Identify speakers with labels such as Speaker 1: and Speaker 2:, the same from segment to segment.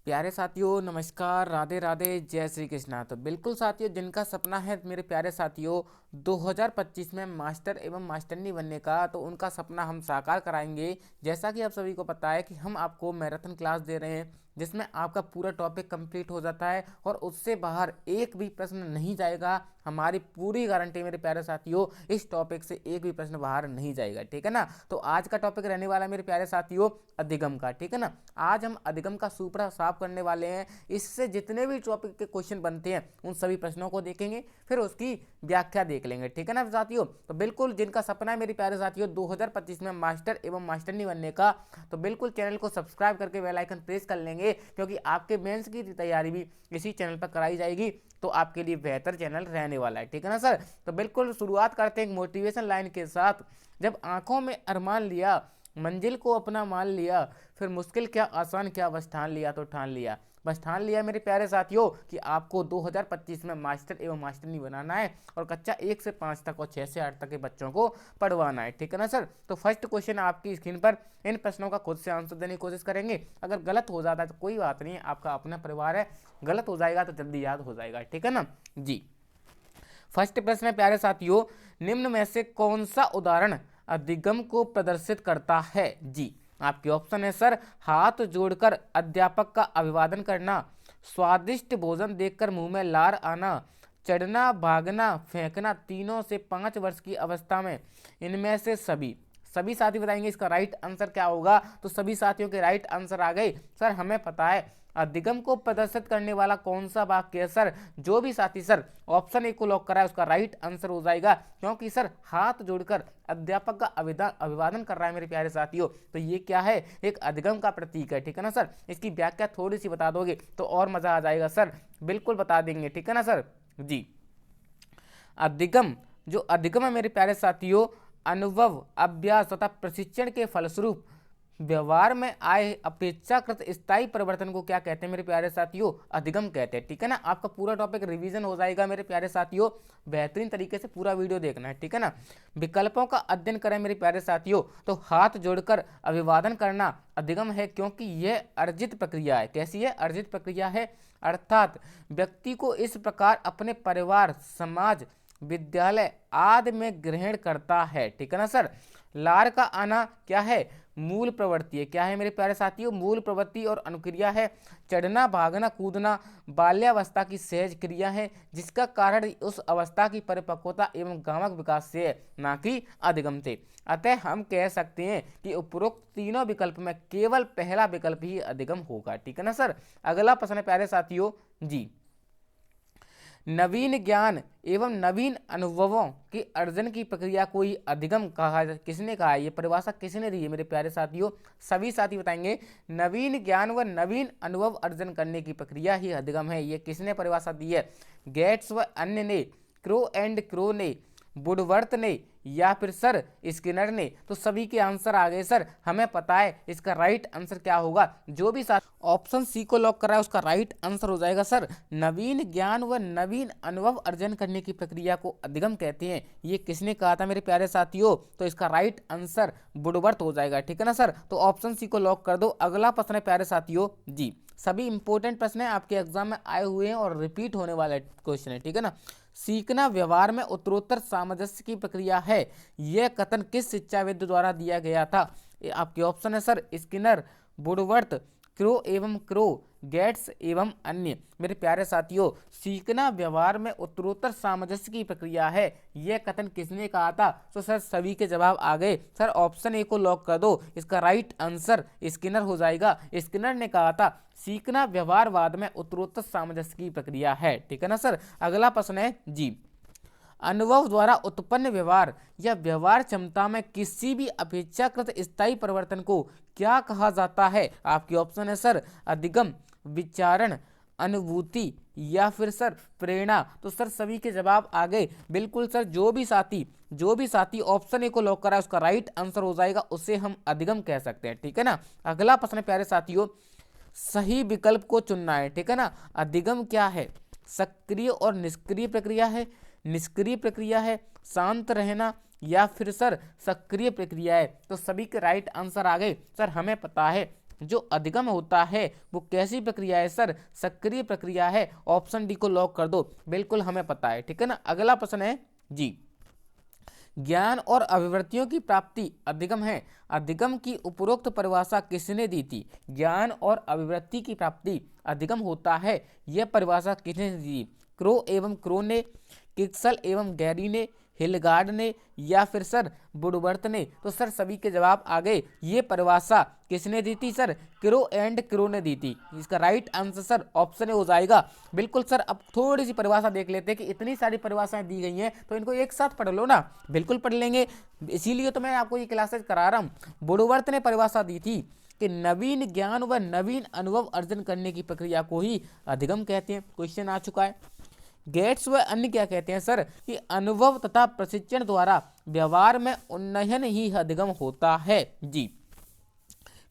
Speaker 1: प्यारे साथियों नमस्कार, राधे राधे, जय श्री कृष्णा। तो बिल्कुल साथियों, जिनका सपना है मेरे प्यारे साथियों 2025 में मास्टर एवं मास्टरनी बनने का, तो उनका सपना हम साकार कराएंगे। जैसा कि आप सभी को पता है कि हम आपको मैराथन क्लास दे रहे हैं, जिसमें आपका पूरा टॉपिक कंप्लीट हो जाता है और उससे बाहर एक भी प्रश्न नहीं जाएगा। हमारी पूरी गारंटी मेरे प्यारे साथियों, इस टॉपिक से एक भी प्रश्न बाहर नहीं जाएगा, ठीक है ना। तो आज का टॉपिक रहने वाला है मेरे प्यारे साथियों अधिगम का, ठीक है ना। आज हम अधिगम का सूपड़ा साफ करने वाले हैं। इससे जितने भी टॉपिक के क्वेश्चन बनते हैं उन सभी प्रश्नों को देखेंगे, फिर उसकी व्याख्या देख लेंगे, ठीक है ना साथियों। तो बिल्कुल जिनका सपना है मेरे प्यारे साथियों 2025 में मास्टर एवं मास्टरनी बनने का, तो बिल्कुल चैनल को सब्सक्राइब करके बेल आइकन प्रेस कर लेंगे, क्योंकि आपके मेंस की तैयारी भी इसी चैनल पर कराई जाएगी। तो आपके लिए बेहतर चैनल रहने वाला है, ठीक है ना सर। तो बिल्कुल शुरुआत करते हैं एक मोटिवेशन लाइन के साथ। जब आंखों में अरमान लिया, मंजिल को अपना मान लिया, फिर मुश्किल क्या आसान क्या, बस ठान लिया तो ठान लिया। बस ठान लिया मेरे प्यारे साथियों कि आपको 2025 में मास्टर एवं मास्टरनी बनाना है और कक्षा 1 से 5 तक और 6 से 8 तक के बच्चों को पढ़वाना है, ठीक है ना सर। तो फर्स्ट क्वेश्चन आपकी स्क्रीन पर, इन प्रश्नों का खुद से आंसर देने की कोशिश करेंगे। अगर गलत हो जाता है तो कोई बात नहीं है, आपका अपना परिवार है, गलत हो जाएगा तो जल्दी याद हो जाएगा, ठीक है ना जी। फर्स्ट प्रश्न है प्यारे साथियों, निम्न में से कौन सा उदाहरण अधिगम को प्रदर्शित करता है। जी आपके ऑप्शन है सर, हाथ जोड़कर अध्यापक का अभिवादन करना, स्वादिष्ट भोजन देखकर मुंह में लार आना, चढ़ना भागना फेंकना तीनों से 5 वर्ष की अवस्था में। इनमें से सभी सभी साथी बताएंगे इसका राइट आंसर क्या होगा। तो सभी साथियों के राइट आंसर आ गए सर। हमें पता है अधिगम को प्रदर्शित करने वाला कौन सा वाक्य है सर। जो भी साथी सर ऑप्शन ए को लॉक करा है उसका राइट आंसर हो जाएगा, क्योंकि सर हाथ जोड़कर अध्यापक का अभिवादन कर रहा है मेरे प्यारे साथियों। तो ये क्या है, एक अधिगम का प्रतीक है, ठीक है ना सर। इसकी व्याख्या थोड़ी सी बता दोगे तो और मजा आ जाएगा सर। बिल्कुल बता देंगे, ठीक है ना सर जी। अधिगम, जो अधिगम है मेरे प्यारे साथियों, अनुभव अभ्यास तथा प्रशिक्षण के फलस्वरूप व्यवहार में आए अपेक्षाकृत स्थायी परिवर्तन को क्या कहते हैं मेरे प्यारे साथियों, अधिगम कहते हैं, ठीक है ना। आपका पूरा टॉपिक रिवीजन हो जाएगा मेरे प्यारे साथियों, बेहतरीन तरीके से पूरा वीडियो देखना है, ठीक है ना। विकल्पों का अध्ययन करें मेरे प्यारे साथियों, तो हाथ जोड़कर अभिवादन करना अधिगम है, क्योंकि यह अर्जित प्रक्रिया है। कैसी है, अर्जित प्रक्रिया है। अर्थात व्यक्ति को इस प्रकार अपने परिवार, समाज, विद्यालय आदि में ग्रहण करता है, ठीक है ना सर। लार का आना क्या है, मूल प्रवृत्ति है। क्या है मेरे प्यारे साथियों, मूल प्रवृत्ति और अनुक्रिया है। चढ़ना भागना कूदना बाल्यावस्था की सहज क्रिया है, जिसका कारण उस अवस्था की परिपक्वता एवं गामक विकास से है, ना कि अधिगम से। अतः हम कह सकते हैं कि उपरोक्त तीनों विकल्प में केवल पहला विकल्प ही अधिगम होगा, ठीक है ना सर। अगला प्रश्न है प्यारे साथियों जी, नवीन ज्ञान एवं नवीन अनुभवों के अर्जन की प्रक्रिया को ही अधिगम कहा, किसने कहा है, ये परिभाषा किसने दी है मेरे प्यारे साथियों। सभी साथी बताएंगे, नवीन ज्ञान व नवीन अनुभव अर्जन करने की प्रक्रिया ही अधिगम है। ये किसने परिभाषा दी है, गेट्स व अन्य ने, क्रो एंड क्रो ने, वुडवर्थ ने, या फिर सर स्किनर ने। तो सभी के आंसर आ गए सर। हमें पता है इसका राइट आंसर क्या होगा। जो भी साथ ऑप्शन सी को लॉक कर रहा है उसका राइट आंसर हो जाएगा सर, नवीन ज्ञान व नवीन अनुभव अर्जन करने की प्रक्रिया को अधिगम कहते हैं। ये किसने कहा था मेरे प्यारे साथियों, तो इसका राइट आंसर वुडवर्थ हो जाएगा, ठीक है ना सर। तो ऑप्शन सी को लॉक कर दो। अगला प्रश्न है प्यारे साथियों जी, सभी इंपॉर्टेंट प्रश्न है, आपके एग्जाम में आए हुए हैं और रिपीट होने वाले क्वेश्चन है, ठीक है ना। सीखना व्यवहार में उत्तरोत्तर सामंजस्य की प्रक्रिया है, यह कथन किस शिक्षाविद द्वारा दिया गया था। आपके ऑप्शन है सर, स्किनर, वुडवर्थ, क्रो एवं क्रो, गेट्स एवं अन्य। मेरे प्यारे साथियों, सीखना व्यवहार में उत्तरोत्तर सामंजस्य की प्रक्रिया है, यह कथन किसने कहा था। तो सर सभी के जवाब आ गए सर। ऑप्शन ए को लॉक कर दो, इसका राइट आंसर स्किनर हो जाएगा। स्किनर ने कहा था सीखना व्यवहारवाद में उत्तरोत्तर सामंजस्य की प्रक्रिया है, ठीक है ना सर। अगला प्रश्न है जी, अनुभव द्वारा उत्पन्न व्यवहार या व्यवहार क्षमता में किसी भी अपेक्षाकृत स्थायी परिवर्तन को क्या कहा जाता है। आपके ऑप्शन है सर, अधिगम, विचारण, अनुभूति, या फिर सर प्रेरणा। तो सर सभी के जवाब आ गए बिल्कुल सर। जो भी साथी ऑप्शन ए को लॉक करा है उसका राइट आंसर हो जाएगा, उसे हम अधिगम कह सकते हैं, ठीक है ना। अगला प्रश्न प्यारे साथियों, सही विकल्प को चुनना है, ठीक है ना। अधिगम क्या है, सक्रिय और निष्क्रिय प्रक्रिया है, निष्क्रिय प्रक्रिया है, शांत रहना, या फिर सर सक्रिय प्रक्रिया है। तो सभी के राइट आंसर आ गए सर। हमें पता है जो अधिगम होता है वो कैसी प्रक्रिया है सर? सक्रिय प्रक्रिया है। ऑप्शन डी को लॉक कर दो, बिल्कुल हमें पता है, ठीक है ना। अगला प्रश्न है जी, ज्ञान और अभिवृत्तियों की प्राप्ति अधिगम है। अधिगम की उपरोक्त परिभाषा किसने दी थी? ज्ञान और अभिवृत्ति की प्राप्ति अधिगम होता है, यह परिभाषा किसने दी? क्रो एवं क्रो ने, किक्सल एवं गैरी ने, हिलगार्ड ने, या फिर सर वुडवर्थ ने? तो सर सभी के जवाब आ गए। ये परिभाषा किसने दी थी सर? क्रो एंड क्रो ने दी थी। इसका right answer sir option A हो जाएगा। बिल्कुल सर, अब थोड़ी सी परिभाषा देख लेते हैं कि इतनी सारी परिभाषाएं दी गई हैं तो इनको एक साथ पढ़ लो ना। बिल्कुल पढ़ लेंगे, इसीलिए तो मैं आपको ये क्लासेस करा रहा हूँ। वुडवर्थ ने परिभाषा दी थी कि नवीन ज्ञान व नवीन अनुभव अर्जन करने की प्रक्रिया को ही अधिगम कहते हैं। क्वेश्चन आ चुका है। गेट्स व अन्य क्या कहते हैं सर? कि अनुभव तथा प्रशिक्षण द्वारा व्यवहार में उन्नयन ही अधिगम होता है जी।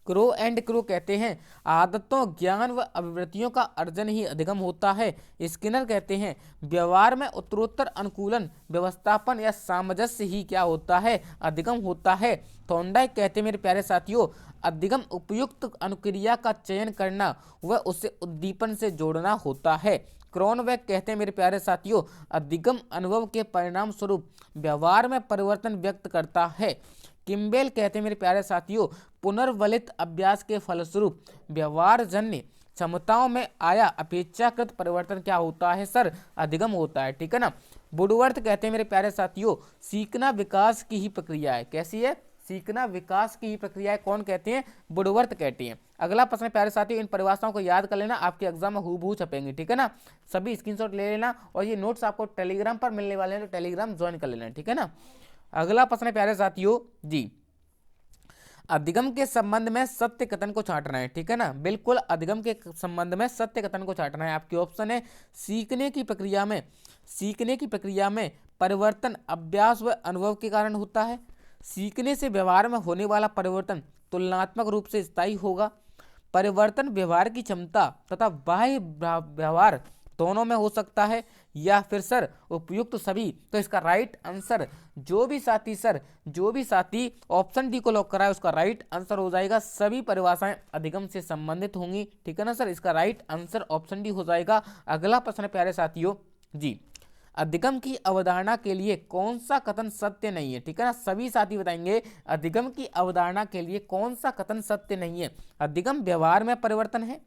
Speaker 1: क्रो एंड क्रो कहते हैं आदतों, ज्ञान व अभिवृत्तियों का अर्जन ही अधिगम होता है। स्किनर कहते हैं व्यवहार में उत्तरोत्तर अनुकूलन, व्यवस्थापन या सामंजस्य ही क्या होता है? अधिगम होता है। थॉर्नडाइक कहते हैं मेरे प्यारे साथियों अधिगम उपयुक्त अनुक्रिया का चयन करना व उसे उद्दीपन से जोड़ना होता है। क्रॉनबेक कहते हैं मेरे प्यारे साथियों अधिगम अनुभव के परिणाम स्वरूप व्यवहार में परिवर्तन व्यक्त करता है। किम्बेल कहते हैं मेरे प्यारे साथियों पुनर्वलित अभ्यास के फलस्वरूप व्यवहार जन्य क्षमताओं में आया अपेक्षाकृत परिवर्तन क्या होता है सर? अधिगम होता है, ठीक है ना। वुडवर्थ कहते हैं मेरे प्यारे साथियों सीखना विकास की ही प्रक्रिया है। कैसी है? सीखना विकास की ही प्रक्रिया है। कौन कहते हैं? वुडवर्थ कहते हैं। अगला प्रश्न प्यारे साथियों इन परिभाषाओं को याद कर लेना, आपके एग्जाम में हूबहू छपेंगे, ठीक है ना। सभी स्क्रीनशॉट ले लेना और ये नोट्स आपको टेलीग्राम पर मिलने वाले हैं तो टेलीग्राम ज्वाइन कर लेना, ठीक है ना। अगला प्रश्न है प्यारे साथियों जी, अधिगम के संबंध में सत्य कथन को छांटना है, ठीक है ना। बिल्कुल अधिगम के संबंध में सत्य कथन को छांटना है। आपके ऑप्शन है सीखने की प्रक्रिया में परिवर्तन अभ्यास व अनुभव के कारण होता है। सीखने से व्यवहार में होने वाला परिवर्तन तुलनात्मक रूप से स्थायी होगा। परिवर्तन व्यवहार की क्षमता तथा बाह्य व्यवहार दोनों में हो सकता है, या फिर सर उपयुक्त सभी। तो इसका राइट आंसर जो भी साथी ऑप्शन डी को लॉक करा है उसका राइट आंसर हो जाएगा सभी परिभाषाएं अधिगम से संबंधित होंगी, ठीक है ना सर। इसका राइट आंसर ऑप्शन डी हो जाएगा। अगला प्रश्न प्यारे साथियों जी, अधिगम की अवधारणा के लिए कौन सा कथन सत्य नहीं है, ठीक है ना। सभी साथी बताएंगे अधिगम की अवधारणा के लिए कौन सा कथन सत्य नहीं है। अधिगम व्यवहार में परिवर्तन है,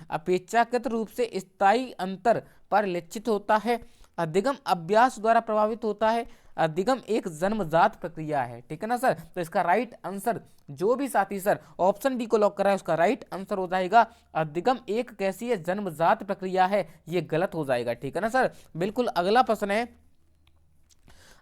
Speaker 1: अपेक्षाकृत रूप से स्थायी अंतर पर लक्षित होता है, अधिगम अभ्यास द्वारा प्रभावित होता है, अधिगम एक जन्मजात प्रक्रिया है, ठीक है ना सर। तो इसका राइट आंसर जो भी साथी सर ऑप्शन डी को लॉक करा है उसका राइट आंसर हो जाएगा अधिगम एक कैसी है? जन्मजात प्रक्रिया है। ये गलत हो जाएगा, ठीक है ना सर। बिल्कुल अगला प्रश्न है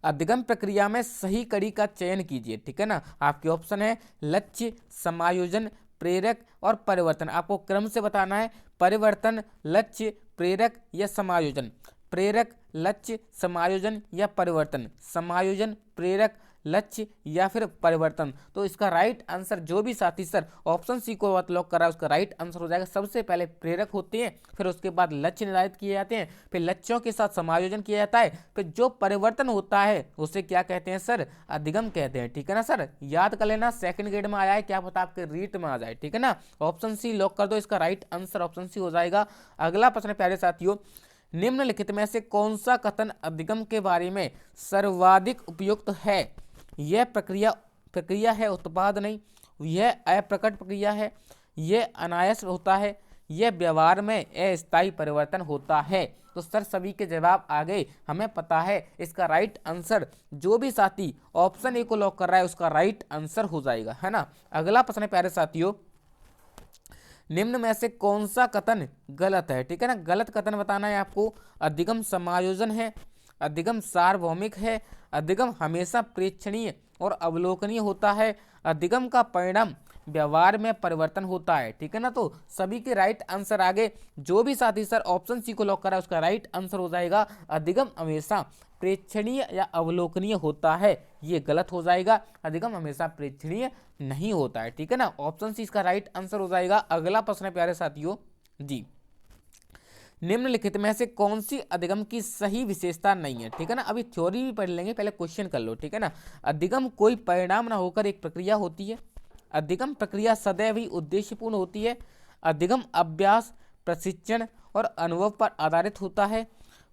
Speaker 1: अधिगम प्रक्रिया में सही कड़ी का चयन कीजिए, ठीक है ना। आपके ऑप्शन है लक्ष्य, समायोजन, प्रेरक और परिवर्तन। आपको क्रम से बताना है परिवर्तन, लक्ष्य, प्रेरक या समायोजन। प्रेरक, लक्ष्य, समायोजन या परिवर्तन। समायोजन, प्रेरक, लक्ष्य या फिर परिवर्तन। तो इसका राइट आंसर जो भी साथी सर ऑप्शन सी को लॉक करा है उसका राइट आंसर हो जाएगा। सबसे पहले प्रेरक होते हैं, फिर उसके बाद लक्ष्य निर्धारित किए जाते हैं, फिर लक्ष्यों के साथ समायोजन किया जाता है, फिर जो परिवर्तन होता है उसे क्या कहते हैं सर? अधिगम कहते हैं, ठीक है ना सर। याद कर लेना, सेकंड ग्रेड में आया है, क्या पता आपके रीट में आ जाए, ठीक है ना। ऑप्शन सी लॉक कर दो, इसका राइट आंसर ऑप्शन सी हो जाएगा। अगला प्रश्न प्यारे साथियों, निम्नलिखित में से कौन सा कथन अधिगम के बारे में सर्वाधिक उपयुक्त है? यह प्रक्रिया है, उत्पाद नहीं। यह अप्रकट प्रक्रिया है, यह अनायास होता है, यह व्यवहार में अस्थायी परिवर्तन होता है। तो सर सभी के जवाब आ गए, हमें पता है इसका राइट आंसर जो भी साथी ऑप्शन ए को लॉक कर रहा है उसका राइट आंसर हो जाएगा, है ना। अगला प्रश्न है प्यारे साथियों, निम्न में से कौन सा कथन गलत है? ठीक है ना, गलत कथन बताना है आपको। अधिगम समायोजन है, अधिगम सार्वभौमिक है, अधिगम हमेशा प्रेक्षणीय और अवलोकनीय होता है, अधिगम का परिणाम व्यवहार में परिवर्तन होता है। ठीक है ना, तो सभी के राइट आंसर आगे। जो भी साथी सर ऑप्शन सी को लॉक करा उसका राइट आंसर हो जाएगा अधिगम हमेशा प्रेक्षणीय या अवलोकनीय होता है। ये गलत हो जाएगा, अधिगम हमेशा प्रेक्षणीय नहीं होता है। ठीक है ना, ऑप्शन सी इसका राइट आंसर हो जाएगा। अगला प्रश्न है प्यारे साथियों जी, निम्नलिखित में से कौन सी अधिगम की सही विशेषता नहीं है? ठीक है ना, अभी थ्योरी भी पढ़ लेंगे, पहले क्वेश्चन कर लो। ठीक है ना, अधिगम कोई परिणाम ना होकर एक प्रक्रिया होती है। अधिगम प्रक्रिया सदैव ही उद्देश्यपूर्ण होती है। अधिगम अभ्यास, प्रशिक्षण और अनुभव पर आधारित होता है।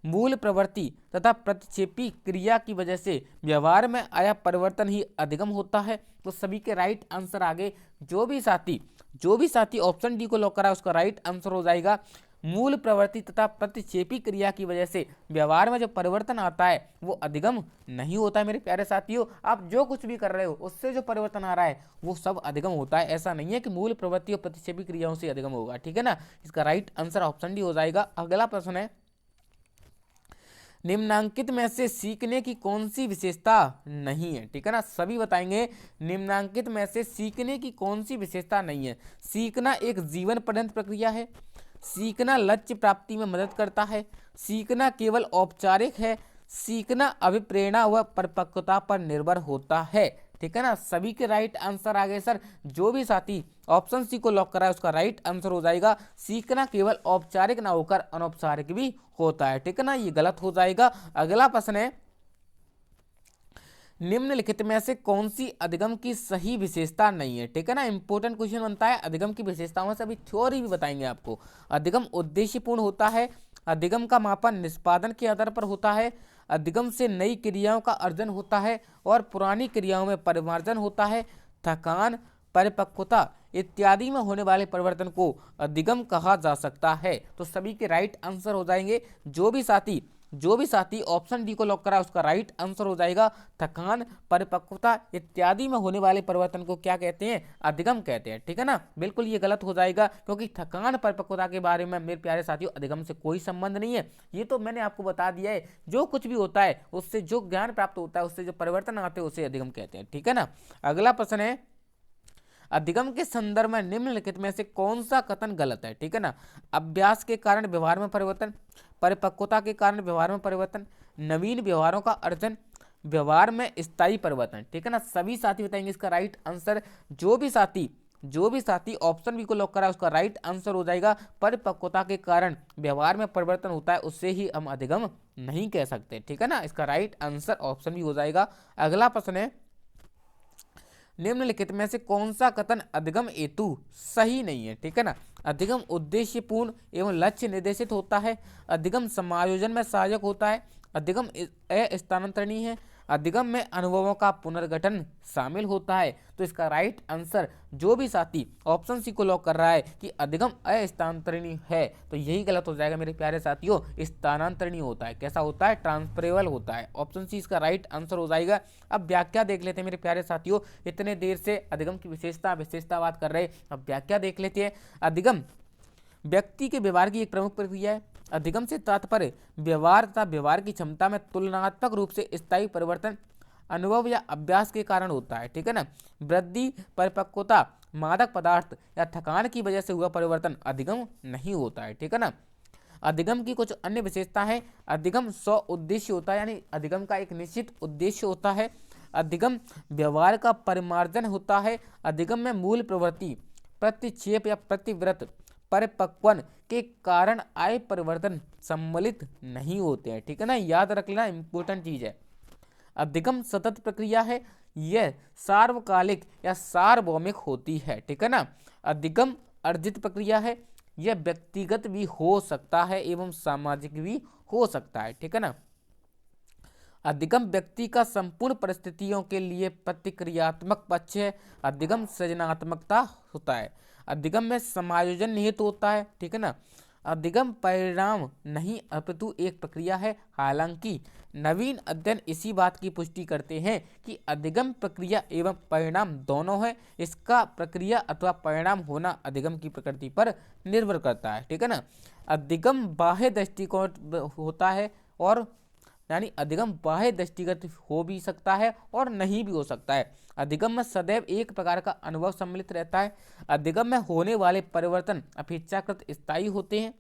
Speaker 1: मूल प्रवृत्ति तथा प्रतिक्षेपी क्रिया की वजह से व्यवहार में आया परिवर्तन ही अधिगम होता है। तो सभी के राइट आंसर आगे जो भी साथी ऑप्शन डी को लॉक करा उसका राइट आंसर हो जाएगा। मूल प्रवृत्ति तथा प्रतिक्षेपी क्रिया की वजह से व्यवहार में जो परिवर्तन आता है वो अधिगम नहीं होता है। मेरे प्यारे साथियों, आप जो कुछ भी कर रहे हो उससे जो परिवर्तन आ रहा है वो सब अधिगम होता है। ऐसा नहीं है कि मूल प्रवृत्ति और प्रतिक्षेपी क्रियाओं से अधिगम होगा, ठीक है ना। इसका राइट आंसर ऑप्शन डी हो जाएगा। अगला प्रश्न है, निम्नांकित में से सीखने की कौन सी विशेषता नहीं है, ठीक है ना। सभी बताएंगे निम्नांकित में से सीखने की कौन सी विशेषता नहीं है। सीखना एक जीवन पर्यंत प्रक्रिया है, सीखना लक्ष्य प्राप्ति में मदद करता है, सीखना केवल औपचारिक है, सीखना अभिप्रेरणा व परिपक्वता पर निर्भर होता है, ठीक है ना। सभी के राइट आंसर आ गए सर। जो भी साथी ऑप्शन सी को लॉक करा है उसका राइट आंसर हो जाएगा सीखना केवल औपचारिक ना होकर अनौपचारिक भी होता है, ठीक है ना। ये गलत हो जाएगा। अगला प्रश्न है, निम्नलिखित में से कौन सी अधिगम की सही विशेषता नहीं है, ठीक है ना। इंपॉर्टेंट क्वेश्चन बनता है। अधिगम की विशेषताओं में से अभी थ्योरी भी बताएंगे आपको। अधिगम उद्देश्यपूर्ण होता है, अधिगम का मापन निष्पादन के आधार पर होता है, अधिगम से नई क्रियाओं का अर्जन होता है और पुरानी क्रियाओं में परिमार्जन होता है, थकान, परिपक्वता इत्यादि में होने वाले परिवर्तन को अधिगम कहा जा सकता है। तो सभी के राइट आंसर हो जाएंगे। जो भी साथी ऑप्शन डी को लॉक करा उसका राइट आंसर हो जाएगा थकान, परिपक्वता इत्यादि में होने वाले परिवर्तन को क्या कहते हैं, अधिगम कहते हैं, ठीक है ना। बिल्कुल ये गलत हो जाएगा क्योंकि थकान परिपक्वता के बारे में मेरे प्यारे साथियों अधिगम से कोई संबंध नहीं है। ये तो मैंने आपको बता दिया है, जो कुछ भी होता है उससे जो ज्ञान प्राप्त होता है, उससे जो परिवर्तन आते हैं उसे अधिगम कहते हैं, ठीक है ना। अगला प्रश्न है, अधिगम के संदर्भ में निम्नलिखित में से कौन सा कथन गलत है, ठीक है ना। अभ्यास के कारण व्यवहार में परिवर्तन, परिपक्वता के कारण व्यवहार में परिवर्तन, नवीन व्यवहारों का अर्जन, व्यवहार में स्थायी परिवर्तन, ठीक है ना। सभी साथी बताएंगे इसका राइट आंसर। जो भी साथी ऑप्शन बी को लॉक करा उसका राइट आंसर हो जाएगा परिपक्वता के कारण व्यवहार में परिवर्तन होता है, उससे ही हम अधिगम नहीं कह सकते, ठीक है ना। इसका राइट आंसर ऑप्शन बी हो जाएगा। अगला प्रश्न है, निम्नलिखित में से कौन सा कथन अधिगम हेतु सही नहीं है, ठीक है ना। अधिगम उद्देश्यपूर्ण एवं लक्ष्य निर्देशित होता है, अधिगम समायोजन में सहायक होता है, अधिगम अस्थानांतरणीय है, अधिगम में अनुभवों का पुनर्गठन शामिल होता है। तो इसका राइट आंसर जो भी साथी ऑप्शन सी को लॉक कर रहा है कि अधिगम अस्थानांतरणीय है तो यही गलत हो जाएगा मेरे प्यारे साथियों। स्थानांतरणीय होता है। कैसा होता है, ट्रांसफरेबल होता है। ऑप्शन सी इसका राइट आंसर हो जाएगा। अब व्याख्या देख लेते हैं मेरे प्यारे साथियों। इतने देर से अधिगम की विशेषता बात कर रहे, अब व्याख्या देख लेते हैं। अधिगम व्यक्ति के व्यवहार की एक प्रमुख प्रक्रिया है। अधिगम से तात्पर्य व्यवहार तथा व्यवहार की क्षमता में तुलनात्मक रूप से स्थायी परिवर्तन अनुभव या अभ्यास के कारण होता है, ठीक है ना। वृद्धि, परिपक्वता, मादक पदार्थ या थकान की वजह से हुआ परिवर्तन अधिगम नहीं होता है, ठीक है ना। अधिगम की कुछ अन्य विशेषता है। अधिगम स्व उद्देश्य होता है, यानी अधिगम का एक निश्चित उद्देश्य होता है। अधिगम व्यवहार का परिमार्जन होता है। अधिगम में मूल प्रवृत्ति, प्रतिक्षेप या प्रतिव्रत, परिपक्वन के कारण आए परिवर्तन सम्मिलित नहीं होते हैं, ठीक है ना। याद रख लेना, इंपॉर्टेंट चीज है। अधिगम सतत प्रक्रिया है, यह सार्वकालिक या सार्वभौमिक होती है, ठीक है ना। अधिगम अर्जित प्रक्रिया है, यह व्यक्तिगत भी हो सकता है एवं सामाजिक भी हो सकता है, ठीक है ना। अधिगम व्यक्ति का संपूर्ण परिस्थितियों के लिए प्रतिक्रियात्मक पक्ष है। अधिगम सृजनात्मकता होता है। अधिगम में समायोजन निहित होता है, ठीक है ना। अधिगम परिणाम नहीं अपितु एक प्रक्रिया है। हालांकि नवीन अध्ययन इसी बात की पुष्टि करते हैं कि अधिगम प्रक्रिया एवं परिणाम दोनों है। इसका प्रक्रिया अथवा परिणाम होना अधिगम की प्रकृति पर निर्भर करता है, ठीक है ना। अधिगम बाह्य दृष्टिकोण होता है और यानी अधिगम बाह्य दृष्टिगत हो भी सकता है और नहीं भी हो सकता है। अधिगम में सदैव एक प्रकार का अनुभव सम्मिलित रहता है। अधिगम में होने वाले परिवर्तन अपेक्षाकृत स्थायी होते हैं।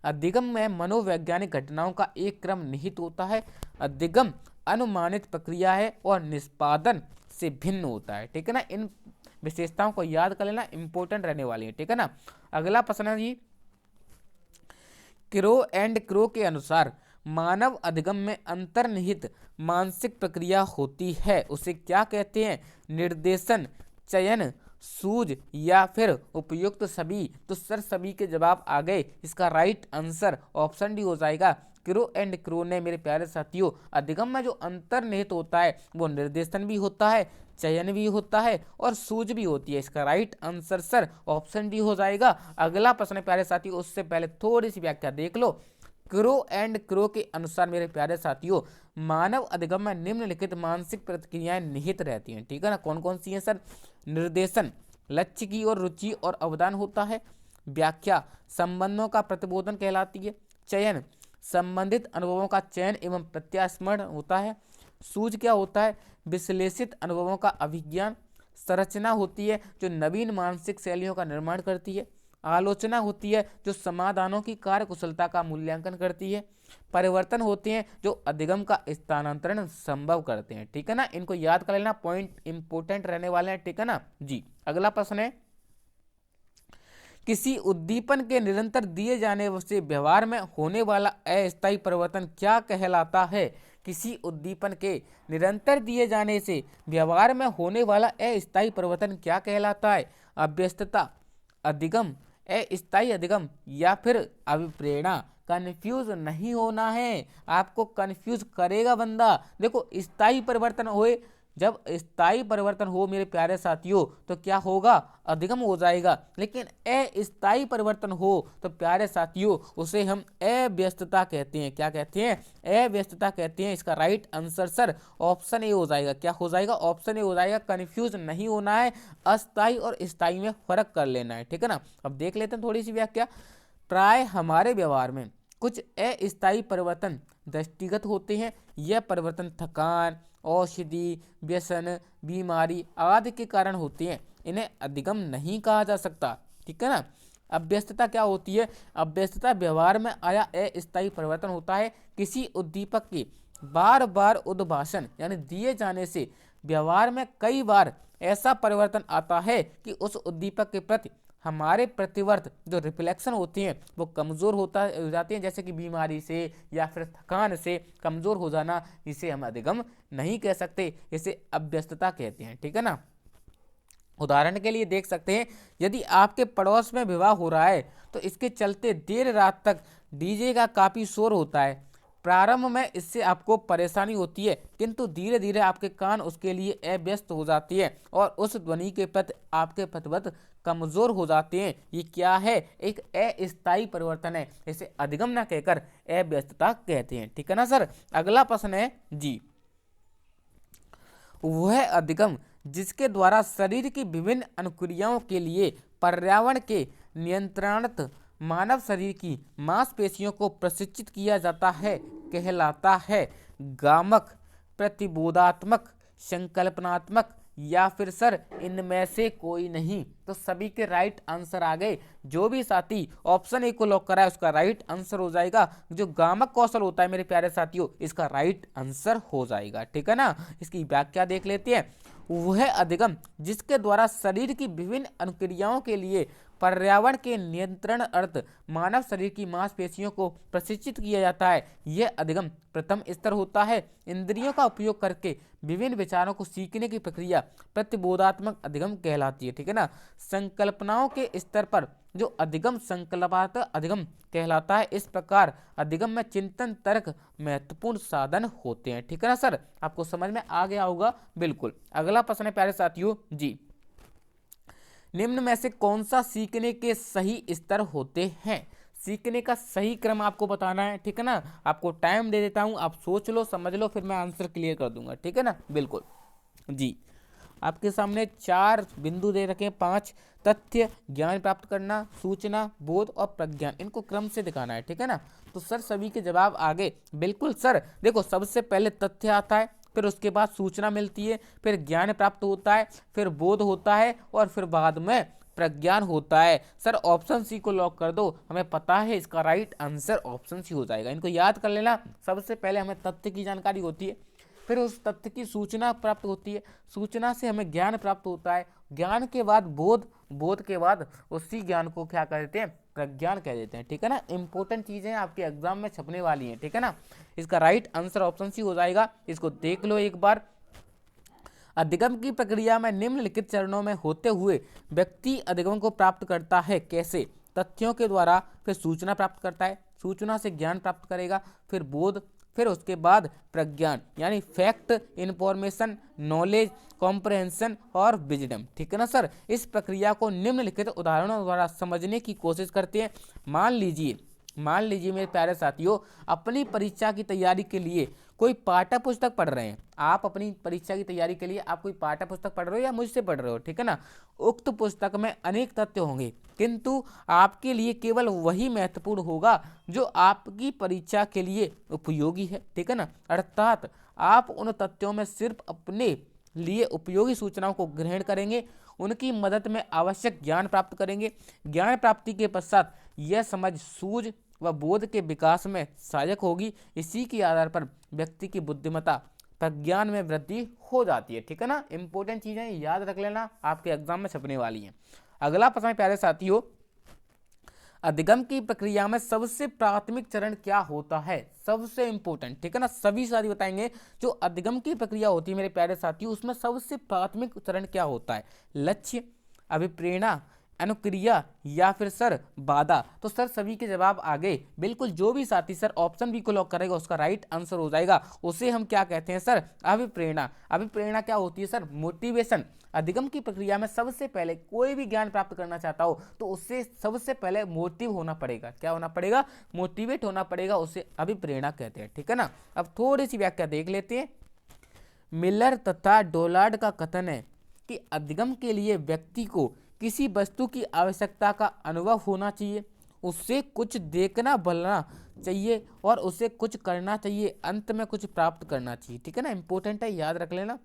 Speaker 1: अधिगम में मनोवैज्ञानिक घटनाओं का एक क्रम निहित होता है। अधिगम अनुमानित प्रक्रिया है और निष्पादन से भिन्न होता है, ठीक है ना। इन विशेषताओं को याद कर लेना, इंपॉर्टेंट रहने वाली है, ठीक है ना। अगला प्रश्न है जी, क्रो के अनुसार मानव अधिगम में अंतर्निहित मानसिक प्रक्रिया होती है, उसे क्या कहते हैं। निर्देशन, चयन, सूझ या फिर उपयुक्त सभी। तो सर सभी के जवाब आ गए, इसका राइट आंसर ऑप्शन डी हो जाएगा। क्रो एंड क्रो ने मेरे प्यारे साथियों अधिगम में जो अंतर्निहित होता है वो निर्देशन भी होता है, चयन भी होता है और सूझ भी होती है। इसका right answer sir option D हो जाएगा। अगला प्रश्न प्यारे साथियों, उससे पहले थोड़ी सी व्याख्या देख लो। क्रो एंड क्रो के अनुसार मेरे प्यारे साथियों मानव अधिगम में निम्नलिखित मानसिक प्रतिक्रियाएं निहित रहती हैं। ठीक है ना, कौन कौन सी हैं सर? निर्देशन, लक्ष्य की ओर रुचि और अवदान होता है। व्याख्या, संबंधों का प्रतिबोधन कहलाती है। चयन, संबंधित अनुभवों का चयन एवं प्रत्यास्मरण होता है। सूझ क्या होता है? विश्लेषित अनुभवों का अभिज्ञान। संरचना होती है जो नवीन मानसिक शैलियों का निर्माण करती है। आलोचना होती है जो समाधानों की कार्यकुशलता का मूल्यांकन करती है। परिवर्तन होते हैं जो अधिगम का स्थानांतरण संभव करते हैं। ठीक है ना, इनको याद कर लेना, पॉइंट इंपोर्टेंट रहने वाले हैं। ठीक है ना जी। अगला प्रश्न है, किसी उद्दीपन के निरंतर दिए जाने से व्यवहार में होने वाला अस्थायी परिवर्तन क्या कहलाता है? किसी उद्दीपन के निरंतर दिए जाने से व्यवहार में होने वाला अस्थायी परिवर्तन क्या कहलाता है? अभ्यस्तता, अधिगम, अस्थायी अधिगम या फिर अभिप्रेरणा। कंफ्यूज नहीं होना है, आपको कंफ्यूज करेगा बंदा। देखो स्थायी परिवर्तन होए, जब स्थायी परिवर्तन हो मेरे प्यारे साथियों तो क्या होगा? अधिगम हो जाएगा। लेकिन अस्थायी परिवर्तन हो तो प्यारे साथियों उसे हम अव्यस्तता कहते हैं। क्या कहते हैं? अव्यस्तता कहते हैं। इसका right answer sir option A हो जाएगा। क्या हो जाएगा? ऑप्शन ए हो जाएगा। कंफ्यूज नहीं होना है, अस्थायी और स्थायी में फर्क कर लेना है। ठीक है ना, अब देख लेते हैं थोड़ी सी व्याख्या। प्राय हमारे व्यवहार में कुछ अस्थायी परिवर्तन दृष्टिगत होते हैं। यह परिवर्तन थकान, औषधि, व्यसन, बीमारी आदि के कारण होते हैं। इन्हें अधिगम नहीं कहा जा सकता। ठीक है ना। अभ्यस्तता क्या होती है? अभ्यस्तता व्यवहार में आया अस्थायी परिवर्तन होता है। किसी उद्दीपक के बार बार उद्भाषण यानी दिए जाने से व्यवहार में कई बार ऐसा परिवर्तन आता है कि उस उद्दीपक के प्रति हमारे प्रतिवर्त जो रिफ्लेक्शन होती हैं वो कमज़ोर हो जाती हैं, जैसे कि बीमारी से या फिर थकान से कमज़ोर हो जाना। इसे हम अधिगम नहीं कह सकते, इसे अभ्यस्तता कहते हैं। ठीक है ना। उदाहरण के लिए देख सकते हैं, यदि आपके पड़ोस में विवाह हो रहा है तो इसके चलते देर रात तक डीजे का काफ़ी शोर होता है। प्रारंभ में इससे आपको परेशानी होती है, किंतु धीरे धीरे आपके कान उसके लिए अभ्यस्त हो जाती है और उस ध्वनि के प्रति आपके प्रतिबद्ध कमजोर हो जाते हैं। ये क्या है? एक अस्थायी परिवर्तन है। इसे अधिगम न कहकर अव्यस्तता कहते हैं। ठीक है ना सर। अगला प्रश्न है जी, वह अधिगम जिसके द्वारा शरीर की विभिन्न अनुक्रियाओं के लिए पर्यावरण के नियंत्रणार्थ मानव शरीर की मांसपेशियों को प्रशिक्षित किया जाता है कहलाता है गामक, प्रतिबोधात्मक, संकल्पनात्मक या फिर सर इनमें से कोई नहीं। तो सभी के राइट आंसर आ गए। जो भी साथी ऑप्शन ए को लॉक करा है उसका राइट आंसर हो जाएगा। जो गामक कौशल होता है मेरे प्यारे साथियों, इसका राइट आंसर हो जाएगा। ठीक है ना। इसकी व्याख्या देख लेते हैं। वह अधिगम जिसके द्वारा शरीर की विभिन्न अनुक्रियाओं के लिए पर्यावरण के नियंत्रण अर्थ मानव शरीर की मांसपेशियों को प्रशिक्षित किया जाता है, यह अधिगम प्रथम स्तर होता है। इंद्रियों का उपयोग करके विभिन्न विचारों को सीखने की प्रक्रिया प्रतिबोधात्मक अधिगम कहलाती है। ठीक है ना। संकल्पनाओं के स्तर पर जो अधिगम संकल्पात्मक अधिगम कहलाता है। इस प्रकार अधिगम में चिंतन तर्क महत्वपूर्ण साधन होते हैं। ठीक है ना सर, आपको समझ में आ गया होगा। बिल्कुल। अगला प्रश्न है प्यारे साथियों जी, निम्न में से कौन सा सीखने के सही स्तर होते हैं? सीखने का सही क्रम आपको बताना है। ठीक है ना। आपको टाइम दे देता हूं, आप सोच लो, समझ लो, फिर मैं आंसर क्लियर कर दूंगा। ठीक है ना। बिल्कुल जी। आपके सामने 4 बिंदु दे रखे हैं, 5 तथ्य, ज्ञान प्राप्त करना, सूचना, बोध और प्रज्ञान। इनको क्रम से दिखाना है। ठीक है ना। तो सर सभी के जवाब आगे। बिल्कुल सर। देखो सबसे पहले तथ्य आता है, फिर उसके बाद सूचना मिलती है, फिर ज्ञान प्राप्त होता है, फिर बोध होता है और फिर बाद में प्रज्ञान होता है। सर ऑप्शन सी को लॉक कर दो, हमें पता है इसका राइट आंसर ऑप्शन सी हो जाएगा। इनको याद कर लेना। सबसे पहले हमें तथ्य की जानकारी होती है, फिर उस तथ्य की सूचना प्राप्त होती है, सूचना से हमें ज्ञान प्राप्त होता है, ज्ञान के बाद बोध, बोध के बाद उसी ज्ञान को क्या कह देते हैं? प्रज्ञान कह देते हैं। ठीक है ना। इंपॉर्टेंट चीजें आपके एग्जाम में छपने वाली हैं। ठीक है ना। इसका राइट आंसर ऑप्शन सी हो जाएगा। इसको देख लो एक बार। अधिगम की प्रक्रिया में निम्नलिखित चरणों में होते हुए व्यक्ति अधिगम को प्राप्त करता है। कैसे? तथ्यों के द्वारा, फिर सूचना प्राप्त करता है, सूचना से ज्ञान प्राप्त करेगा, फिर बोध, फिर उसके बाद प्रज्ञान यानी फैक्ट, इंफॉर्मेशन, नॉलेज, कॉम्प्रहेंशन और विजडम। ठीक है ना सर। इस प्रक्रिया को निम्नलिखित उदाहरणों द्वारा समझने की कोशिश करते हैं। मान लीजिए मेरे प्यारे साथियों, अपनी परीक्षा की तैयारी के लिए कोई पाठ्य पुस्तक पढ़ रहे हैं। आप अपनी परीक्षा की तैयारी के लिए आप कोई पाठ्य पुस्तक पढ़ रहे हो या मुझसे पढ़ रहे हो, ठीक है ना। उक्त पुस्तक में अनेक तथ्य होंगे, किंतु आपके लिए केवल वही महत्वपूर्ण होगा जो आपकी परीक्षा के लिए उपयोगी है। ठीक है ना। अर्थात आप उन तथ्यों में सिर्फ अपने लिए उपयोगी सूचनाओं को ग्रहण करेंगे, उनकी मदद में आवश्यक ज्ञान प्राप्त करेंगे। ज्ञान प्राप्ति के पश्चात यह समझ, सूझ व बोध के विकास में सहायक होगी। इसी के आधार पर व्यक्ति की बुद्धिमत्ता, प्रज्ञान में वृद्धि हो जाती है। ठीक है ना। इंपॉर्टेंट चीजें याद रख लेना, आपके एग्जाम में छपने वाली हैं। अगला प्रश्न है प्यारे साथियों, अधिगम की प्रक्रिया में सबसे प्राथमिक चरण क्या होता है? सबसे इंपॉर्टेंट, ठीक है ना, सभी साथी बताएंगे। जो अधिगम की प्रक्रिया होती है मेरे प्यारे साथियों, उसमें सबसे प्राथमिक चरण क्या होता है? लक्ष्य, अभिप्रेरणा, अनुक्रिया या फिर सर बाधा? तो सर सभी के जवाब आ गए। बिल्कुल, जो भी साथी सर ऑप्शन बी को लॉक करेगा उसका राइट आंसर हो जाएगा। उसे हम क्या कहते हैं सर? अभिप्रेरणा। अभिप्रेरणा क्या होती है सर? मोटिवेशन। अधिगम की प्रक्रिया में सबसे पहले कोई भी ज्ञान प्राप्त करना चाहता हो तो उससे सबसे पहले मोटिव होना पड़ेगा। क्या होना पड़ेगा? मोटिवेट होना पड़ेगा, उसे अभिप्रेरणा कहते हैं। ठीक है ना। अब थोड़ी सी व्याख्या देख लेते हैं। मिलर तथा डोलार्ड का कथन है कि अधिगम के लिए व्यक्ति को किसी वस्तु की आवश्यकता का अनुभव होना चाहिए, उससे कुछ देखना बोलना चाहिए और उसे कुछ करना चाहिए, अंत में कुछ प्राप्त करना चाहिए। ठीक है ना। इंपॉर्टेंट है, याद रख लेना।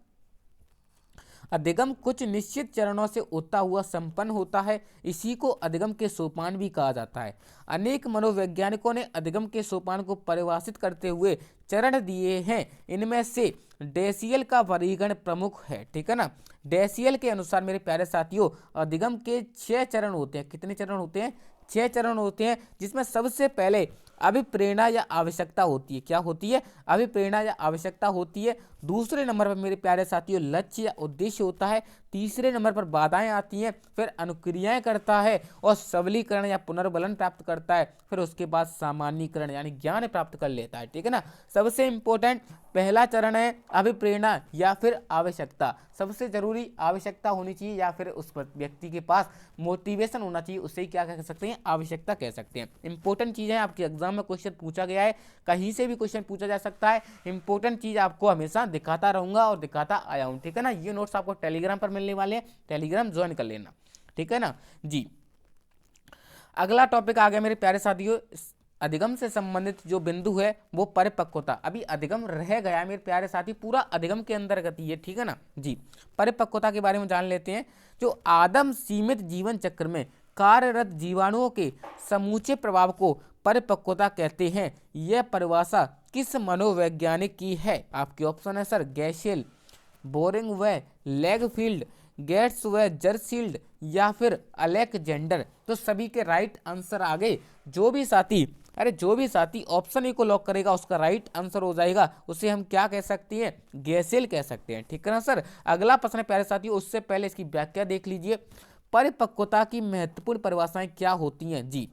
Speaker 1: अधिगम कुछ निश्चित चरणों से होता हुआ संपन्न होता है, इसी को अधिगम के सोपान भी कहा जाता है। अनेक मनोवैज्ञानिकों ने अधिगम के सोपान को परिभाषित करते हुए चरण दिए हैं। इनमें से डेसियल का वर्गीकरण प्रमुख है। ठीक है ना। डेसियल के अनुसार मेरे प्यारे साथियों, अधिगम के 6 चरण होते हैं। कितने चरण होते हैं? 6 चरण होते हैं, जिसमें सबसे पहले अभिप्रेरणा या आवश्यकता होती है। क्या होती है? अभिप्रेरणा या आवश्यकता होती है। दूसरे नंबर पर मेरे प्यारे साथियों लक्ष्य या उद्देश्य होता है। तीसरे नंबर पर बाधाएं आती हैं, फिर अनुक्रियाएं करता है और सबलीकरण या पुनर्बलन प्राप्त करता है। फिर उसके बाद सामान्यीकरण यानी ज्ञान प्राप्त कर लेता है। ठीक है ना। सबसे इंपॉर्टेंट पहला चरण है अभिप्रेरणा या फिर आवश्यकता। सबसे जरूरी आवश्यकता होनी चाहिए या फिर उस व्यक्ति के पास मोटिवेशन होना चाहिए, उससे ही क्या कह सकते हैं? आवश्यकता कह सकते हैं। इंपॉर्टेंट चीज है, आपके एग्जाम में क्वेश्चन पूछा गया है, कहीं से भी क्वेश्चन पूछा जा सकता है। इंपॉर्टेंट चीज आपको हमेशा दिखाता रहूंगा और दिखाता आया हूं। ठीक है ना। ये नोट्स आपको टेलीग्राम पर मिलने वाले हैं, टेलीग्राम ज्वाइन कर लेना। ठीक है ना जी। अगला टॉपिक आ गया मेरे प्यारे साथियों, अधिगम से संबंधित जो बिंदु है वो परिपक्वता। अभी अधिगम रह गया मेरे प्यारे साथी, पूरा अधिगम के अंतर्गत ही है। ठीक है ना जी। परिपक्वता के बारे में जान लेते हैं। जो आदम सीमित जीवन चक्र में कार्यरत जीवाणुओं के समूचे प्रभाव को परिपक्वता कहते हैं। यह परिभाषा किस मनोवैज्ञानिक की है? आपके ऑप्शन है सर गैशेल, बोरिंग व लेगफील्ड, गेट्स व जर्सील्ड या फिर अलेक्जेंडर। तो सभी के राइट आंसर आ गए। जो भी साथी ऑप्शन ए को लॉक करेगा उसका राइट आंसर हो जाएगा, उसे हम क्या कह सकते हैं? गैसेल कह सकते हैं। ठीक है ना सर। अगला प्रश्न है प्यारे साथियों, उससे पहले इसकी व्याख्या देख लीजिए। परिपक्वता की महत्वपूर्ण परिभाषाएं क्या होती हैं? जी,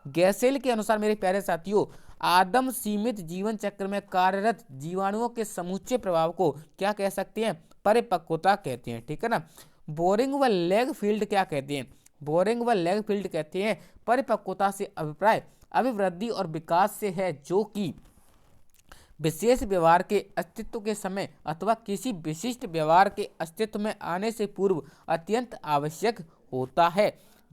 Speaker 1: गैसेल के अनुसार मेरे प्यारे साथियों, आदम सीमित जीवन चक्र में कार्यरत जीवाणुओं के समूचे प्रभाव को क्या कह सकते हैं? परिपक्वता कहते हैं। ठीक है ना। बोरिंग व लेग फील्ड क्या कहते हैं? बोरिंग व लेग फील्ड कहते हैं परिपक्वता से अभिप्राय अभिवृद्धि और विकास से है, जो कि विशेष व्यवहार के अस्तित्व के समय अथवा किसी विशिष्ट व्यवहार के अस्तित्व में आने से पूर्व अत्यंत आवश्यक होता है।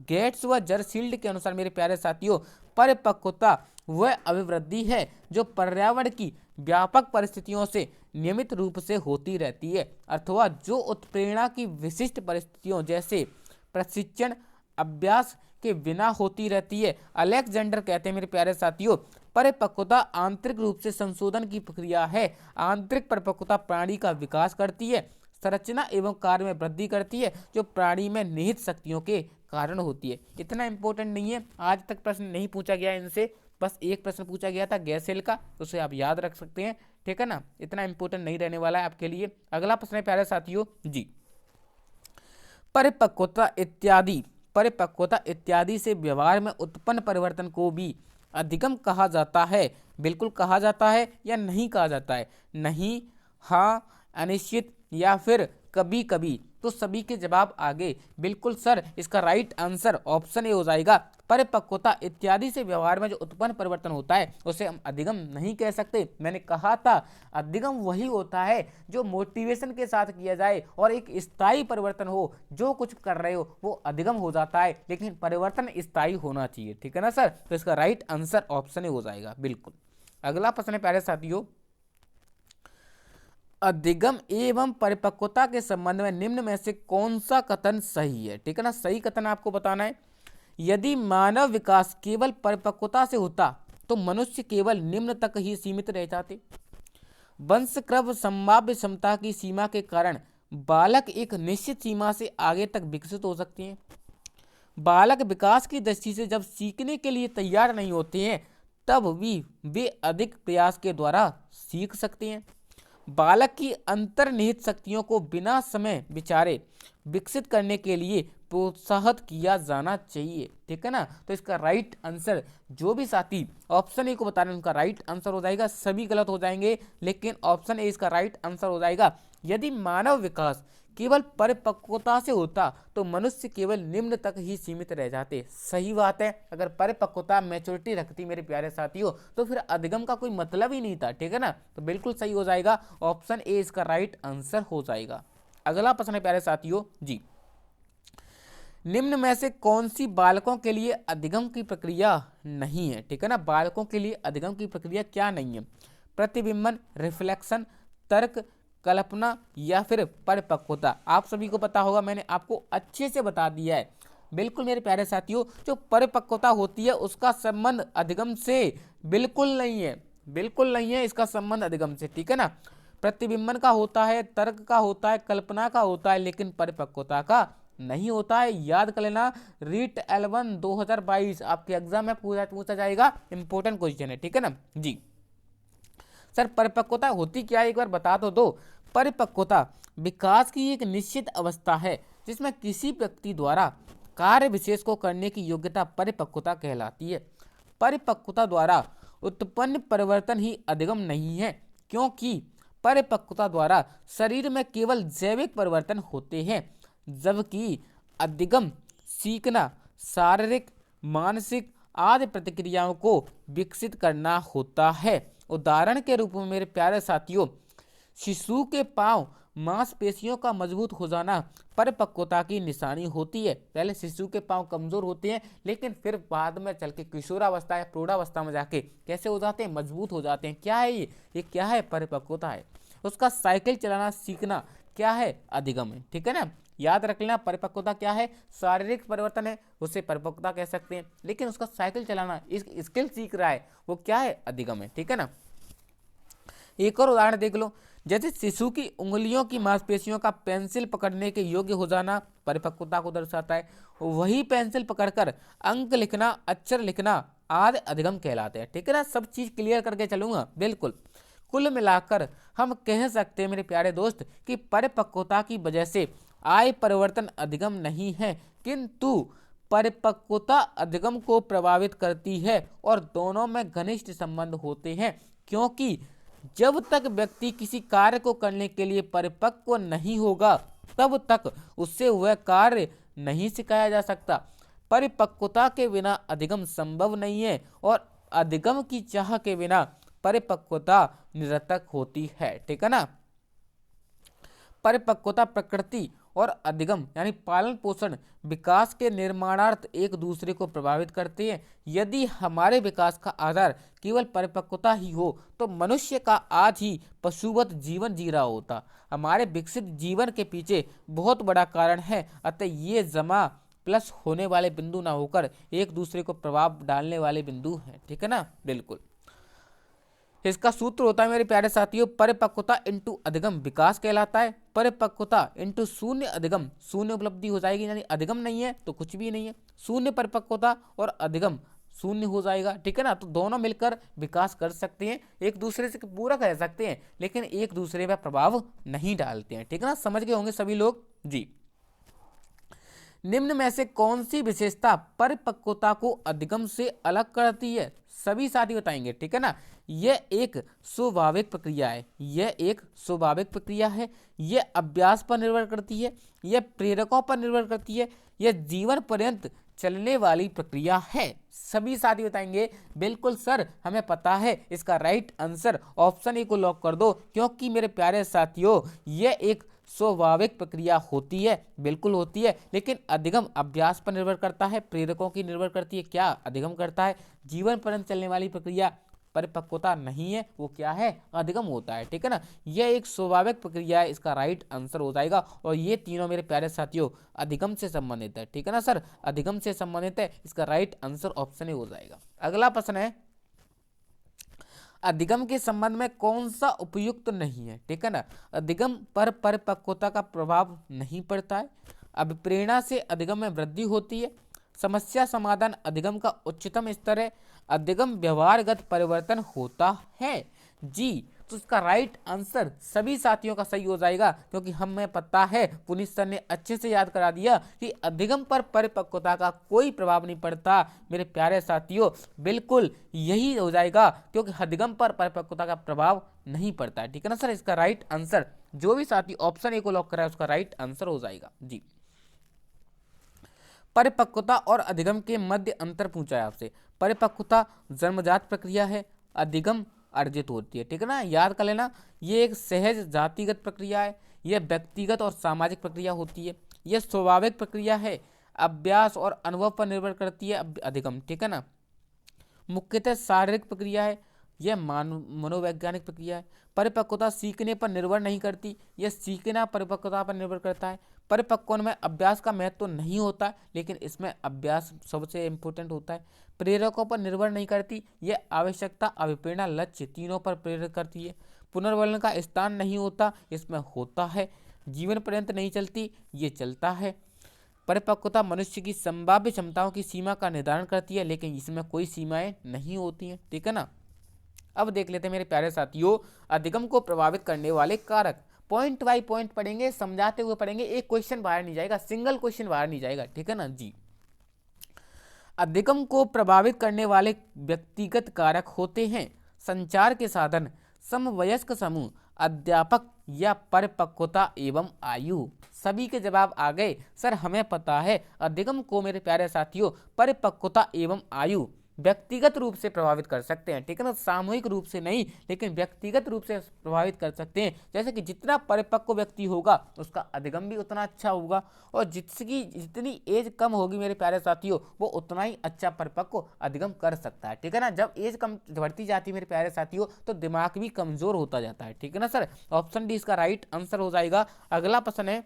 Speaker 1: गेट्स व जर्सील्ड के अनुसार मेरे प्यारे साथियों, परिपक्वता वह अभिवृद्धि है जो पर्यावरण की व्यापक परिस्थितियों से नियमित रूप से होती रहती है, अथवा जो उत्प्रेरणा की विशिष्ट परिस्थितियों जैसे प्रशिक्षण अभ्यास के बिना होती रहती है। अलेक्जेंडर कहते हैं मेरे प्यारे साथियों, परिपक्वता आंतरिक रूप से संशोधन की प्रक्रिया है। आंतरिक परिपक्वता प्राणी का विकास करती है, संरचना एवं कार्य में वृद्धि करती है, जो प्राणी में निहित शक्तियों के कारण होती है। इतना इंपॉर्टेंट नहीं है, आज तक प्रश्न नहीं पूछा गया इनसे, बस एक प्रश्न पूछा गया था गैस सेल का, तो उसे आप याद रख सकते हैं, ठीक है ना, इतना इंपॉर्टेंट नहीं रहने वाला है आपके लिए। अगला प्रश्न है प्यारे साथियों जी, परिपक्वता इत्यादि से व्यवहार में उत्पन्न परिवर्तन को भी अधिगम कहा जाता है। बिल्कुल कहा जाता है या नहीं कहा जाता है? नहीं, हाँ, अनिश्चित या फिर कभी कभी। तो सभी के जवाब आगे। बिल्कुल सर, इसका राइट आंसर ऑप्शन ए हो जाएगा। परिपक्वता इत्यादि से व्यवहार में जो उत्पन्न परिवर्तन होता है उसे हम अधिगम नहीं कह सकते। मैंने कहा था अधिगम वही होता है जो मोटिवेशन के साथ किया जाए और एक स्थायी परिवर्तन हो, जो कुछ कर रहे हो वो अधिगम हो जाता है, लेकिन परिवर्तन स्थायी होना चाहिए, ठीक है ना सर। तो इसका राइट आंसर ऑप्शन ए हो जाएगा। बिल्कुल। अगला प्रश्न है प्यारे साथियों, अधिगम एवं परिपक्वता के संबंध में निम्न में से कौन सा कथन सही है? ठीक है ना, सही कथन आपको बताना है। यदि मानव विकास केवल परिपक्वता से होता तो मनुष्य केवल निम्न तक ही सीमित रह जाते। वंशक्रम संभाव्य क्षमता की सीमा के कारण बालक एक निश्चित सीमा से आगे तक विकसित हो सकते हैं। बालक विकास की दृष्टि से जब सीखने के लिए तैयार नहीं होते हैं तब भी वे अधिक प्रयास के द्वारा सीख सकते हैं। बालक की अंतर्निहित शक्तियों को बिना समय विचारे विकसित करने के लिए प्रोत्साहित किया जाना चाहिए, ठीक है ना। तो इसका राइट आंसर जो भी साथी ऑप्शन ए को बता रहे हैं उनका राइट आंसर हो जाएगा। सभी गलत हो जाएंगे, लेकिन ऑप्शन ए इसका राइट आंसर हो जाएगा। यदि मानव विकास केवल परिपक्वता से होता तो मनुष्य केवल निम्न तक ही सीमित रह जाते। सही बात है, अगर परिपक्वता मैच्योरिटी रखती मेरे प्यारे साथियों तो फिर अधिगम का कोई मतलब ही नहीं था, ठीक है ना। तो बिल्कुल सही हो जाएगा, ऑप्शन ए इसका राइट आंसर हो जाएगा। अगला प्रश्न है प्यारे साथियों जी, निम्न में से कौन सी बालकों के लिए अधिगम की प्रक्रिया नहीं है? ठीक है ना, बालकों के लिए अधिगम की प्रक्रिया क्या नहीं है? प्रतिबिंबन, रिफ्लेक्शन, तर्क, कल्पना या फिर परिपक्वता। आप सभी को पता होगा, मैंने आपको अच्छे से बता दिया है। बिल्कुल मेरे प्यारे साथियों, जो परिपक्वता होती है उसका संबंध अधिगम से बिल्कुल नहीं है, बिल्कुल नहीं है इसका संबंध अधिगम से, ठीक है ना। प्रतिबिंबन का होता है, तर्क का होता है, कल्पना का होता है, लेकिन परिपक्वता का नहीं होता है। याद कर लेना, रीट L1 2022 आपके एग्जाम में पूछा जाएगा, इंपॉर्टेंट क्वेश्चन है, ठीक है ना जी। सर परिपक्वता होती क्या है, एक बार बता दो। परिपक्वता विकास की एक निश्चित अवस्था है जिसमें किसी व्यक्ति द्वारा कार्य विशेष को करने की योग्यता परिपक्वता कहलाती है। परिपक्वता द्वारा उत्पन्न परिवर्तन ही अधिगम नहीं है, क्योंकि परिपक्वता द्वारा शरीर में केवल जैविक परिवर्तन होते हैं, जबकि अधिगम सीखना, शारीरिक, मानसिक आदि प्रतिक्रियाओं को विकसित करना होता है। उदाहरण के रूप में मेरे प्यारे साथियों, शिशु के पांव मांसपेशियों का मजबूत हो जाना परिपक्वता की निशानी होती है। पहले शिशु के पांव कमजोर होते हैं, लेकिन फिर बाद में चल के किशोरावस्था या प्रौढ़ावस्था में जाके कैसे हो जाते हैं? मजबूत हो जाते हैं। क्या है ये क्या है? परिपक्वता है। उसका साइकिल चलाना सीखना क्या है? अधिगम है, ठीक है ना। याद रख लेना, परिपक्वता क्या है? शारीरिक परिवर्तन है, उसे परिपक्वता कह सकते हैं, लेकिन उसका साइकिल चलाना, इस स्किल सीख रहा है, वो क्या है? अधिगम है, ठीक है ना। एक और उदाहरण देख लो, जैसे शिशु की उंगलियों की मांसपेशियों का पेंसिल पकड़ने के योग्य हो जाना परिपक्वता को दर्शाता है। वही पेंसिल पकड़कर अंक लिखना, अक्षर लिखना आदि अधिगम कहलाते हैं, ठीक है ना। सब चीज क्लियर करके चलूंगा, बिल्कुल। कुल मिलाकर हम कह सकते हैं मेरे प्यारे दोस्त कि परिपक्वता की वजह से आय परिवर्तन अधिगम नहीं है, किंतु परिपक्वता अधिगम को प्रभावित करती है और दोनों में घनिष्ठ संबंध होते हैं, क्योंकि जब तक व्यक्ति किसी कार्य को करने के लिए परिपक्व नहीं होगा तब तक उससे वह कार्य नहीं सिखाया जा सकता। परिपक्वता के बिना अधिगम संभव नहीं है और अधिगम की चाह के बिना परिपक्वता निरर्थक होती है, ठीक है ना। परिपक्वता प्रकृति और अधिगम यानी पालन पोषण विकास के निर्माणार्थ एक दूसरे को प्रभावित करते हैं। यदि हमारे विकास का आधार केवल परिपक्वता ही हो तो मनुष्य का आज ही पशुवत जीवन जी रहा होता। हमारे विकसित जीवन के पीछे बहुत बड़ा कारण है, अतः ये जमा प्लस होने वाले बिंदु ना होकर एक दूसरे को प्रभाव डालने वाले बिंदु हैं, ठीक है ना, बिल्कुल। इसका सूत्र होता है मेरे प्यारे साथियों, परिपक्वता इंटू अधिगम विकास कहलाता है। परिपक्वता इंटू शून्य अधिगम, शून्य उपलब्धि हो जाएगी, यानी अधिगम नहीं है तो कुछ भी नहीं है। शून्य परिपक्वता और अधिगम शून्य हो जाएगा, ठीक है ना। तो दोनों मिलकर विकास कर सकते हैं, एक दूसरे से पूरक रह सकते हैं, लेकिन एक दूसरे पर प्रभाव नहीं डालते हैं, ठीक है ना। समझ गए होंगे सभी लोग जी। निम्न में से कौन सी विशेषता परिपक्वता को अधिगम से अलग करती है? सभी साथी बताएंगे, ठीक है ना। यह एक स्वाभाविक प्रक्रिया है, यह एक स्वाभाविक प्रक्रिया है, यह अभ्यास पर निर्भर करती है, यह प्रेरकों पर निर्भर करती है, यह जीवन पर्यंत चलने वाली प्रक्रिया है। सभी साथी बताएंगे बिल्कुल सर हमें पता है, इसका राइट आंसर ऑप्शन ए को लॉक कर दो, क्योंकि मेरे प्यारे साथियों यह एक स्वाभाविक प्रक्रिया होती है, बिल्कुल होती है, लेकिन अधिगम अभ्यास पर निर्भर करता है, प्रेरकों की निर्भर करती है। क्या अधिगम करता है? जीवन पर्यंत चलने वाली प्रक्रिया परिपक्वता नहीं है, वो क्या है? अधिगम होता है, ठीक है ना। यह एक स्वाभाविक प्रक्रिया है, इसका राइट आंसर हो जाएगा। और ये तीनों मेरे प्यारे साथियों अधिगम से संबंधित है, ठीक है ना सर, अधिगम से संबंधित है, इसका राइट आंसर ऑप्शन ए हो जाएगा। अगला प्रश्न है, अधिगम के संबंध में कौन सा उपयुक्त नहीं है? ठीक है ना। अधिगम पर परिपक्वता का प्रभाव नहीं पड़ता है, अभिप्रेरणा से अधिगम में वृद्धि होती है, समस्या समाधान अधिगम का उच्चतम स्तर है, अधिगम व्यवहारगत परिवर्तन होता है। जी, तो इसका राइट आंसर सभी साथियों का सही हो जाएगा, क्योंकि हमें पता है, पुनीत सर ने अच्छे से याद करा दिया कि अधिगम पर परिपक्वता का कोई प्रभाव नहीं पड़ता। मेरे प्यारे साथियों बिल्कुल यही हो जाएगा, क्योंकि अधिगम पर परिपक्वता का प्रभाव नहीं पड़ता है, ठीक है ना सर। इसका राइट आंसर जो भी साथी ऑप्शन ए को लॉक करा है उसका राइट आंसर हो जाएगा जी। परिपक्वता और अधिगम के मध्य अंतर पूछा है आपसे। परिपक्वता जन्मजात प्रक्रिया है, अधिगम अर्जित होती है, ठीक है ना, याद कर लेना। ये एक सहज जातिगत प्रक्रिया है, यह व्यक्तिगत और सामाजिक प्रक्रिया होती है, यह स्वाभाविक प्रक्रिया है, अभ्यास और अनुभव पर निर्भर करती है अधिगम, ठीक है ना। मुख्यतः शारीरिक प्रक्रिया है, यह मनोवैज्ञानिक प्रक्रिया है। परिपक्वता सीखने पर निर्भर नहीं करती, यह सीखना परिपक्वता पर निर्भर करता है। परिपक्वन में अभ्यास का महत्व तो नहीं होता, लेकिन इसमें अभ्यास सबसे इम्पोर्टेंट होता है। प्रेरकों पर निर्भर नहीं करती, यह आवश्यकता अभिप्रेरणा लक्ष्य तीनों पर प्रेरित करती है। पुनर्वलन का स्थान नहीं होता, इसमें होता है। जीवन पर्यंत नहीं चलती, ये चलता है। परिपक्वता मनुष्य की संभाव्य क्षमताओं की सीमा का निर्धारण करती है, लेकिन इसमें कोई सीमाएं नहीं होती हैं, ठीक है ना। अब देख लेते हैं मेरे प्यारे साथियों अधिगम को प्रभावित करने वाले कारक। पॉइंट बाय पॉइंट पढ़ेंगे, समझाते हुए पढ़ेंगे, एक क्वेश्चन बाहर नहीं जाएगा, सिंगल क्वेश्चन बाहर नहीं जाएगा, ठीक है ना जी। अधिगम को प्रभावित करने वाले व्यक्तिगत कारक होते हैं संचार के साधन, समवयस्क समूह, अध्यापक या परिपक्वता एवं आयु। सभी के जवाब आ गए सर, हमें पता है अधिगम को मेरे प्यारे साथियों परिपक्वता एवं आयु व्यक्तिगत रूप से प्रभावित कर सकते हैं, ठीक है ना, सामूहिक रूप से नहीं, लेकिन व्यक्तिगत रूप से प्रभावित कर सकते हैं। जैसे कि जितना परिपक्व व्यक्ति होगा उसका अधिगम भी उतना अच्छा होगा, और जिसकी जितनी एज कम होगी मेरे प्यारे साथियों वो उतना ही अच्छा परिपक्व अधिगम कर सकता है, ठीक है ना। जब एज कम बढ़ती जाती है मेरे प्यारे साथियों तो दिमाग भी कमजोर होता जाता है, ठीक है ना सर। ऑप्शन डी इसका राइट आंसर हो जाएगा। अगला प्रश्न है,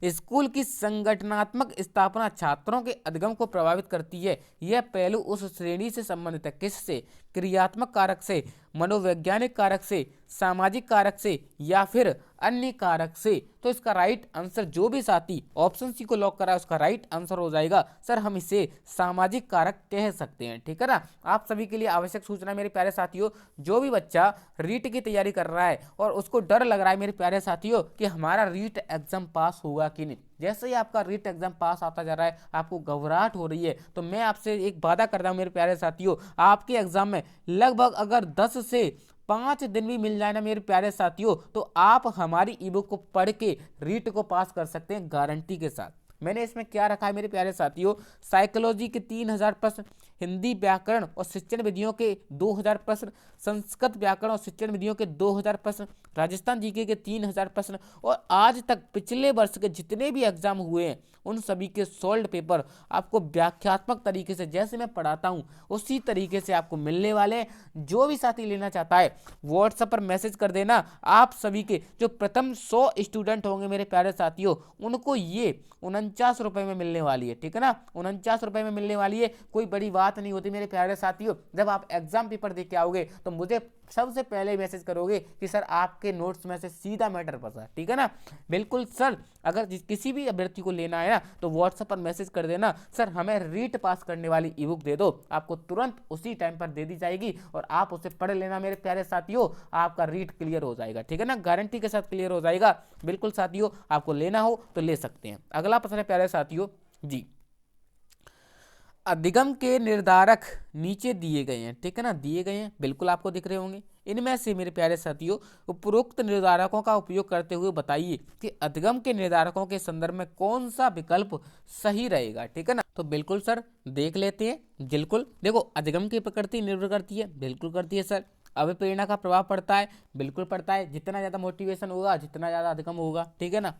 Speaker 1: स्कूल की संगठनात्मक स्थापना छात्रों के अधिगम को प्रभावित करती है। यह पहलू उस श्रेणी से संबंधित है, किससे? क्रियात्मक कारक से, मनोवैज्ञानिक कारक से, सामाजिक कारक से, या फिर अन्य कारक से। तो इसका राइट आंसर जो भी साथी ऑप्शन सी को लॉक करा है उसका राइट आंसर हो जाएगा सर, हम इसे सामाजिक कारक कह सकते हैं, ठीक है ना। आप सभी के लिए आवश्यक सूचना मेरे प्यारे साथियों, जो भी बच्चा रीट की तैयारी कर रहा है और उसको डर लग रहा है मेरे प्यारे साथियों कि हमारा रीट एग्जाम पास होगा कि नहीं, जैसे ही आपका रीट एग्जाम पास आता जा रहा है आपको घबराहट हो रही है, तो मैं आपसे एक वादा करता हूं मेरे प्यारे साथियों, आपके एग्जाम में लगभग अगर 10 से 5 दिन भी मिल जाए ना मेरे प्यारे साथियों, तो आप हमारी ई बुक को पढ़ के रीट को पास कर सकते हैं गारंटी के साथ। मैंने इसमें क्या रखा है मेरे प्यारे साथियों, साइकोलॉजी के 3000 प्रश्न, हिंदी व्याकरण और शिक्षण विधियों के 2000 प्रश्न, संस्कृत व्याकरण और शिक्षण विधियों के 2000 प्रश्न, राजस्थान जीके के 3000 प्रश्न, और आज तक पिछले वर्ष के जितने भी एग्जाम हुए हैं उन सभी के सोल्ड पेपर आपको व्याख्यात्मक तरीके से जैसे मैं पढ़ाता हूं उसी तरीके से आपको मिलने वाले हैं। जो भी साथी लेना चाहता है व्हाट्सएप पर मैसेज कर देना। आप सभी के जो प्रथम 100 स्टूडेंट होंगे मेरे प्यारे साथियों उनको ये ₹49 में मिलने वाली है, ठीक है ना, ₹49 में मिलने वाली है। कोई बड़ी बात नहीं होती मेरे प्यारे साथियों। जब आप एग्जाम पेपर दे के आओगे तो मुझे सबसे पहले मैसेज करोगे कि सर आपके नोट्स में से सीधा मैटर फंसा, ठीक है ना। बिल्कुल सर, अगर किसी भी अभ्यर्थी को लेना है ना तो व्हाट्सएप पर मैसेज कर देना, सर हमें रीट पास करने वाली ई बुक दे दो, आपको तुरंत उसी टाइम पर दे दी जाएगी और आप उसे पढ़ लेना मेरे प्यारे साथियों, आपका रीट क्लियर हो जाएगा, ठीक है ना, गारंटी के साथ क्लियर हो जाएगा। बिल्कुल साथियों, आपको लेना हो तो ले सकते हैं। अगला प्रश्न है प्यारे साथियों जी, अधिगम के निर्धारक नीचे दिए गए हैं, ठीक है ना, दिए गए हैं, बिल्कुल आपको दिख रहे होंगे। इनमें से मेरे प्यारे साथियों उपरोक्त निर्धारकों का उपयोग करते हुए बताइए कि अधिगम के निर्धारकों के संदर्भ में कौन सा विकल्प सही रहेगा, ठीक है ना। तो बिल्कुल सर देख लेते हैं। बिल्कुल देखो, अधिगम की प्रकृति निर्भर करती है, बिल्कुल करती है सर। अभिप्रेरणा का प्रभाव पड़ता है, बिल्कुल पड़ता है, जितना ज़्यादा मोटिवेशन होगा जितना ज़्यादा अधिगम होगा, ठीक है ना।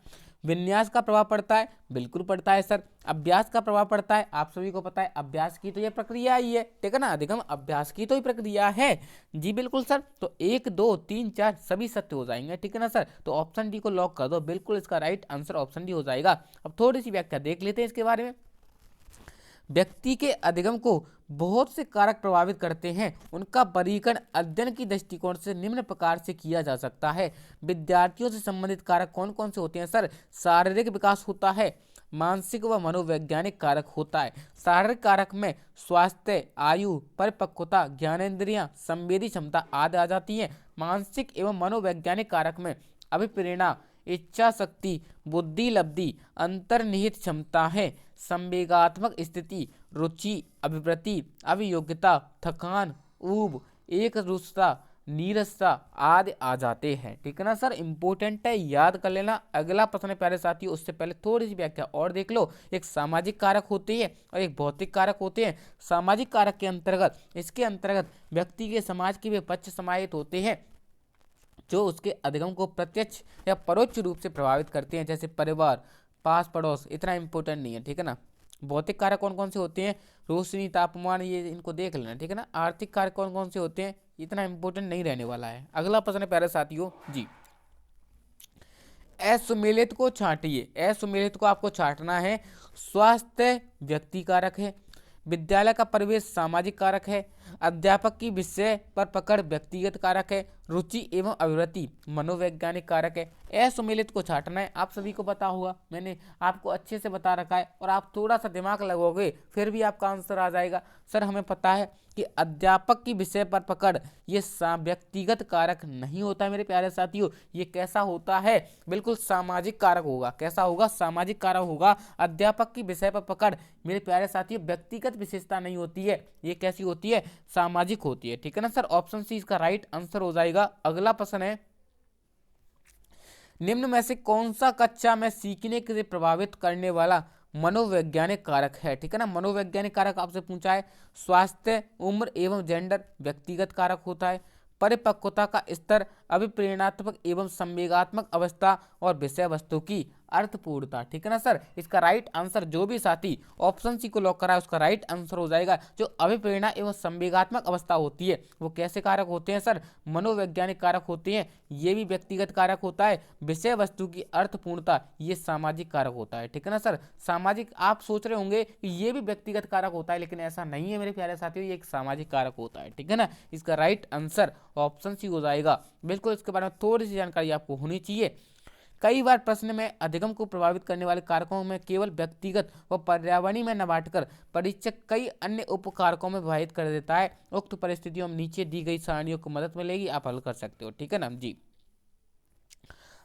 Speaker 1: विन्यास का प्रभाव पड़ता है, बिल्कुल पड़ता है सर। अभ्यास का प्रभाव पड़ता है, आप सभी को पता है अभ्यास की तो ये प्रक्रिया ही है, ठीक है ना, अधिगम अभ्यास की तो ही प्रक्रिया है। जी बिल्कुल सर, तो 1 2 3 4 सभी सत्य हो जाएंगे, ठीक है ना सर। तो ऑप्शन डी को लॉक कर दो, बिल्कुल इसका राइट आंसर ऑप्शन डी हो जाएगा। अब थोड़ी सी व्याख्या देख लेते हैं इसके बारे में। व्यक्ति के अधिगम को बहुत से कारक प्रभावित करते हैं, उनका परीक्षण अध्ययन की दृष्टिकोण से निम्न प्रकार से किया जा सकता है। विद्यार्थियों से संबंधित कारक कौन कौन से होते हैं सर? शारीरिक विकास होता है, मानसिक व मनोवैज्ञानिक कारक होता है। शारीरिक कारक में स्वास्थ्य, आयु, परिपक्वता, ज्ञानेंद्रियां, संवेदी क्षमता आदि आ जाती हैं। मानसिक एवं मनोवैज्ञानिक कारक में अभिप्रेरणा, इच्छा शक्ति, बुद्धि लब्धि, अंतर्निहित क्षमता है, संवेगात्मक स्थिति, रुचि, अभिवृत्ति, अभियोग्यता, थकान, ऊब, एक रूपता, नीरसता आदि आ जाते हैं, ठीक है ना सर। इंपॉर्टेंट है, याद कर लेना। अगला प्रश्न है प्यारे साथियों, उससे पहले थोड़ी सी व्याख्या और देख लो। एक सामाजिक कारक होते हैं और एक भौतिक कारक होते हैं। सामाजिक कारक के अंतर्गत, इसके अंतर्गत व्यक्ति के समाज के वे पक्ष समाहित होते हैं जो उसके अधिगम को प्रत्यक्ष या परोक्ष रूप से प्रभावित करते हैं, जैसे परिवार, पास पड़ोस, इतना इंपॉर्टेंट नहीं है, ठीक है ना। भौतिक कारक कौन कौन से होते हैं? रोशनी, तापमान, ये इनको देख लेना, ठीक है ना। आर्थिक कारक कौन कौन से होते हैं? इतना इंपॉर्टेंट नहीं रहने वाला है। अगला प्रश्न है प्यारे साथियों जी, असुमेलित को छांटिए। असुमेलित को आपको छांटना है। स्वास्थ्य व्यक्ति कारक है, विद्यालय का परिवेश सामाजिक कारक है, अध्यापक की विषय पर पकड़ व्यक्तिगत कारक है, रुचि एवं अभिवृत्ति मनोवैज्ञानिक कारक है। असुमेलित को छांटना है, आप सभी को पता होगा, मैंने आपको अच्छे से बता रखा है और आप थोड़ा सा दिमाग लगाओगे फिर भी आपका आंसर आ जाएगा। सर हमें पता है कि अध्यापक की विषय पर पकड़ ये व्यक्तिगत कारक नहीं होता है मेरे प्यारे साथियों। ये कैसा होता है? बिल्कुल सामाजिक कारक होगा। कैसा होगा? सामाजिक कारक होगा। अध्यापक की विषय पर पकड़ मेरे प्यारे साथियों व्यक्तिगत विशेषता नहीं होती है, ये कैसी होती है? सामाजिक होती है, ठीक है ना सर। ऑप्शन सी इसका राइट आंसर हो जाएगा। अगला प्रश्न है, निम्न में से कौन सा कक्षा में सीखने के प्रभावित करने वाला मनोवैज्ञानिक कारक है? ठीक है ना, मनोवैज्ञानिक कारक आपसे पूछा है। स्वास्थ्य, उम्र एवं जेंडर व्यक्तिगत कारक होता है। परिपक्वता का स्तर, अभिप्रेरणात्मक एवं संवेगात्मक अवस्था और विषय वस्तु की अर्थपूर्णता, ठीक है ना सर। इसका राइट आंसर जो भी साथी ऑप्शन सी को लॉक करा है उसका राइट आंसर हो जाएगा। जो अभिप्रेरणा एवं संवेगात्मक अवस्था होती है वो कैसे कारक होते हैं सर? मनोवैज्ञानिक कारक होते हैं। ये भी व्यक्तिगत कारक होता है। विषय वस्तु की अर्थपूर्णता ये सामाजिक कारक होता है, ठीक है ना सर। सामाजिक, आप सोच रहे होंगे कि ये भी व्यक्तिगत कारक होता है, लेकिन ऐसा नहीं है मेरे प्यारे साथियों, ये एक सामाजिक कारक होता है, ठीक है ना। इसका राइट आंसर ऑप्शन सी हो जाएगा। बिल्कुल इसके बारे में थोड़ी सी जानकारी आपको होनी चाहिए। कई बार प्रश्न में अधिगम को प्रभावित करने वाले कारकों में केवल व्यक्तिगत व पर्यावरणीय में न बांटकर परीक्षक कई अन्य उप कारकों में विभाजित कर देता है। उक्त परिस्थितियों में नीचे दी गई सारणियों को मदद मिलेगी, आप हल कर सकते हो, ठीक है ना जी।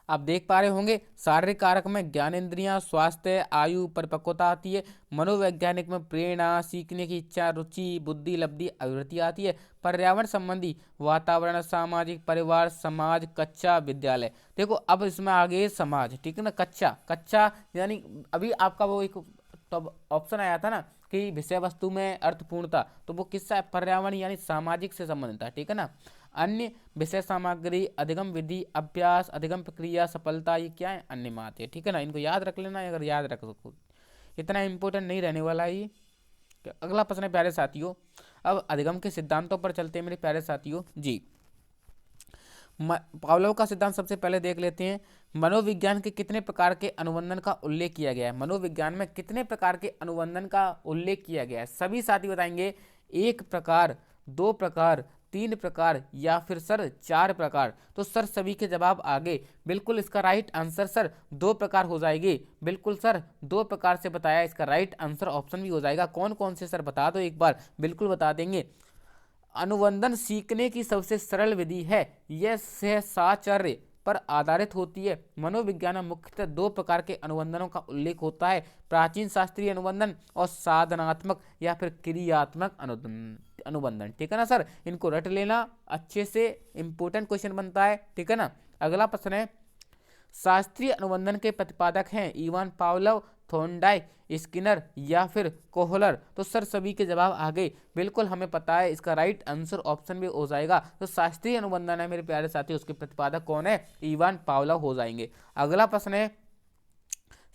Speaker 1: आप देख पा रहे होंगे शारीरिक कारक में ज्ञानेंद्रियां, स्वास्थ्य, आयु, परिपक्वता आती है। मनोवैज्ञानिक में प्रेरणा, सीखने की इच्छा, रुचि, बुद्धि लब्धि, अभिवृत्ति आती है। पर्यावरण संबंधी वातावरण, सामाजिक, परिवार, समाज, कक्षा, विद्यालय। देखो अब इसमें आगे समाज, ठीक है ना। कक्षा, कक्षा यानी अभी आपका वो एक तो ऑप्शन आया था ना कि विषय वस्तु में अर्थपूर्णता, तो वो किससा? पर्यावरण यानी सामाजिक से संबंधित था, ठीक है ना। अन्य विषय सामग्री, अधिगम विधि, अभ्यास, अधिगम प्रक्रिया, सफलता, ये क्या है? अन्य में आते हैं, ठीक है ना। इनको याद रख लेना, अगर याद रख सको, इतना इंपॉर्टेंट नहीं रहने वाला है ये। अगला प्रश्न है प्यारे साथियों, अब अधिगम के सिद्धांतों पर चलते हैं मेरे प्यारे साथियों जी। पावलोव का सिद्धांत सबसे पहले देख लेते हैं। मनोविज्ञान के कितने प्रकार के अनुबंधन का उल्लेख किया गया है? मनोविज्ञान में कितने प्रकार के अनुबंधन का उल्लेख किया गया है? सभी साथी बताएंगे। 1 प्रकार, 2 प्रकार, 3 प्रकार या फिर सर 4 प्रकार। तो सर सभी के जवाब आगे। बिल्कुल इसका राइट आंसर सर 2 प्रकार हो जाएगी। बिल्कुल सर 2 प्रकार से बताया, इसका राइट आंसर ऑप्शन भी हो जाएगा। कौन कौन से सर बता दो एक बार। बिल्कुल बता देंगे। अनुबंधन सीखने की सबसे सरल विधि है। यह साहचर्य पर आधारित होती है। मनोविज्ञान में मुख्यतः 2 प्रकार के अनुबंधनों का उल्लेख होता है, प्राचीन शास्त्रीय अनुबंधन और साधनात्मक या फिर क्रियात्मक अनुबंधन। ठीक है ना सर, इनको रट लेना अच्छे से, इंपोर्टेंट क्वेश्चन बनता है। ठीक है ना। अगला प्रश्न है, शास्त्रीय अनुबंधन के प्रतिपादक हैं इवान पावलोव, थॉर्नडाइक, स्किनर या फिर कोहलर। तो सर सभी के जवाब आगे। बिल्कुल हमें पता है, इसका राइट आंसर ऑप्शन भी हो जाएगा। तो शास्त्रीय अनुबंधन है मेरे प्यारे साथी, उसके प्रतिपादक कौन है? इवान पावलोव हो जाएंगे। अगला प्रश्न है,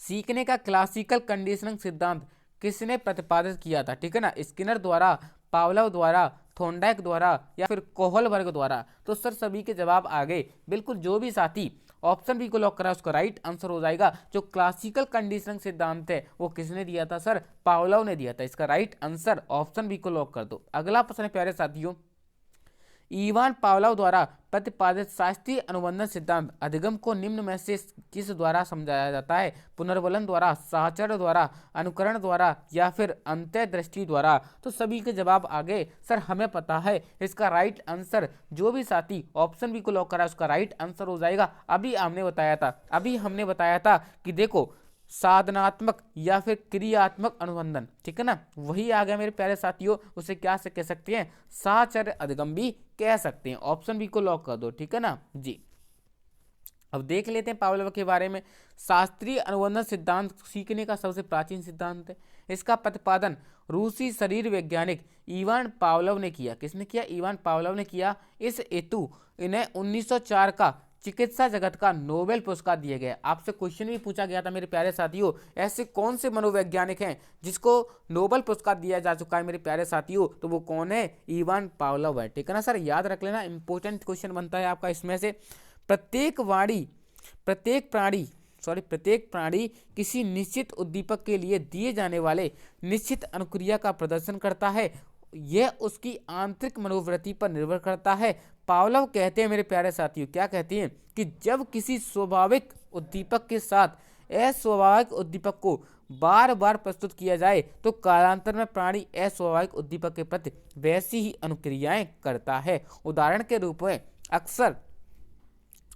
Speaker 1: सीखने का क्लासिकल कंडीशनिंग सिद्धांत किसने प्रतिपादित किया था? ठीक है ना। स्किनर द्वारा, पावलोव द्वारा, थॉर्नडाइक द्वारा या फिर कोहलबर्ग द्वारा। तो सर सभी के जवाब आगे। बिल्कुल जो भी साथी ऑप्शन बी को लॉक करा उसका राइट आंसर हो जाएगा। जो क्लासिकल कंडीशनिंग सिद्धांत है वो किसने दिया था? सर पावलोव ने दिया था। इसका राइट आंसर ऑप्शन बी को लॉक कर दो। अगला प्रश्न है प्यारे साथियों, इवान पावलोव द्वारा प्रतिपादित शास्त्रीय अनुबंधन सिद्धांत अधिगम को निम्न में से किस द्वारा समझाया जाता है? पुनर्बलन द्वारा, साहचर्य द्वारा, अनुकरण द्वारा या फिर अंतर्दृष्टि द्वारा। तो सभी के जवाब आगे। सर हमें पता है, इसका राइट आंसर जो भी साथी ऑप्शन बी को लॉक करा उसका राइट आंसर हो जाएगा। अभी हमने बताया था कि देखो, साधनात्मक या फिर क्रियात्मक अनुबंधन। ठीक है ना, वही आ गया मेरे प्यारे साथियों। उसे क्या से कह सकते हैं? साहचर्य अधिगम भी कह सकते हैं। ऑप्शन बी को लॉक कर दो। ठीक है ना जी। अब देख लेते हैं पावलोव के बारे में। शास्त्रीय अनुबंधन सिद्धांत सीखने का सबसे प्राचीन सिद्धांत है। इसका प्रतिपादन रूसी शरीर वैज्ञानिक इवान पावलोव ने किया। किसने किया? इवान पावलोव ने किया। इस हेतु इन्हें 1904 का चिकित्सा जगत का नोबेल पुरस्कार दिया गया। आपसे क्वेश्चन भी पूछा गया था मेरे प्यारे साथियों, ऐसे कौन से मनोवैज्ञानिक हैं जिसको नोबेल पुरस्कार दिया जा चुका है मेरे प्यारे साथियों? तो वो कौन है? इवान पावलोव है। ठीक है ना सर, याद रख लेना, इंपॉर्टेंट क्वेश्चन बनता है आपका इसमें से। प्रत्येक प्राणी किसी निश्चित उद्दीपक के लिए दिए जाने वाले निश्चित अनुक्रिया का प्रदर्शन करता है। यह उसकी आंतरिक मनोवृत्ति पर निर्भर करता है। पावलोव कहते हैं मेरे प्यारे साथियों, क्या कहते हैं कि जब किसी स्वाभाविक उद्दीपक के साथ अस्वाभाविक उद्दीपक को बार बार प्रस्तुत किया जाए तो कालांतर में प्राणी अस्वाभाविक उद्दीपक के प्रति वैसी ही अनुक्रियाएं करता है। उदाहरण के रूप में अक्सर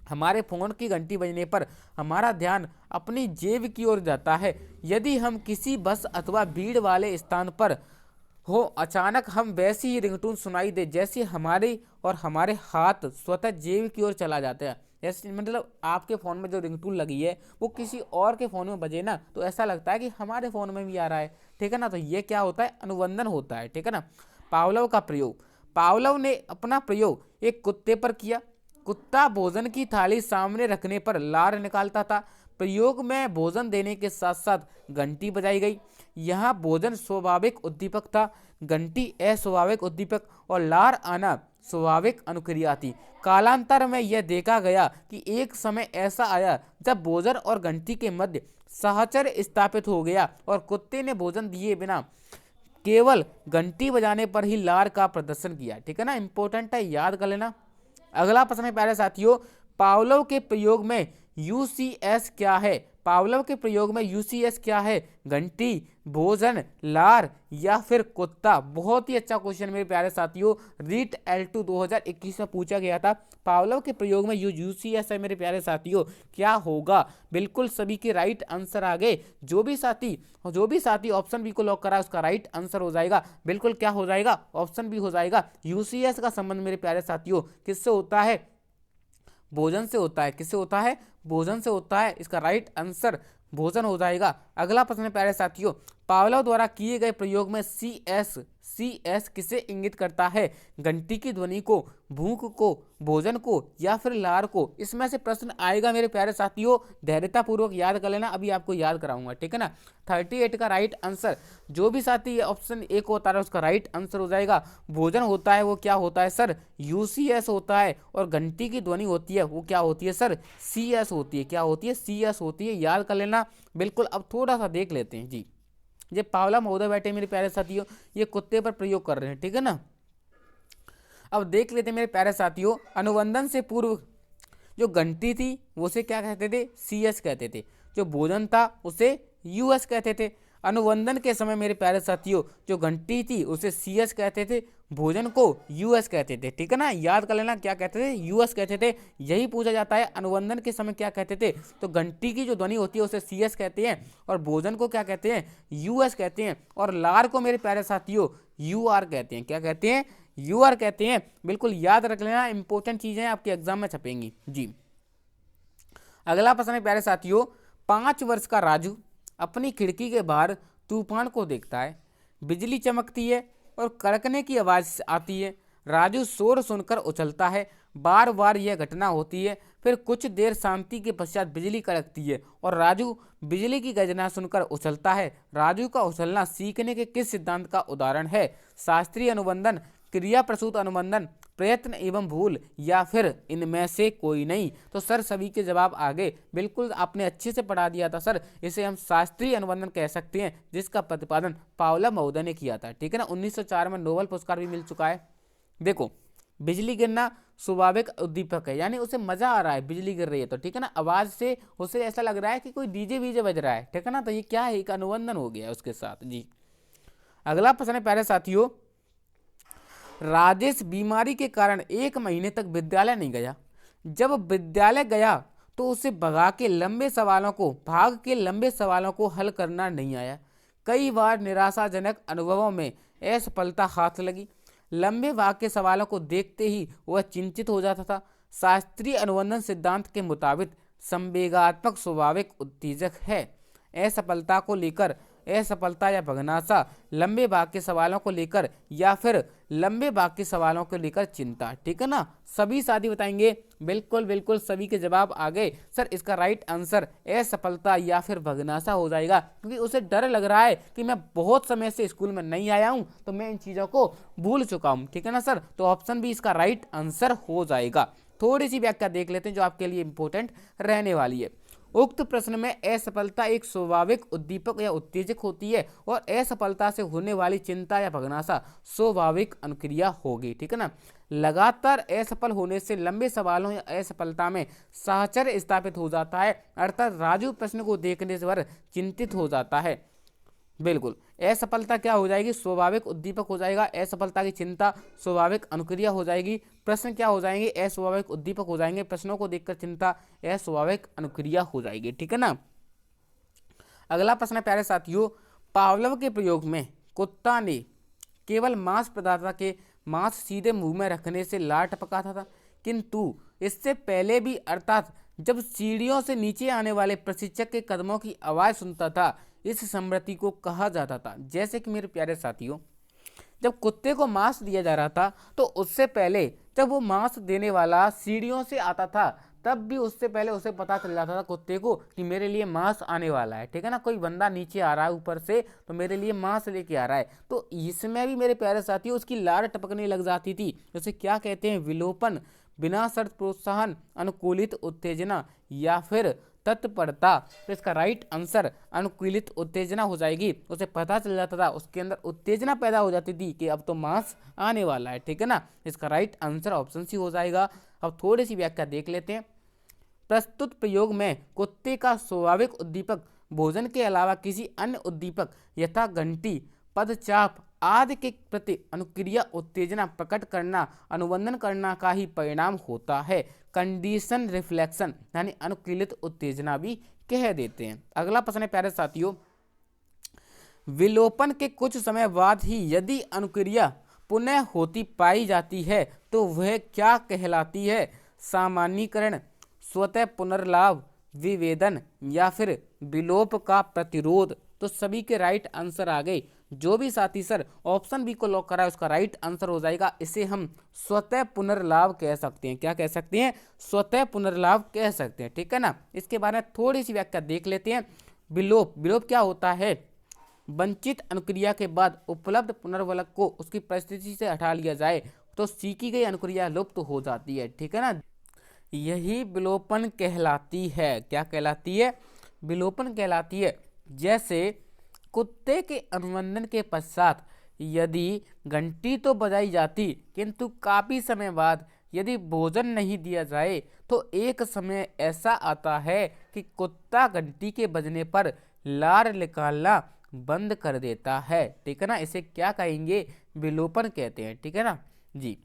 Speaker 1: हमारे फोन की घंटी बजने पर हमारा ध्यान अपनी जेब की ओर जाता है। यदि हम किसी बस अथवा भीड़ वाले स्थान पर हो, अचानक हम वैसी ही रिंगटोन सुनाई दे जैसे हमारे हाथ स्वतः जेब की ओर चला जाता है। जैसे मतलब आपके फ़ोन में जो रिंगटोन लगी है वो किसी और के फ़ोन में बजे ना, तो ऐसा लगता है कि हमारे फ़ोन में भी आ रहा है। ठीक है ना, तो ये क्या होता है? अनुबंधन होता है। ठीक है ना। पावलोव का प्रयोग, पावलोव ने अपना प्रयोग एक कुत्ते पर किया। कुत्ता भोजन की थाली सामने रखने पर लार निकालता था। प्रयोग में भोजन देने के साथ साथ घंटी बजाई गई। यहाँ भोजन स्वाभाविक उद्दीपक था, घंटी अस्वाभाविक उद्दीपक और लार आना स्वाभाविक अनुक्रिया थी। कालांतर में यह देखा गया कि एक समय ऐसा आया जब भोजन और घंटी के मध्य साहचर्य स्थापित हो गया और कुत्ते ने भोजन दिए बिना केवल घंटी बजाने पर ही लार का प्रदर्शन किया। ठीक है ना, इंपॉर्टेंट है, याद कर लेना। अगला प्रश्न है प्यारे साथियों, पावलोव के प्रयोग में यूसीएस क्या है? पावलोव के प्रयोग में यूसीएस क्या है? घंटी, भोजन, लार या फिर कुत्ता? बहुत ही अच्छा क्वेश्चन मेरे प्यारे साथियों, रीट L2 2021 में पूछा गया था। पावलोव के प्रयोग में यूसीएस है मेरे प्यारे साथियों, क्या होगा? बिल्कुल सभी के राइट आंसर आ गए। जो भी साथी ऑप्शन बी को लॉक करा उसका राइट आंसर हो जाएगा। बिल्कुल क्या हो जाएगा? ऑप्शन बी हो जाएगा। यूसीएस का संबंध मेरे प्यारे साथियों किससे होता है? भोजन से होता है। किससे होता है? भोजन से होता है। इसका राइट आंसर भोजन हो जाएगा। अगला प्रश्न है प्यारे साथियों, पावलोव द्वारा किए गए प्रयोग में CS किसे इंगित करता है? घंटी की ध्वनि को, भूख को, भोजन को या फिर लार को? इसमें से प्रश्न आएगा मेरे प्यारे साथियों, धैर्यतापूर्वक याद कर लेना, अभी आपको याद कराऊंगा, ठीक है ना। 38 का राइट आंसर, जो भी साथी ऑप्शन एक होता है उसका राइट आंसर हो जाएगा। भोजन होता है वो क्या होता है सर? UCS होता है। और घंटी की ध्वनि होती है वो क्या होती है सर? CS होती है। क्या होती है? CS होती है, याद कर लेना बिल्कुल। अब थोड़ा सा देख लेते हैं जी, ये पावला महोदय बैठे मेरे प्यारे साथियों, ये कुत्ते पर प्रयोग कर रहे हैं, ठीक है ना। अब देख लेते हैं मेरे प्यारे साथियों, अनुबंधन से पूर्व जो घंटी थी उसे क्या कहते थे? CS कहते थे। जो भोजन था उसे US कहते थे। अनुबंधन के समय मेरे प्यारे साथियों जो घंटी थी उसे CS कहते थे, भोजन को US कहते थे, ठीक है ना। याद कर लेना क्या कहते थे? US कहते थे। यही पूछा जाता है अनुबंधन के समय क्या कहते थे? तो घंटी की जो ध्वनि होती है उसे CS कहते हैं और भोजन को क्या कहते हैं? US कहते हैं। और लार को मेरे प्यारे साथियों UR कहते हैं। क्या कहते हैं? UR कहते हैं। बिल्कुल याद रख लेना, इंपॉर्टेंट चीजें आपके एग्जाम में छपेंगी जी। अगला प्रश्न है प्यारे साथियों, 5 वर्ष का राजू अपनी खिड़की के बाहर तूफान को देखता है। बिजली चमकती है और कड़कने की आवाज आती है। राजू शोर सुनकर उछलता है। बार बार यह घटना होती है। फिर कुछ देर शांति के पश्चात बिजली कड़कती है और राजू बिजली की गर्जना सुनकर उछलता है। राजू का उछलना सीखने के किस सिद्धांत का उदाहरण है? शास्त्रीय अनुबंधन, क्रिया प्रसूत अनुबंधन, प्रयत्न एवं भूल या फिर इनमें से कोई नहीं? तो सर सभी के जवाब आगे, बिल्कुल आपने अच्छे से पढ़ा दिया था सर। इसे हम शास्त्रीय अनुबंधन कह सकते हैं, जिसका प्रतिपादन पावला महोदय ने किया था, ठीक है ना। 1904 में नोबेल पुरस्कार भी मिल चुका है। देखो, बिजली गिरना स्वाभाविक उद्दीपक है, यानी उसे मजा आ रहा है, बिजली गिर रही है तो, ठीक है ना। आवाज से उसे ऐसा लग रहा है कि कोई डीजे वीजे बज रहा है, ठीक है ना। तो ये क्या है? एक अनुबंधन हो गया उसके साथ जी। अगला प्रश्न है प्यारे साथियों, राजेश बीमारी के कारण 1 महीने तक विद्यालय नहीं गया। जब विद्यालय गया तो उसे भाग के लंबे सवालों को हल करना नहीं आया। कई बार निराशाजनक अनुभवों में असफलता हाथ लगी। लंबे भाग के सवालों को देखते ही वह चिंतित हो जाता था। शास्त्रीय अनुबंधन सिद्धांत के मुताबिक संवेगात्मक स्वाभाविक उत्तेजक है। असफलता को लेकर असफलता या भगनासा, लंबे भाग के सवालों को लेकर या फिर लंबे भाग के सवालों को लेकर चिंता, ठीक है ना। सभी साथी बताएंगे, बिल्कुल बिल्कुल सभी के जवाब आ गए सर। इसका राइट आंसर असफलता या फिर भगनासा हो जाएगा, क्योंकि उसे डर लग रहा है कि मैं बहुत समय से स्कूल में नहीं आया हूं तो मैं इन चीजों को भूल चुका हूं, ठीक है ना सर। तो ऑप्शन भी इसका राइट आंसर हो जाएगा। थोड़ी सी व्याख्या देख लेते हैं जो आपके लिए इंपॉर्टेंट रहने वाली है। उक्त प्रश्न में असफलता एक स्वाभाविक उद्दीपक या उत्तेजक होती है और असफलता से होने वाली चिंता या भगनासा स्वाभाविक अनुक्रिया होगी, ठीक है ना। लगातार असफल होने से लंबे सवालों या असफलता में साहचर्य स्थापित हो जाता है, अर्थात राजू प्रश्न को देखने पर चिंतित हो जाता है। बिल्कुल, असफलता क्या हो जाएगी? स्वाभाविक उद्दीपक हो जाएगा। असफलता की चिंता स्वाभाविक अनुक्रिया हो जाएगी। प्रश्न क्या हो जाएंगे? अस्वाभाविक उद्दीपक हो जाएंगे। प्रश्नों को देखकर चिंता अस्वाभाविक अनुक्रिया हो जाएगी, ठीक है ना। अगला प्रश्न है प्यारे साथियों, पावलोव के प्रयोग में कुत्ता ने केवल मांस प्रदाता के मांस सीधे मुंह में रखने से लार टपकाता था, किंतु इससे पहले भी, अर्थात जब सीढ़ियों से नीचे आने वाले प्रशिक्षक के कदमों की आवाज सुनता था, इस स्मृति को कहा जाता था। जैसे कि मेरे प्यारे साथियों, जब कुत्ते को मांस दिया जा रहा था तो उससे पहले जब वो मांस देने वाला सीढ़ियों से आता था, तब भी उससे पहले उसे पता चल जाता था कुत्ते को कि मेरे लिए मांस आने वाला है, ठीक है ना। कोई बंदा नीचे आ रहा है ऊपर से तो मेरे लिए मांस लेके आ रहा है। तो इसमें भी मेरे प्यारे साथियों उसकी लार टपकने लग जाती थी। उसे क्या कहते हैं? विलोपन, बिना शर्त प्रोत्साहन, अनुकूलित उत्तेजना या फिर तत्परता। तो इसका राइट आंसर अनुकूलित उत्तेजना हो जाएगी। उसे पता चल जाता था, उसके अंदर उत्तेजना पैदा हो जाती थी कि अब तो मांस आने वाला है, ठीक है ना। इसका राइट आंसर ऑप्शन सी हो जाएगा। अब थोड़ी सी व्याख्या देख लेते हैं। प्रस्तुत प्रयोग में कुत्ते का स्वाभाविक उद्दीपक भोजन के अलावा किसी अन्य उद्दीपक यथा घंटी, पदचाप आदि के प्रति अनुक्रिया उत्तेजना प्रकट करना, अनुबंधन करना का ही परिणाम होता है। कंडीशन रिफ्लेक्शन यानी अनुकूलित उत्तेजना भी कह देते हैं। अगला प्रश्न है प्यारे साथियों, विलोपन के कुछ समय बाद ही यदि अनुक्रिया पुनः होती पाई जाती है तो वह क्या कहलाती है? सामान्यीकरण, स्वतः पुनर्लाभ, विभेदन या फिर विलोप का प्रतिरोध। तो सभी के राइट आंसर आ गए। जो भी साथी सर ऑप्शन बी को लॉक करा है उसका राइट आंसर हो जाएगा। इसे हम स्वतः पुनर्लाभ कह सकते हैं। क्या कह सकते हैं? स्वतः पुनर्लाभ कह सकते हैं। ठीक है ना। इसके बारे में थोड़ी सी व्याख्या देख लेते हैं। विलोप, विलोप क्या होता है? वंचित अनुक्रिया के बाद उपलब्ध पुनर्वलक को उसकी परिस्थिति से हटा लिया जाए तो सीखी गई अनुक्रिया लुप्त हो जाती है। ठीक है ना। यही विलोपन कहलाती है। क्या कहलाती है? विलोपन कहलाती है। जैसे कुत्ते के अनुबंधन के पश्चात यदि घंटी तो बजाई जाती किंतु काफी समय बाद यदि भोजन नहीं दिया जाए तो एक समय ऐसा आता है कि कुत्ता घंटी के बजने पर लार निकालना बंद कर देता है। ठीक है ना। इसे क्या कहेंगे? विलोपन कहते हैं। ठीक है ना जी।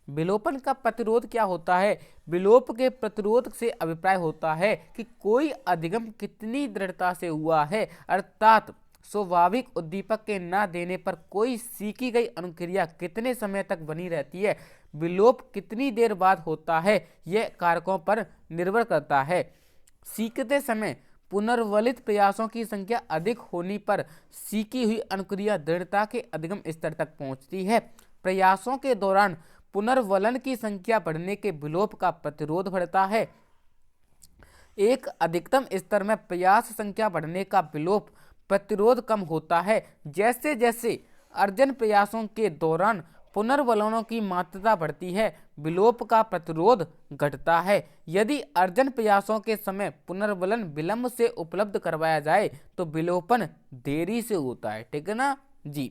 Speaker 1: विलोपन का प्रतिरोध क्या होता है? विलोप के प्रतिरोध से अभिप्राय होता है कि कोई अधिगम कितनी दृढ़ता से हुआ है, अर्थात स्वाभाविक उद्दीपक के न देने पर कोई सीखी गई अनुक्रिया कितने समय तक बनी रहती है, विलोप कितनी देर बाद होता है, यह कारकों पर निर्भर करता है। सीखते समय पुनर्वलित प्रयासों की संख्या अधिक होने पर सीखी हुई अनुक्रिया दृढ़ता के अधिगम स्तर तक पहुंचती है। प्रयासों के दौरान पुनर्वलन की संख्या बढ़ने के विलोप का प्रतिरोध बढ़ता है। एक अधिकतम स्तर में प्रयास संख्या बढ़ने का विलोप प्रतिरोध कम होता है। जैसे जैसे अर्जन प्रयासों के दौरान पुनर्वलनों की मात्रा बढ़ती है, विलोप का प्रतिरोध घटता है। यदि अर्जन प्रयासों के समय पुनर्वलन विलंब से उपलब्ध करवाया जाए तो विलोपन देरी से होता है। ठीक है ना जी।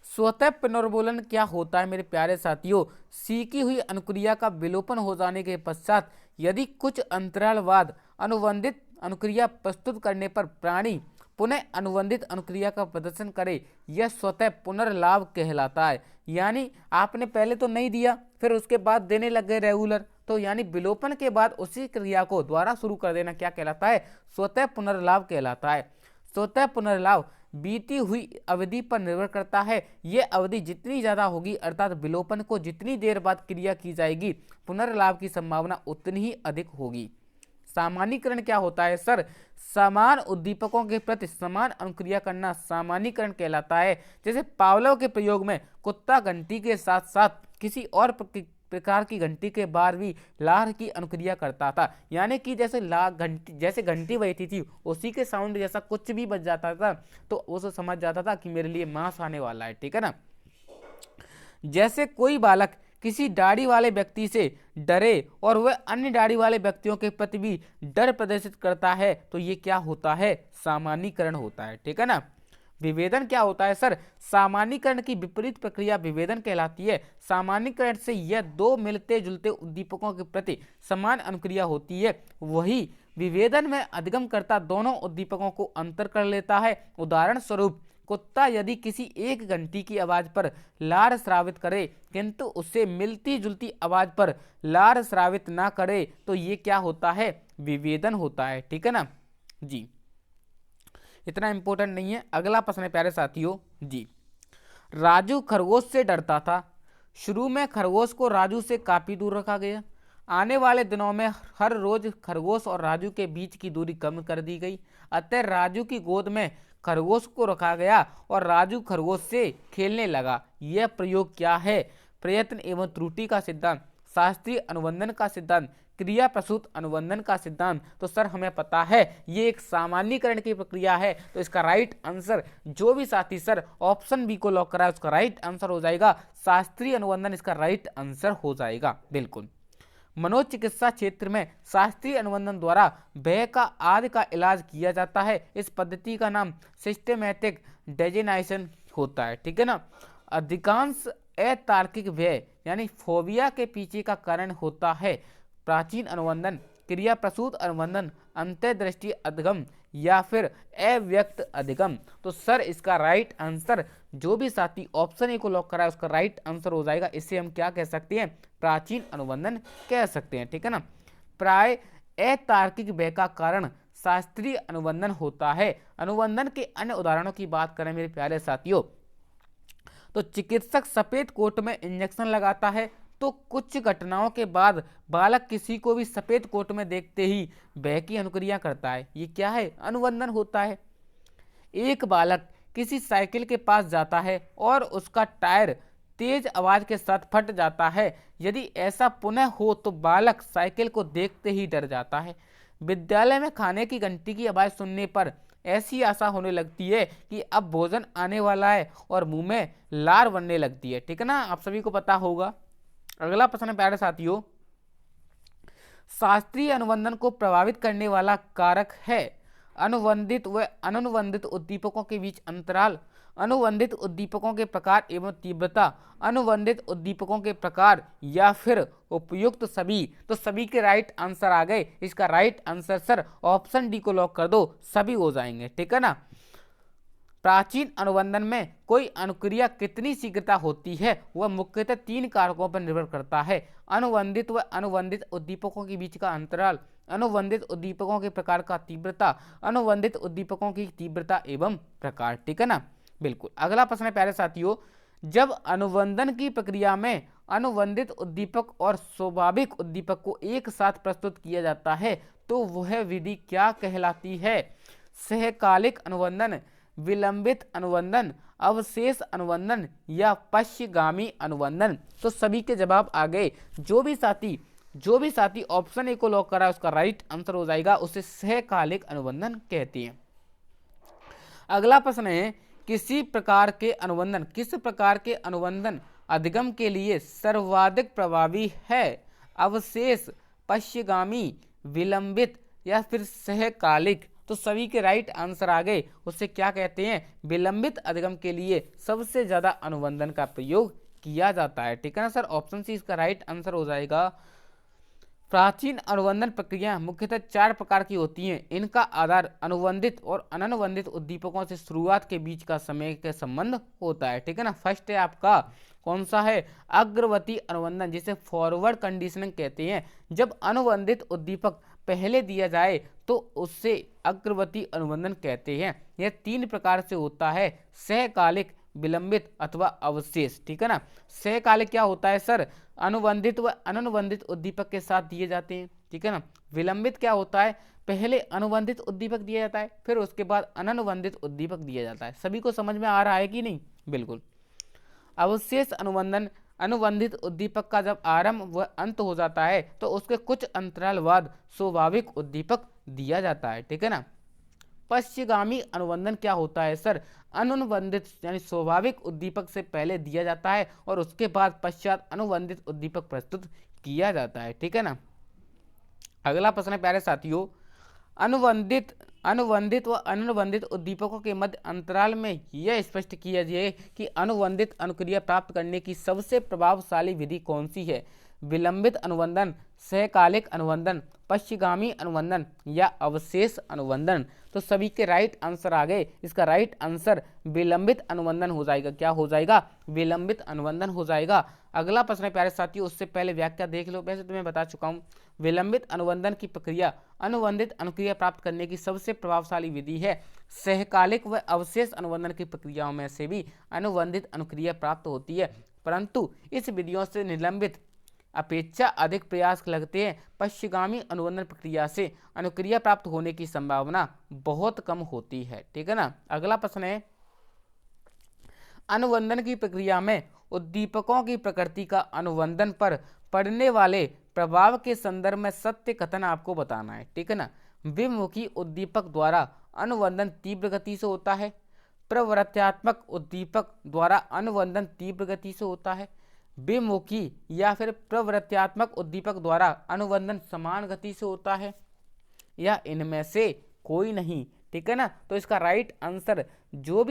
Speaker 1: स्वतः पुनर्वलन क्या होता है मेरे प्यारे साथियों? सीखी हुई अनुक्रिया का विलोपन हो जाने के पश्चात यदि कुछ अंतराल बाद अनुबंधित अनुक्रिया प्रस्तुत करने पर प्राणी पुनः अनुबंधित अनुक्रिया का प्रदर्शन करे, यह स्वतः पुनर्लाभ कहलाता है। यानी आपने पहले तो नहीं दिया, फिर उसके बाद देने लग गए रेगुलर, तो यानी विलोपन के बाद उसी क्रिया को दोबारा शुरू कर देना क्या कहलाता है? स्वतः पुनर्लाभ कहलाता है। स्वतः पुनर्लाभ बीती हुई अवधि पर निर्भर करता है। यह अवधि जितनी ज्यादा होगी, अर्थात विलोपन को जितनी देर बाद क्रिया की जाएगी, पुनर्लाभ की संभावना उतनी ही अधिक होगी। सामान्यीकरण क्या होता है सर? समान उद्दीपकों के प्रति समान अनुक्रिया करना सामान्यीकरण कहलाता है। जैसे पावलोव के प्रयोग में कुत्ता घंटी के साथ साथ किसी और प्रकार की घंटी के बाद भी लार की अनुक्रिया करता था। यानी कि जैसे घंटी बजती थी उसी के साउंड जैसा कुछ भी बज जाता था तो वो समझ जाता था कि मेरे लिए मांस आने वाला है। ठीक है ना। जैसे कोई बालक किसी दाढ़ी वाले व्यक्ति से डरे और वह अन्य दाढ़ी वाले व्यक्तियों के प्रति भी डर प्रदर्शित करता है तो ये क्या होता है? सामान्यीकरण होता है। ठीक है ना। विभेदन क्या होता है सर? सामान्यीकरण की विपरीत प्रक्रिया विभेदन कहलाती है। सामान्यीकरण से यह दो मिलते जुलते उद्दीपकों के प्रति समान अनुक्रिया होती है। वही विभेदन में अधिगमकर्ता दोनों उद्दीपकों को अंतर कर लेता है। उदाहरण स्वरूप कुत्ता यदि किसी एक घंटी की आवाज पर लार स्रावित करे किंतु उससे मिलती जुलती आवाज पर लार स्रावित ना करे तो ये क्या होता है? विभेदन होता है। ठीक है ना जी। इतना इंपॉर्टेंट नहीं है। अगला प्रश्न है प्यारे साथियों जी। राजू खरगोश से डरता था। शुरू में खरगोश को राजू से काफी दूर रखा गया। आने वाले दिनों में हर रोज खरगोश और राजू के बीच की दूरी कम कर दी गई। अतः राजू की गोद में खरगोश को रखा गया और राजू खरगोश से खेलने लगा। यह प्रयोग क्या है? प्रयत्न एवं त्रुटि का सिद्धांत, शास्त्रीय अनुबंधन का सिद्धांत, क्रिया प्रसूत अनुबंधन का सिद्धांत। तो सर हमें पता है ये एक सामान्यीकरण की प्रक्रिया है। तो इसका राइट आंसर, जो भी साथी सर ऑप्शन बी को लॉक करा है उसका राइट आंसर हो जाएगा शास्त्रीय अनुबंधन। इसका राइट आंसर हो जाएगा बिल्कुल। मनोचिकित्सा क्षेत्र में शास्त्रीय अनुबंधन द्वारा भय का आदि का इलाज किया जाता है। इस पद्धति का नाम सिस्टेमैटिक डेजिनाइजेशन होता है। ठीक है ना। अधिकांश अतार्किक भय यानी फोबिया के पीछे का कारण होता है प्राचीन अनुबंधन, क्रिया प्रसूत अनुबंधन, अंतर्दृष्टि अधिगम या फिर अव्यक्त अधिगम। तो सर इसका राइट आंसर, जो भी साथी ऑप्शन ए को लॉक करा है उसका राइट आंसर हो जाएगा। इसे हम क्या कह सकते हैं? प्राचीन अनुबंधन कह सकते हैं। ठीक है ना। प्राय अतार्किक भय का कारण शास्त्रीय अनुबंधन होता है। अनुबंधन के अन्य उदाहरणों की बात करें मेरे प्यारे साथियों तो चिकित्सक सफेद कोट में इंजेक्शन लगाता है तो कुछ घटनाओं के बाद बालक किसी को भी सफेद कोट में देखते ही भय की अनुक्रिया करता है। ये क्या है? अनुबंधन होता है। एक बालक किसी साइकिल के पास जाता है और उसका टायर तेज आवाज के साथ फट जाता है। यदि ऐसा पुनः हो तो बालक साइकिल को देखते ही डर जाता है। विद्यालय में खाने की घंटी की आवाज सुनने पर ऐसी आशा होने लगती है कि अब भोजन आने वाला है और मुंह में लार बनने लगती है। ठीक है ना, आप सभी को पता होगा। अगला प्रश्न है प्यारे साथियों, शास्त्रीय अनुबंधन को प्रभावित करने वाला कारक है अनुबंधित व अनुबंधित उद्दीपकों के बीच अंतराल, अनुबंधित उद्दीपकों के प्रकार एवं तीव्रता, अनुबंधित उद्दीपकों के प्रकार या फिर उपयुक्त सभी। तो सभी के राइट आंसर आ गए। इसका right answer sir option D को लॉक कर दो, सभी हो जाएंगे। ठीक है ना। प्राचीन अनुबंधन में कोई अनुक्रिया कितनी शीघ्रता होती है वह मुख्यतः 3 कारकों पर निर्भर करता है। अनुबंधित व अनुबंधित उद्दीपकों के बीच का अंतराल, अनुबंधित उद्दीपकों के प्रकार का तीव्रता, अनुबंधित उद्दीपकों की तीव्रता एवं प्रकार। ठीक है ना, बिल्कुल। अगला प्रश्न है प्यारे साथियों, जब अनुबंधन की प्रक्रिया में अनुबंधित उद्दीपक और स्वाभाविक उद्दीपक को एक साथ प्रस्तुत किया जाता है तो वह विधि क्या कहलाती है? सहकालिक अनुबंधन, विलंबित अनुबंधन, अवशेष अनुबंधन या पश्चिगामी अनुबंधन। तो सभी के जवाब आ गए। जो भी साथी ऑप्शन ए को लॉक करा उसका राइट आंसर हो जाएगा, उसे सहकालिक अनुबंधन कहते हैं। अगला प्रश्न है, किस प्रकार के अनुबंधन अधिगम के लिए सर्वाधिक प्रभावी है? अवशेष, पश्चिगामी, विलंबित या फिर सहकालिक। तो सभी के राइट आंसर आ गए। उससे क्या कहते हैं? विलंबित अधिगम के लिए सबसे ज्यादा अनुबंधन का प्रयोग किया जाता है। ठीक है ना सर, ऑप्शन सी इसका राइट आंसर हो जाएगा। प्राचीन अनुबंधन प्रक्रिया मुख्यतः 4 प्रकार की होती हैं। इनका आधार अनुबंधित और अननुबंधित उद्दीपकों से शुरुआत के बीच का समय के संबंध होता है। ठीक है ना। फर्स्ट है आपका कौन सा है? अग्रवर्ती अनुबंधन, जिसे फॉरवर्ड कंडीशनिंग कहते हैं। जब अनुबंधित उद्दीपक पहले दिया जाए तो उससे अग्रवर्ती अनुबंधन कहते हैं। यह 3 प्रकार से होता है, सहकालिक, विलंबित अथवा अवशेष। ठीक है ना। सहकालिक क्या होता है सर? अनुबंधित व अनुबंधित उद्दीपक के साथ दिए जाते हैं। ठीक है ना। विलंबित क्या होता है? पहले अनुबंधित उद्दीपक दिया जाता है, फिर उसके बाद अनुबंधित उद्दीपक दिया जाता है। सभी को समझ में आ रहा है कि नहीं? बिल्कुल। अवशेष अनुबंधन, अनुबंधित उद्दीपक का जब आरंभ व अंत हो जाता है तो उसके कुछ अंतराल बाद स्वाभाविक उद्दीपक दिया जाता है। ठीक है ना। पश्चिगामी अनुबंधन क्या होता है सर? अनुबंधित यानी स्वाभाविक उद्दीपक से पहले दिया जाता है और उसके बाद पश्चात अनुबंधित उद्दीपक प्रस्तुत किया जाता है। ठीक है ना। अगला प्रश्न है प्यारे साथियों, अनुबंधित व अनुबंधित उद्दीपकों के मध्य अंतराल में यह स्पष्ट किया जाए कि अनुबंधित अनुक्रिया प्राप्त करने की सबसे प्रभावशाली विधि कौन सी है? विलंबित अनुबंधन, सहकालिक अनुबंधन, पश्चिगामी अनुबंधन या अवशेष अनुबंधन। तो सभी के राइट आंसर आ गए। इसका राइट आंसर विलंबित अनुबंधन हो जाएगा। क्या हो जाएगा? विलंबित अनुबंधन हो जाएगा। अगला प्रश्न है प्यारे साथियों, उससे पहले व्याख्या देख लो। वैसे तुम्हें बता चुका हूँ, विलंबित अनुबंधन की प्रक्रिया अनुबंधित अनुक्रिया प्राप्त करने की सबसे प्रभावशाली विधि है। सहकालिक व अवशेष अनुबंधन की प्रक्रियाओं में से भी अनुबंधित अनुक्रिया प्राप्त होती है, परंतु इस विधियों से निलंबित अपेक्षा अधिक प्रयास लगते हैं। पश्चिगामी अनुबंधन प्रक्रिया से अनुक्रिया प्राप्त होने की संभावना बहुत कम होती है। ठीक है ना। अगला प्रश्न है, अनुबंधन की प्रक्रिया में उद्दीपकों की प्रकृति का अनुबंधन पर पड़ने वाले प्रभाव के संदर्भ में सत्य कथन आपको बताना है। ठीक है ना। विमुखी उद्दीपक द्वारा अनुबंधन तीव्र गति से होता है, प्रवृत्त्यात्मक उद्दीपक द्वारा अनुबंधन तीव्र गति से होता है, विमुखी या फिर प्रवृत्त्यात्मक उद्दीपक द्वारा अनुबंधन समान गति से होता है, या इनमें से कोई नहीं। ठीक है ना। तो इसका राइट आंसर जो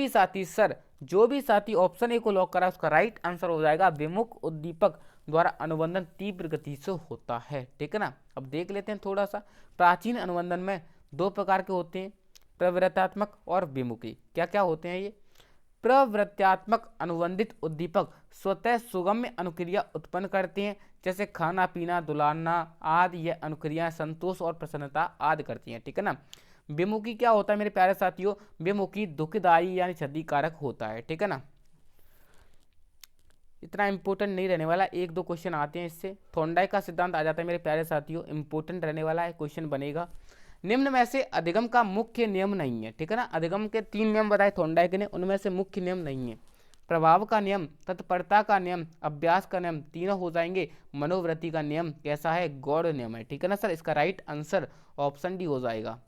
Speaker 1: भी साथी ऑप्शन ए को लॉक करा उसका राइट आंसर हो जाएगा विमुख उद्दीपक द्वारा अनुबंधन तीव्र गति से होता है। ठीक है ना। अब देख लेते हैं थोड़ा सा। प्राचीन अनुबंधन में 2 प्रकार के होते हैं, प्रवृत्त्यात्मक और विमुखी। क्या क्या होते हैं ये? प्रवृत्त्यात्मक अनुबंधित उद्दीपक स्वतः सुगम्य अनुक्रिया उत्पन्न करते हैं, जैसे खाना पीना, दुलाना आदि। ये अनुक्रियाएं संतोष और प्रसन्नता आदि करती हैं। ठीक है ना। विमुखी क्या होता है मेरे प्यारे साथियों? विमुखी दुखदायी यानी क्षतिकारक होता है। ठीक है ना। इतना इंपॉर्टेंट नहीं रहने वाला, 1-2 क्वेश्चन आते हैं इससे। थॉर्नडाइक का सिद्धांत आ जाता है मेरे प्यारे साथियों, इंपॉर्टेंट रहने वाला है, क्वेश्चन बनेगा। निम्न में से अधिगम का मुख्य नियम नहीं है, ठीक है ना। अधिगम के 3 नियम बताए थॉर्नडाइक ने, उनमें से मुख्य नियम नहीं है। प्रभाव का नियम, तत्परता का नियम, अभ्यास का नियम, तीनों हो जाएंगे। मनोवृत्ति का नियम कैसा है, गौड़ नियम है, ठीक है ना सर। इसका राइट आंसर ऑप्शन डी हो जाएगा।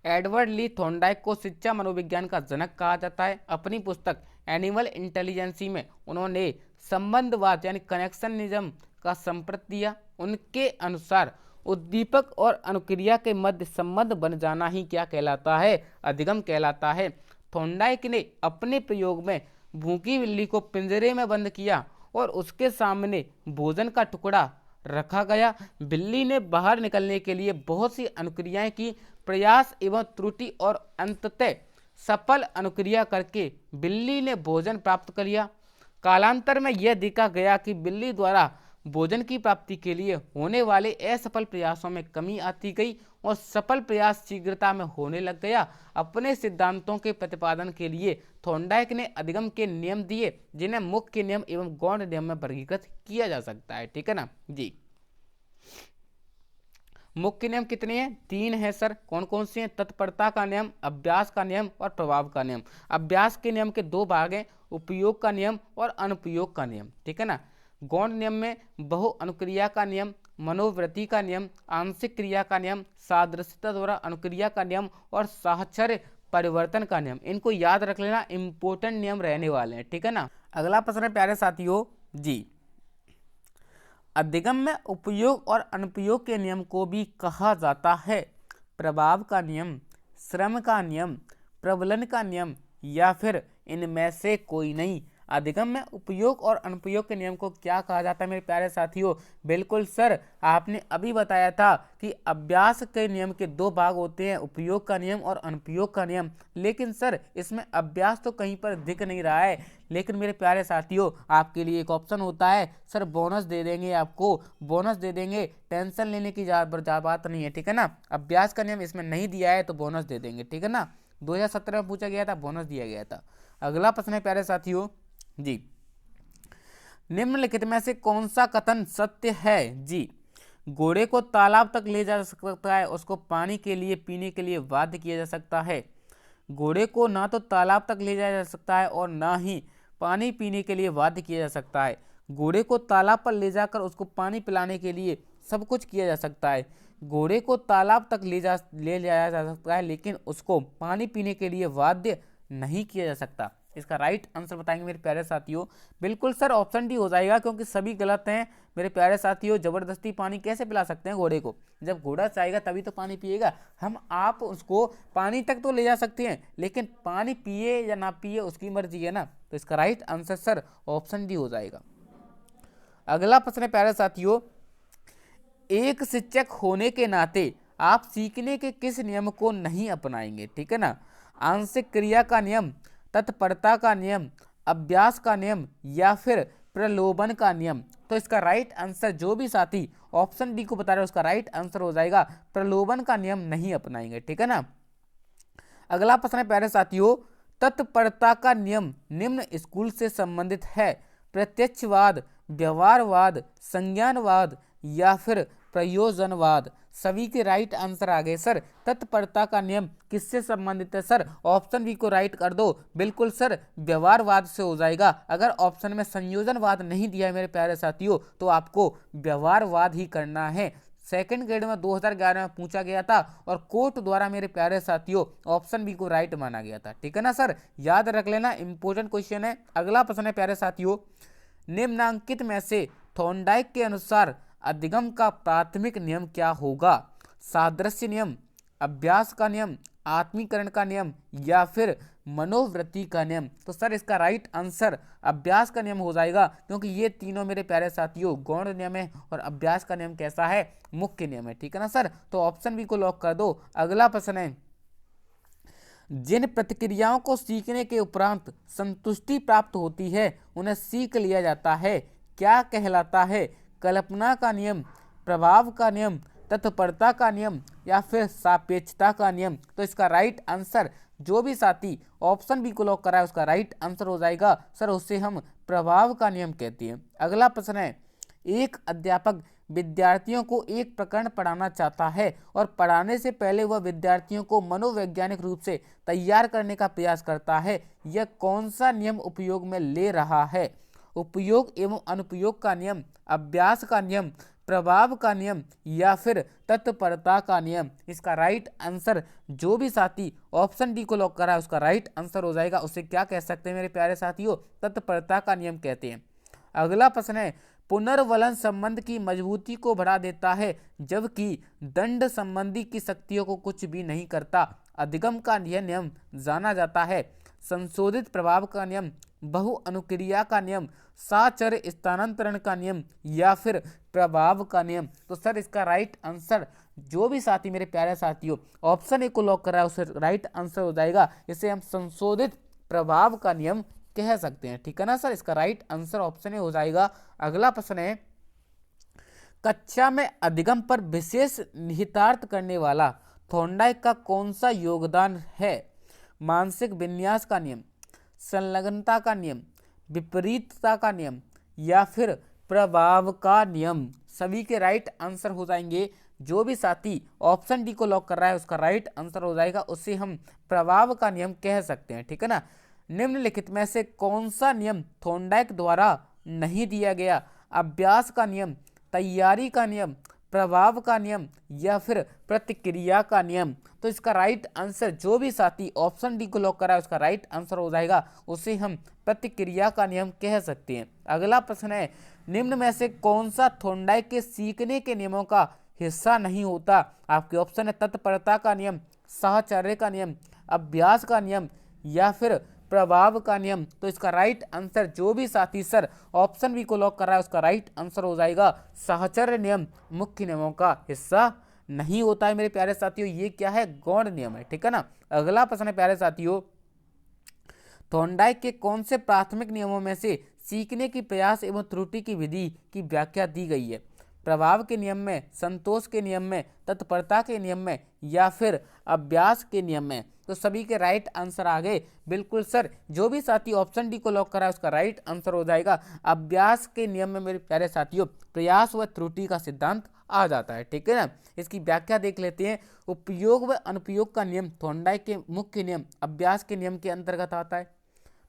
Speaker 1: एडवर्ड ली थॉर्नडाइक को शिक्षा मनोविज्ञान का जनक कहा जाता है। अपनी पुस्तक एनिमल इंटेलिजेंसी में उन्होंने संबंधवाद यानी कनेक्शनिज्म का संप्रत दिया। उनके अनुसार उद्दीपक और अनुक्रिया के मध्य संबंध बन जाना ही क्या कहलाता है, अधिगम कहलाता है। थॉर्नडाइक ने अपने प्रयोग में भूखी बिल्ली को पिंजरे में बंद किया और उसके सामने भोजन का टुकड़ा रखा गया। बिल्ली ने बाहर निकलने के लिए बहुत सी अनुक्रियाएं की, प्रयास एवं त्रुटि और अंततः सफल अनुक्रिया करके बिल्ली ने भोजन प्राप्त कर लिया। कालांतर में यह देखा गया कि बिल्ली द्वारा भोजन की प्राप्ति के लिए होने वाले असफल प्रयासों में कमी आती गई और सफल प्रयास शीघ्रता में होने लग गया। अपने सिद्धांतों के प्रतिपादन के लिए थॉर्नडाइक ने अधिगम के नियम दिए, जिन्हें मुख्य नियम एवं गौण नियम में वर्गीकृत किया जा सकता है, ठीक है ना जी। मुख्य नियम कितने हैं, 3 हैं सर। कौन कौन से हैं, तत्परता का नियम, अभ्यास का नियम और प्रभाव का नियम। अभ्यास के नियम के 2 भाग हैं, उपयोग का नियम और अनुपयोग का नियम, ठीक है ना। गौण नियम में बहु अनुक्रिया का नियम, मनोवृत्ति का नियम, आंशिक क्रिया का नियम, सादृश्यता द्वारा अनुक्रिया का नियम और साहचर्य परिवर्तन का नियम। इनको याद रख लेना, इंपॉर्टेंट नियम रहने वाले हैं, ठीक है ना। अगला प्रश्न है प्यारे साथियों जी, अधिगम में उपयोग और अनुपयोग के नियम को भी कहा जाता है प्रभाव का नियम, श्रम का नियम, प्रबलन का नियम या फिर इनमें से कोई नहीं। अधिगम में उपयोग और अनुपयोग के नियम को क्या कहा जाता है मेरे प्यारे साथियों, बिल्कुल सर, आपने अभी बताया था कि अभ्यास के नियम के 2 भाग होते हैं, उपयोग का नियम और अनुपयोग का नियम। लेकिन सर इसमें अभ्यास तो कहीं पर दिख नहीं रहा है। लेकिन मेरे प्यारे साथियों आपके लिए एक ऑप्शन होता है, सर बोनस दे देंगे, आपको बोनस दे देंगे, टेंशन लेने की बात नहीं है, ठीक है ना। अभ्यास का नियम इसमें नहीं दिया है तो बोनस दे देंगे, ठीक है ना। 2017 में पूछा गया था, बोनस दिया गया था। अगला प्रश्न है प्यारे साथियों जी, निम्नलिखित में से कौन सा कथन सत्य है जी। घोड़े को तालाब तक ले जा सकता है, उसको पानी के लिए पीने के लिए बाध्य किया जा सकता है। घोड़े को ना तो तालाब तक ले जाया जा सकता है और ना ही पानी पीने के लिए बाध्य किया जा सकता है। घोड़े को तालाब पर ले जाकर उसको पानी पिलाने के लिए सब कुछ किया जा सकता है। घोड़े को तालाब तक ले जाया जा सकता है, लेकिन उसको पानी पीने के लिए बाध्य नहीं किया जा सकता। इसका राइट आंसर बताएंगे मेरे प्यारे साथियों, बिल्कुल सर ऑप्शन डी हो जाएगा, क्योंकि सभी गलत हैं मेरे प्यारे साथियों। जबरदस्ती पानी कैसे पिला सकते हैं घोड़े को, जब घोड़ा चाहेगा तभी तो पानी पिएगा। हम आप उसको पानी तक तो ले जा सकते हैं, लेकिन पानी पिए या ना पिए उसकी मर्जी है ना। तो इसका right answer sir option D हो जाएगा। अगला प्रश्न है प्यारे साथियों, एक शिक्षक होने के नाते आप सीखने के किस नियम को नहीं अपनाएंगे, ठीक है ना। आंशिक क्रिया का नियम, तत्परता का नियम, अभ्यास का नियम या फिर प्रलोभन का नियम। तो इसका राइट आंसर जो भी साथी ऑप्शन डी को बता रहे हैं उसका राइट आंसर हो जाएगा प्रलोभन का नियम नहीं अपनाएंगे, ठीक है ना। अगला प्रश्न है प्यारे साथियों, तत्परता का नियम निम्न स्कूल से संबंधित है, प्रत्यक्षवाद, व्यवहारवाद, संज्ञानवाद या फिर प्रयोजनवाद। सभी के राइट आंसर आ गए सर। तत्परता का नियम किससे संबंधित है सर, ऑप्शन बी को राइट कर दो, बिल्कुल सर व्यवहारवाद से हो जाएगा। अगर ऑप्शन में संयोजनवाद नहीं दिया है मेरे प्यारे साथियों तो आपको व्यवहारवाद ही करना है। सेकंड ग्रेड में 2011 में पूछा गया था और कोर्ट द्वारा मेरे प्यारे साथियों ऑप्शन बी को राइट माना गया था, ठीक है ना सर, याद रख लेना, इंपॉर्टेंट क्वेश्चन है। अगला प्रश्न है प्यारे साथियों, निम्नांकित में से थॉर्नडाइक के अनुसार अधिगम का प्राथमिक नियम क्या होगा। सादृश्य नियम, अभ्यास का नियम, आत्मीकरण का नियम या फिर मनोवृत्ति का नियम। तो सर इसका राइट आंसर अभ्यास का नियम हो जाएगा, क्योंकि ये तीनों मेरे प्यारे साथियों गौण नियम है और अभ्यास का नियम कैसा है, मुख्य नियम है, ठीक है ना सर। तो ऑप्शन बी को लॉक कर दो। अगला प्रश्न है, जिन प्रतिक्रियाओं को सीखने के उपरांत संतुष्टि प्राप्त होती है उन्हें सीख लिया जाता है, क्या कहलाता है। कल्पना का नियम, प्रभाव का नियम, तत्परता का नियम या फिर सापेक्षता का नियम। तो इसका राइट आंसर जो भी साथी ऑप्शन बी को लॉक करा है उसका राइट आंसर हो जाएगा सर, उससे हम प्रभाव का नियम कहते हैं। अगला प्रश्न है, एक अध्यापक विद्यार्थियों को एक प्रकरण पढ़ाना चाहता है और पढ़ाने से पहले वह विद्यार्थियों को मनोवैज्ञानिक रूप से तैयार करने का प्रयास करता है, यह कौन सा नियम उपयोग में ले रहा है? उपयोग एवं अनुपयोग का नियम, अभ्यास का नियम, प्रभाव का नियम या फिर तत्परता का नियम? इसका राइट आंसर जो भी साथी ऑप्शन डी को लॉक करा है उसका राइट आंसर हो जाएगा। उसे क्या कह सकते हैं मेरे प्यारे साथियों? तत्परता का नियम कहते हैं। अगला प्रश्न है, पुनर्वलन संबंध की मजबूती को बढ़ा देता है जबकि दंड संबंधी की शक्तियों को कुछ भी नहीं करता। अधिगम का यह नियम जाना जाता है। संशोधित प्रभाव का नियम, बहु अनुक्रिया का नियम, साचर्य स्थानांतरण का नियम या फिर प्रभाव का नियम? तो सर इसका राइट आंसर जो भी साथी मेरे प्यारे साथियों ऑप्शन ए को लॉक कर रहा है उसे राइट आंसर हो जाएगा। इसे हम संशोधित प्रभाव का नियम कह सकते हैं। ठीक है ना सर, इसका राइट आंसर ऑप्शन ए हो जाएगा। अगला प्रश्न है, कक्षा में अधिगम पर विशेष निहितार्थ करने वाला थॉर्नडाइक का कौन सा योगदान है? मानसिक विन्यास का नियम, संलग्नता का नियम, विपरीतता का नियम या फिर प्रभाव का नियम? सभी के राइट आंसर हो जाएंगे। जो भी साथी ऑप्शन डी को लॉक कर रहा है उसका राइट आंसर हो जाएगा। उसे हम प्रभाव का नियम कह सकते हैं। ठीक है ना। निम्नलिखित में से कौन सा नियम थॉर्नडाइक द्वारा नहीं दिया गया? अभ्यास का नियम, तैयारी का नियम, प्रभाव का नियम या फिर प्रतिक्रिया का नियम? तो इसका राइट आंसर जो भी साथी ऑप्शन डी को लॉक करा है उसका राइट आंसर हो जाएगा। उसे हम प्रतिक्रिया का नियम कह सकते हैं। अगला प्रश्न है, निम्न में से कौन सा थॉर्नडाइक के सीखने के नियमों का हिस्सा नहीं होता? आपके ऑप्शन है तत्परता का नियम, साहचर्य का नियम, अभ्यास का नियम या फिर प्रभाव का नियम? तो इसका राइट आंसर जो भी साथी सर ऑप्शन बी को लॉक कर रहा है उसका राइट आंसर हो जाएगा। साहचर्य नियम मुख्य नियमों का हिस्सा नहीं होता है मेरे प्यारे साथियों। ये क्या है? गौण नियम है। ठीक है ना। अगला प्रश्न है प्यारे साथियों, थॉर्नडाइक के कौन से प्राथमिक नियमों में से सीखने की प्रयास एवं त्रुटि की विधि की व्याख्या दी गई है? प्रभाव के नियम में, संतोष के नियम में, तत्परता के नियम में या फिर अभ्यास के नियम में? तो सभी के राइट आंसर आ गए। बिल्कुल सर, जो भी साथी ऑप्शन डी को लॉक करा है उसका राइट आंसर हो जाएगा। अभ्यास के नियम में मेरे प्यारे साथियों प्रयास व त्रुटि का सिद्धांत आ जाता है। ठीक है ना। इसकी व्याख्या देख लेते हैं। उपयोग व अनुपयोग का नियम थॉर्नडाइक के मुख्य नियम अभ्यास के नियम के अंतर्गत आता है।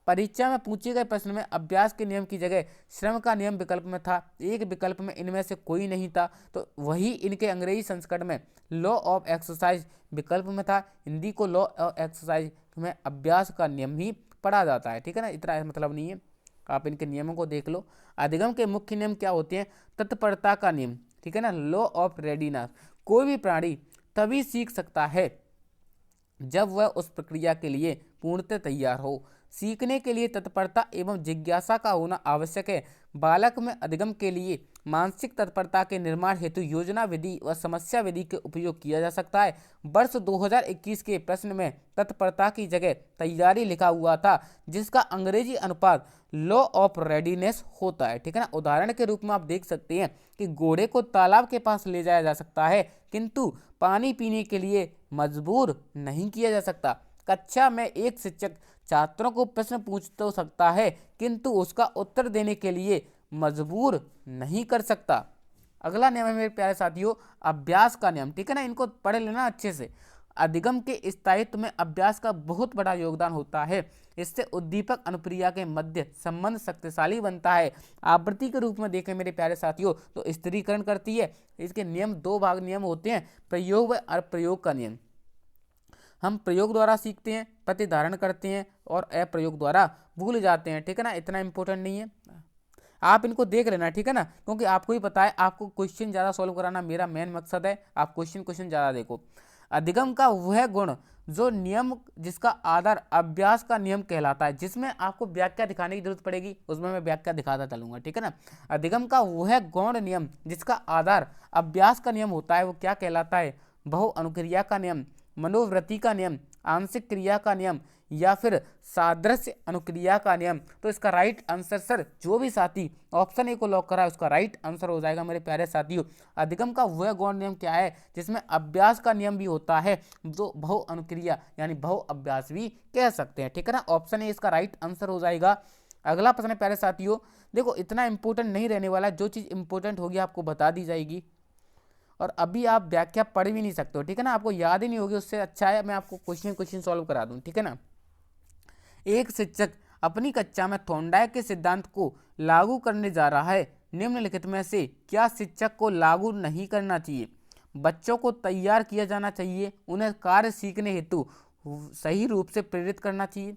Speaker 1: परीक्षा में पूछे गए प्रश्न में अभ्यास के नियम की जगह श्रम का नियम विकल्प में था। एक विकल्प में इनमें से कोई नहीं था, तो वही इनके अंग्रेजी संस्करण में लॉ ऑफ एक्सरसाइज विकल्प में था। हिंदी को लॉ ऑफ एक्सरसाइज में अभ्यास का नियम ही पढ़ा जाता है। ठीक है ना। इतना मतलब नहीं है, आप इनके नियमों को देख लो। अधिगम के मुख्य नियम क्या होते हैं? तत्परता का नियम, ठीक है ना, लॉ ऑफ रेडीनेस। कोई भी प्राणी तभी सीख सकता है जब वह उस प्रक्रिया के लिए पूर्णतः तैयार हो। सीखने के लिए तत्परता एवं जिज्ञासा का होना आवश्यक है। बालक में अधिगम के लिए मानसिक तत्परता के निर्माण हेतु योजना विधि व समस्या विधि के उपयोग किया जा सकता है। वर्ष 2021 के प्रश्न में तत्परता की जगह तैयारी लिखा हुआ था, जिसका अंग्रेजी अनुपात लॉ ऑफ रेडीनेस होता है। ठीक है ना। उदाहरण के रूप में आप देख सकते हैं कि घोड़े को तालाब के पास ले जाया जा सकता है किंतु पानी पीने के लिए मजबूर नहीं किया जा सकता। कक्षा में एक शिक्षक छात्रों को प्रश्न पूछ तो सकता है किंतु उसका उत्तर देने के लिए मजबूर नहीं कर सकता। अगला नियम है मेरे प्यारे साथियों अभ्यास का नियम। ठीक है ना। इनको पढ़ लेना अच्छे से। अधिगम के स्थायित्व में अभ्यास का बहुत बड़ा योगदान होता है। इससे उद्दीपक अनुक्रिया के मध्य संबंध शक्तिशाली बनता है। आवृत्ति के रूप में देखें मेरे प्यारे साथियों तो स्थिरीकरण करती है। इसके नियम दो भाग नियम होते हैं, प्रयोग व अप्रयोग का नियम। हम प्रयोग द्वारा सीखते हैं, प्रतिधारण करते हैं और अप्रयोग द्वारा भूल जाते हैं। ठीक है ना। इतना इंपॉर्टेंट नहीं है, आप इनको देख लेना। ठीक है ना। क्योंकि आपको ही पता है आपको क्वेश्चन ज़्यादा सॉल्व कराना मेरा मेन मकसद है। आप क्वेश्चन ज़्यादा देखो। अधिगम का वह गुण जो नियम जिसका आधार अभ्यास का नियम कहलाता है, जिसमें आपको व्याख्या दिखाने की जरूरत पड़ेगी उसमें मैं व्याख्या दिखाता चलूंगा। ठीक है ना। अधिगम का वह गौण नियम जिसका आधार अभ्यास का नियम होता है वो क्या कहलाता है? बहु अनुक्रिया का नियम, मनोवृत्ति का नियम, आंशिक क्रिया का नियम या फिर सादृश्य अनुक्रिया का नियम? तो इसका राइट आंसर सर जो भी साथी ऑप्शन ए को लॉक करा है उसका राइट आंसर हो जाएगा मेरे प्यारे साथियों। अधिगम का वह गौण नियम क्या है जिसमें अभ्यास का नियम भी होता है, जो बहु अनुक्रिया यानी बहु अभ्यास भी कह सकते हैं। ठीक है ना। ऑप्शन ए इसका राइट आंसर हो जाएगा। अगला प्रश्न है प्यारे साथियों, देखो इतना इंपॉर्टेंट नहीं रहने वाला, जो चीज़ इंपॉर्टेंट होगी आपको बता दी जाएगी, और अभी आप व्याख्या पढ़ भी नहीं सकते हो, ठीक है ना, आपको याद ही नहीं होगी, उससे अच्छा है मैं आपको क्वेश्चन सॉल्व करा दूं, ठीक है ना। एक शिक्षक अपनी कक्षा में थॉर्नडाइक के सिद्धांत को लागू करने जा रहा है, निम्नलिखित में से क्या शिक्षक को लागू नहीं करना चाहिए? बच्चों को तैयार किया जाना चाहिए, उन्हें कार्य सीखने हेतु सही रूप से प्रेरित करना चाहिए,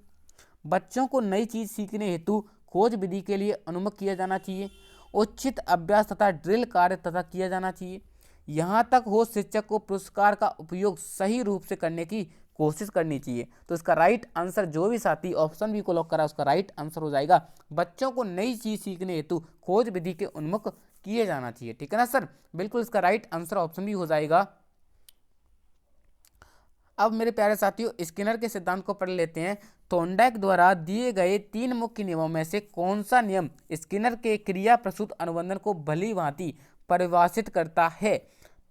Speaker 1: बच्चों को नई चीज सीखने हेतु खोज विधि के लिए उन्मुख किया जाना चाहिए, उचित अभ्यास तथा ड्रिल कार्य तथा किया जाना चाहिए, यहाँ तक हो शिक्षक को पुरस्कार का उपयोग सही रूप से करने की कोशिश करनी चाहिए। तो इसका राइट आंसर जो भी साथी ऑप्शन बी को लॉक करा उसका राइट आंसर हो जाएगा, बच्चों को नई चीज सीखने हेतु खोज विधि के उन्मुख किए जाना चाहिए, ठीक है ना सर, बिल्कुल इसका राइट आंसर ऑप्शन बी हो जाएगा। अब मेरे प्यारे साथियों स्किनर के सिद्धांत को पढ़ लेते हैं। थॉर्नडाइक द्वारा दिए गए 3 मुख्य नियमों में से कौन सा नियम स्किनर के क्रिया प्रसूत अनुबंधन को भली भांति परिभाषित करता है?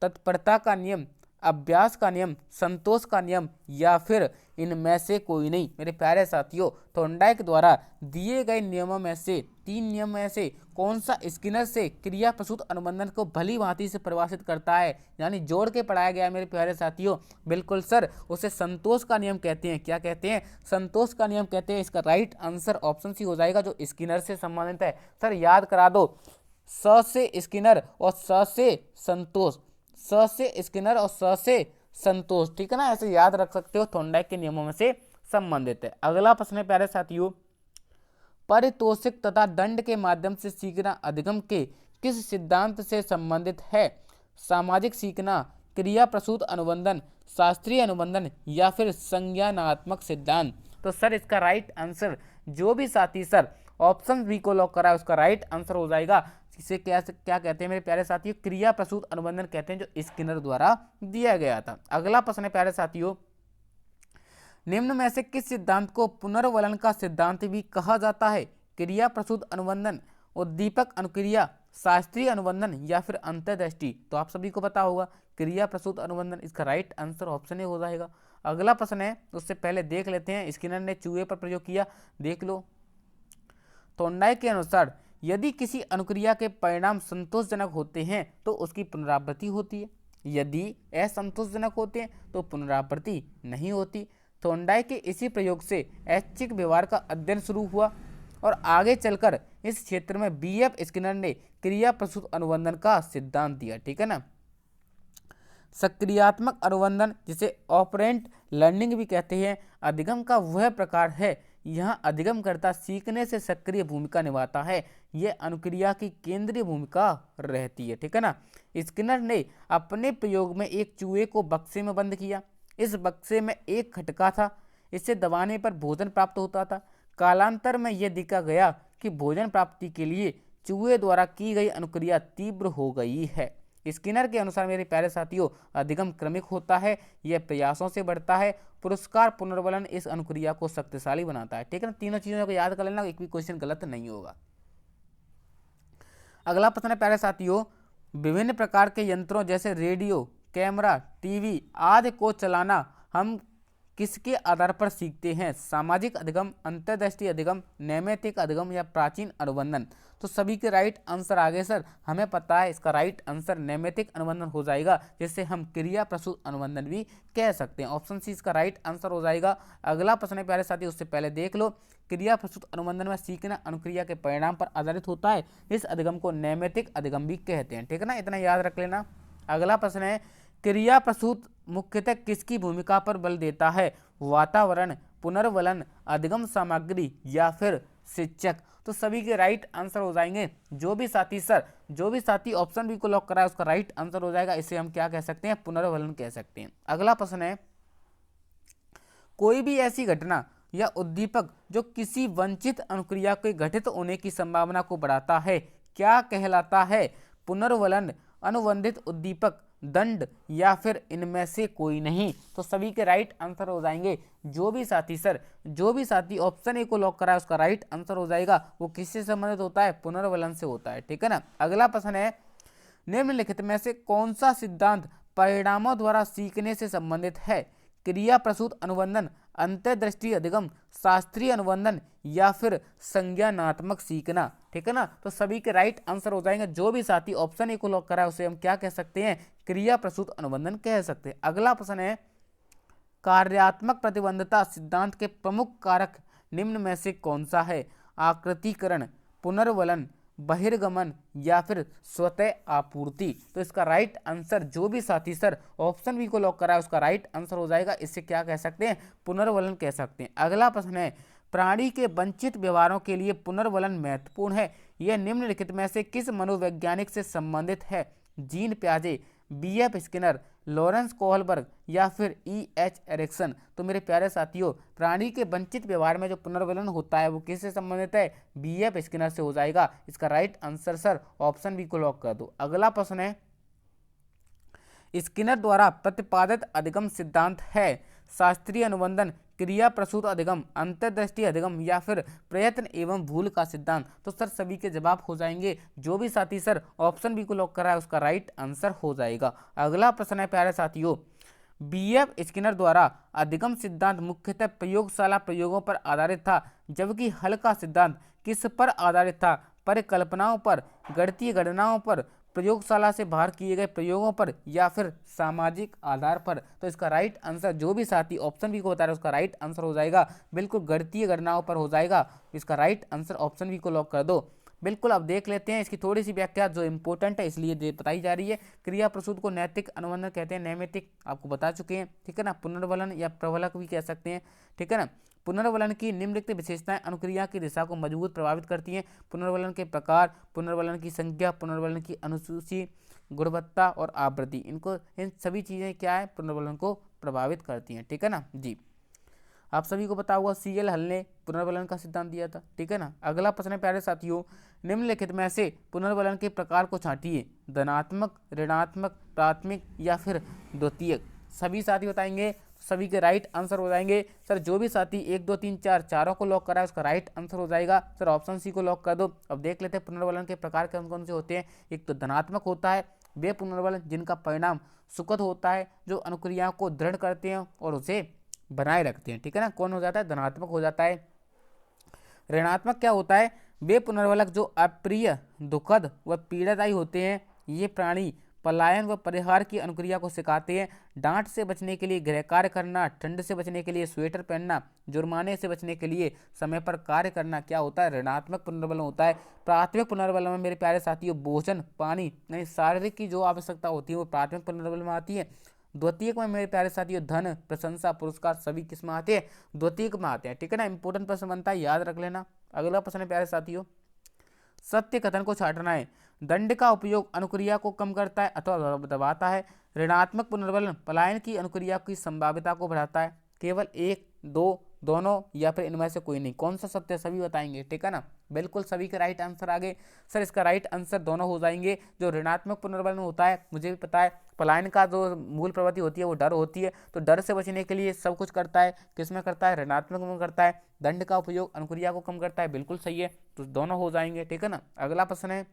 Speaker 1: तत्परता का नियम, अभ्यास का नियम, संतोष का नियम, या फिर इनमें से कोई नहीं? मेरे प्यारे साथियों थॉर्नडाइक द्वारा दिए गए नियमों में से 3 नियम में से कौन सा स्किनर से क्रिया प्रसूत अनुबंधन को भली भांति से परिभाषित करता है, यानी जोड़ के पढ़ाया गया है मेरे प्यारे साथियों? बिल्कुल सर, उसे संतोष का नियम कहते हैं। क्या कहते हैं? संतोष का नियम कहते हैं। इसका राइट आंसर ऑप्शन सी हो जाएगा, जो स्किनर से संबंधित है। सर याद करा दो, स से स्किनर और स से संतोष, स से स्किनर और स से संतोष, ठीक है ना, ऐसे याद रख सकते हो, थॉर्नडाइक के नियमों में से संबंधित है। अगला प्रश्न है प्यारे साथियों, पारितोषिक तथा दंड के माध्यम से सीखना अधिगम के किस सिद्धांत से संबंधित है? सामाजिक सीखना, क्रिया प्रसूत अनुबंधन, शास्त्रीय अनुबंधन, या फिर संज्ञानात्मक सिद्धांत? तो सर इसका राइट आंसर जो भी साथी सर ऑप्शन बी को लॉक करा है उसका राइट आंसर हो जाएगा। इसे क्या कहते हैं मेरे प्यारे साथियों? क्रिया प्रसूत अनुबंधन कहते हैं, जो स्किनर द्वारा दिया गया था। अगला प्रश्न है प्यारे साथियों, निम्न में से किस सिद्धांत को पुनर्वलन का सिद्धांत भी कहा जाता है? क्रिया प्रसूत अनुबंधन, उद्दीपक अनुक्रिया, शास्त्रीय अनुबंधन, या फिर अंतर्दृष्टि? तो आप सभी को पता होगा क्रिया प्रसूत अनुबंधन, इसका राइट आंसर ऑप्शन ए हो जाएगा। अगला प्रश्न है, उससे पहले देख लेते हैं, स्किनर ने चूहे पर प्रयोग किया, देख लो। थॉर्नडाइक के अनुसार यदि किसी अनुक्रिया के परिणाम संतोषजनक होते हैं तो उसकी पुनरावृत्ति होती है, यदि असंतोषजनक होते हैं तो पुनरावृत्ति नहीं होती। थॉर्नडाइक के इसी प्रयोग से ऐच्छिक व्यवहार का अध्ययन शुरू हुआ और आगे चलकर इस क्षेत्र में बीएफ स्किनर ने क्रिया प्रसूत अनुबंधन का सिद्धांत दिया, ठीक है ना। सक्रियात्मक अनुबंधन, जिसे ऑपरेंट लर्निंग भी कहते हैं, अधिगम का वह प्रकार है यहाँ अधिगमकर्ता सीखने से सक्रिय भूमिका निभाता है, यह अनुक्रिया की केंद्रीय भूमिका रहती है, ठीक है ना। स्किनर ने अपने प्रयोग में एक चूहे को बक्से में बंद किया, इस बक्से में एक खटका था, इसे दबाने पर भोजन प्राप्त होता था। कालांतर में यह देखा गया कि भोजन प्राप्ति के लिए चूहे द्वारा की गई अनुक्रिया तीव्र हो गई है। स्किनर के अनुसार मेरे प्यारे साथियों अधिगम क्रमिक होता है, यह प्रयासों से बढ़ता है, पुरस्कार पुनर्वलन इस अनुक्रिया को शक्तिशाली बनाता है, ठीक है ना। तीनों चीजों को याद कर लेना, एक भी क्वेश्चन गलत नहीं होगा। अगला प्रश्न है प्यारे साथियों, विभिन्न प्रकार के यंत्रों जैसे रेडियो, कैमरा, टीवी आदि को चलाना हम किसके आधार पर सीखते हैं? सामाजिक अधिगम, अंतर्दृष्टि अधिगम, नैमित्तिक अधिगम, या प्राचीन अनुबंधन? तो सभी के राइट आंसर आ गए सर, हमें पता है इसका राइट आंसर नैमित्तिक अनुबंधन हो जाएगा, जिससे हम क्रिया प्रसूत अनुबंधन भी कह सकते हैं। ऑप्शन सी इसका राइट आंसर हो जाएगा। अगला प्रश्न है प्यारे साथी, उससे पहले देख लो, क्रिया प्रसूत अनुबंधन में सीखना अनुक्रिया के परिणाम पर आधारित होता है, इस अधिगम को नैमित्तिक अधिगम भी कहते हैं, ठीक है ना, इतना याद रख लेना। अगला प्रश्न है, क्रिया प्रसूत मुख्यतः किसकी भूमिका पर बल देता है? वातावरण, पुनर्वलन, अधिगम सामग्री, या फिर शिक्षक? तो सभी के राइट आंसर हो जाएंगे। जो भी साथी ऑप्शन बी को लॉक करा है उसका राइट आंसर हो जाएगा। इसे हम क्या कह सकते हैं? पुनर्वलन कह सकते हैं। अगला प्रश्न है, कोई भी ऐसी घटना या उद्दीपक जो किसी वंचित अनुक्रिया के घटित होने की संभावना को बढ़ाता है क्या कहलाता है? पुनर्वलन, अनुबंधित उद्दीपक, दंड, या फिर इनमें से कोई नहीं? तो सभी के राइट आंसर हो जाएंगे। जो भी साथी ऑप्शन ए को लॉक करा है उसका राइट आंसर हो जाएगा। वो किससे संबंधित होता है? पुनर्वलन से होता है, ठीक है ना। अगला प्रश्न है, निम्नलिखित में से कौन सा सिद्धांत परिणामों द्वारा सीखने से संबंधित है? क्रिया प्रसूत अनुबंधन, अंतर्दृष्टि अधिगम, शास्त्रीय अनुबंधन या फिर संज्ञानात्मक सीखना। ठीक है ना, तो सभी के राइट आंसर हो जाएंगे। जो भी साथी ऑप्शन ए को लॉक करा है उसे हम क्या कह सकते हैं, क्रिया प्रसूत अनुबंधन कह सकते हैं। अगला प्रश्न है, कार्यात्मक प्रतिबंधता सिद्धांत के प्रमुख कारक निम्न में से कौन सा है? आकृतिकरण, पुनर्वलन, बहिर्गमन या फिर स्वतः आपूर्ति। तो इसका राइट आंसर, जो भी साथी सर ऑप्शन बी को लॉक करा है उसका राइट आंसर हो जाएगा। इससे क्या कह सकते हैं, पुनर्वलन कह सकते हैं। अगला प्रश्न है, प्राणी के वंचित व्यवहारों के लिए पुनर्वलन महत्वपूर्ण है। यह निम्नलिखित में से किस मनोवैज्ञानिक से संबंधित है? जीन प्याजे, बी.एफ. स्किनर, लॉरेंस कोहलबर्ग या फिर E.H. एरिक्सन। तो मेरे प्यारे साथियों, प्राणी के वंचित व्यवहार में जो पुनर्वलन होता है वो किससे संबंधित है? बी.एफ. स्किनर से हो जाएगा। इसका right answer sir option B को लॉक कर दो। अगला प्रश्न है, स्किनर द्वारा प्रतिपादित अधिगम सिद्धांत है? शास्त्रीय अनुबंधन, क्रिया प्रसूत अधिगम, अंतर्दृष्टि अधिगम या फिर प्रयत्न एवं भूल का सिद्धांत। तो सर सभी के जवाब हो जाएंगे। जो भी साथी सर ऑप्शन बी को लॉक करा है उसका राइट आंसर हो जाएगा। अगला प्रश्न है प्यारे साथियों, बी.एफ. स्किनर द्वारा अधिगम सिद्धांत मुख्यतः प्रयोगशाला प्रयोगों पर आधारित था, जबकि हल का सिद्धांत किस पर आधारित था? परिकल्पनाओं पर, गणितीय गणनाओं पर, प्रयोगशाला से बाहर किए गए प्रयोगों पर या फिर सामाजिक आधार पर। तो इसका राइट आंसर, जो भी साथी ऑप्शन बी को बता रहे हैं उसका राइट आंसर हो जाएगा बिल्कुल गणितीय गणनाओं पर हो जाएगा। इसका राइट आंसर ऑप्शन बी को लॉक कर दो। बिल्कुल, अब देख लेते हैं इसकी थोड़ी सी व्याख्या जो इंपॉर्टेंट है इसलिए बताई जा रही है। क्रिया प्रसूत को नैतिक अनुबंधन कहते हैं, नैमित्तिक आपको बता चुके हैं। ठीक है ना, पुनर्वलन या प्रवलक भी कह सकते हैं। ठीक है ना, पुनर्वलन की निम्नलिखित विशेषताएं अनुक्रिया की दिशा को मजबूत प्रभावित करती हैं। पुनर्वलन के प्रकार, पुनर्वलन की संख्या, पुनर्वलन की अनुसूची, गुणवत्ता और आवृत्ति, इन सभी चीजें क्या है, पुनर्वलन को प्रभावित करती हैं। ठीक है ना जी, आप सभी को पता होगा CL हल ने पुनर्वलन का सिद्धांत दिया था। ठीक है ना, अगला प्रश्न है प्यारे साथियों, निम्नलिखित में से पुनर्वलन के प्रकार को छांटिए। धनात्मक, ऋणात्मक, प्राथमिक या फिर द्वितीयक। सभी साथी बताएंगे, सभी के राइट आंसर हो जाएंगे। सर जो भी साथी 1 2 3 4 चारों को लॉक करा है उसका राइट आंसर हो जाएगा। सर ऑप्शन सी को लॉक कर दो। अब देख लेते हैं पुनर्वलन के प्रकार कौन कौन से होते हैं। एक तो धनात्मक होता है, वे पुनर्वलन जिनका परिणाम सुखद होता है, जो अनुक्रियाओं को दृढ़ करते हैं और उसे बनाए रखते हैं। ठीक है ना, कौन हो जाता है, धनात्मक हो जाता है। ऋणात्मक क्या होता है, वे पुनर्वलक जो अप्रिय, दुखद व पीड़ादायी होते हैं। ये प्राणी पलायन व परिहार की अनुक्रिया को सिखाते हैं। डांट से बचने के लिए गृह कार्य करना, ठंड से बचने के लिए स्वेटर पहनना, जुर्माने से बचने के लिए समय पर कार्य करना क्या होता है, ऋणात्मक पुनर्वलन होता है। प्राथमिक पुनर्वलन में मेरे प्यारे साथियों भोजन, पानी यानी शारीरिक की जो आवश्यकता होती है वो प्राथमिक पुनर्वलन में आती है। द्वितीयक में मेरे प्यारे साथियों धन, प्रशंसा, पुरस्कार सभी किस में आते हैं, द्वितीयक में आते हैं। ठीक है ना, इंपोर्टेंट प्रश्न बनता है, याद रख लेना। अगला प्रश्न है प्यारे साथियों, सत्य कथन को छांटना है। दंड का उपयोग अनुक्रिया को कम करता है अथवा दबाता है। ऋणात्मक पुनर्वलन पलायन की अनुक्रिया की संभाव्यता को बढ़ाता है। केवल एक, दो, दोनों या फिर इनमें से कोई नहीं। कौन सा सत्य, सभी बताएंगे। ठीक है ना, बिल्कुल सभी के राइट आंसर आ गए। सर इसका राइट आंसर दोनों हो जाएंगे। जो ऋणात्मक पुनर्वलन होता है, मुझे भी पता है, पलायन का जो मूल प्रवृत्ति होती है वो डर होती है, तो डर से बचने के लिए सब कुछ करता है, किसमें करता है, ऋणात्मक में करता है। दंड का उपयोग अनुक्रिया को कम करता है, बिल्कुल सही है, तो दोनों हो जाएंगे। ठीक है ना, अगला प्रश्न है,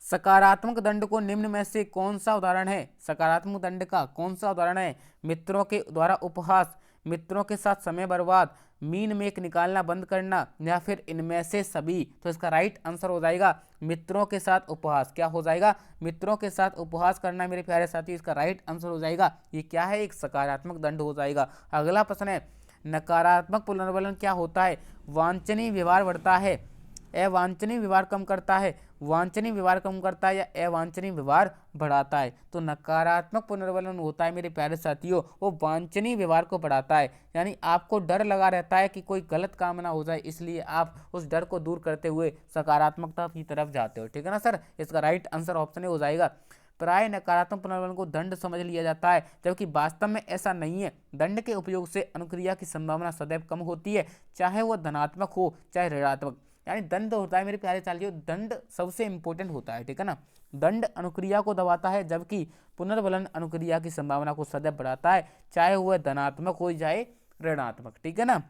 Speaker 1: सकारात्मक दंड को निम्न में से कौन सा उदाहरण है। सकारात्मक दंड का कौन सा उदाहरण है, मित्रों के द्वारा उपहास, मित्रों के साथ समय बर्बाद, मीन मेक निकालना बंद करना या फिर इनमें से सभी। तो इसका राइट आंसर हो जाएगा मित्रों के साथ उपहास। क्या हो जाएगा, मित्रों के साथ उपहास करना मेरे प्यारे साथी, इसका राइट आंसर हो जाएगा। ये क्या है, एक सकारात्मक दंड हो जाएगा। अगला प्रश्न है, नकारात्मक पुनर्वलन क्या होता है। वांछनीय व्यवहार बढ़ता है, अवांछनीय व्यवहार कम करता है, वांछनीय व्यवहार कम करता है या अवांछनीय व्यवहार बढ़ाता है। तो नकारात्मक पुनर्वलन होता है मेरे प्यारे साथियों, वो वांछनीय व्यवहार को बढ़ाता है। यानी आपको डर लगा रहता है कि कोई गलत काम ना हो जाए, इसलिए आप उस डर को दूर करते हुए सकारात्मकता की तरफ जाते हो। ठीक है ना सर, इसका राइट आंसर ऑप्शन हो जाएगा। प्राय नकारात्मक पुनर्वलन को दंड समझ लिया जाता है, जबकि वास्तव में ऐसा नहीं है। दंड के उपयोग से अनुक्रिया की संभावना सदैव कम होती है, चाहे वह धनात्मक हो चाहे ऋणात्मक। यानी दंड होता है मेरे प्यारे साथियों, दंड सबसे इंपॉर्टेंट होता है। ठीक है ना, दंड अनुक्रिया को दबाता है, जबकि पुनर्वलन अनुक्रिया की संभावना को सदैव बढ़ाता है, चाहे वह धनात्मक हो चाहे ऋणात्मक। ठीक है ना,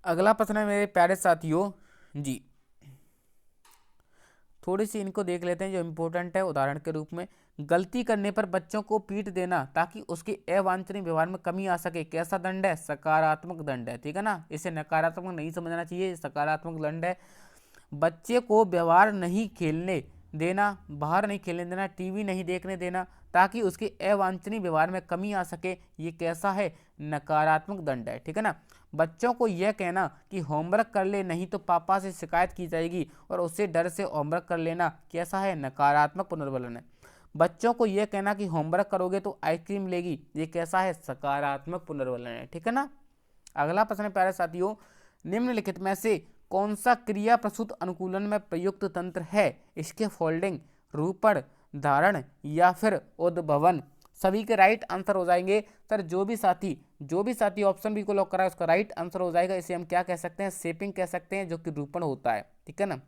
Speaker 1: अगला प्रश्न है मेरे प्यारे साथियों जी, थोड़ी सी इनको देख लेते हैं जो इंपॉर्टेंट है उदाहरण के रूप में। गलती करने पर बच्चों को पीट देना ताकि उसके अवांछनीय व्यवहार में कमी आ सके, कैसा दंड है? सकारात्मक दंड है, ठीक है ना। इसे नकारात्मक नहीं समझना चाहिए, सकारात्मक दंड है। बच्चे को व्यवहार नहीं खेलने देना, बाहर नहीं खेलने देना, टीवी नहीं देखने देना ताकि उसके अवांछनीय व्यवहार में कमी आ सके, ये कैसा है? नकारात्मक दंड है, ठीक है ना। बच्चों को यह कहना कि होमवर्क कर ले नहीं तो पापा से शिकायत की जाएगी और उससे डर से होमवर्क कर लेना, कैसा है? नकारात्मक पुनर्बलन है। बच्चों को यह कहना कि होमवर्क करोगे तो आइसक्रीम मिलेगी, ये कैसा है? सकारात्मक पुनर्बलन है, ठीक है ना। अगला प्रश्न है प्यारे साथियों, निम्नलिखित में से कौन सा क्रिया प्रसूत अनुकूलन में प्रयुक्त तंत्र है? इसके फोल्डिंग, रूपण, धारण या फिर उद्भवन। सभी के राइट आंसर हो जाएंगे सर। जो भी साथी ऑप्शन बी को लॉक करा है उसका राइट आंसर हो जाएगा। इसे हम क्या कह सकते हैं? शेपिंग कह सकते हैं, जो कि रूपण होता है, ठीक है ना।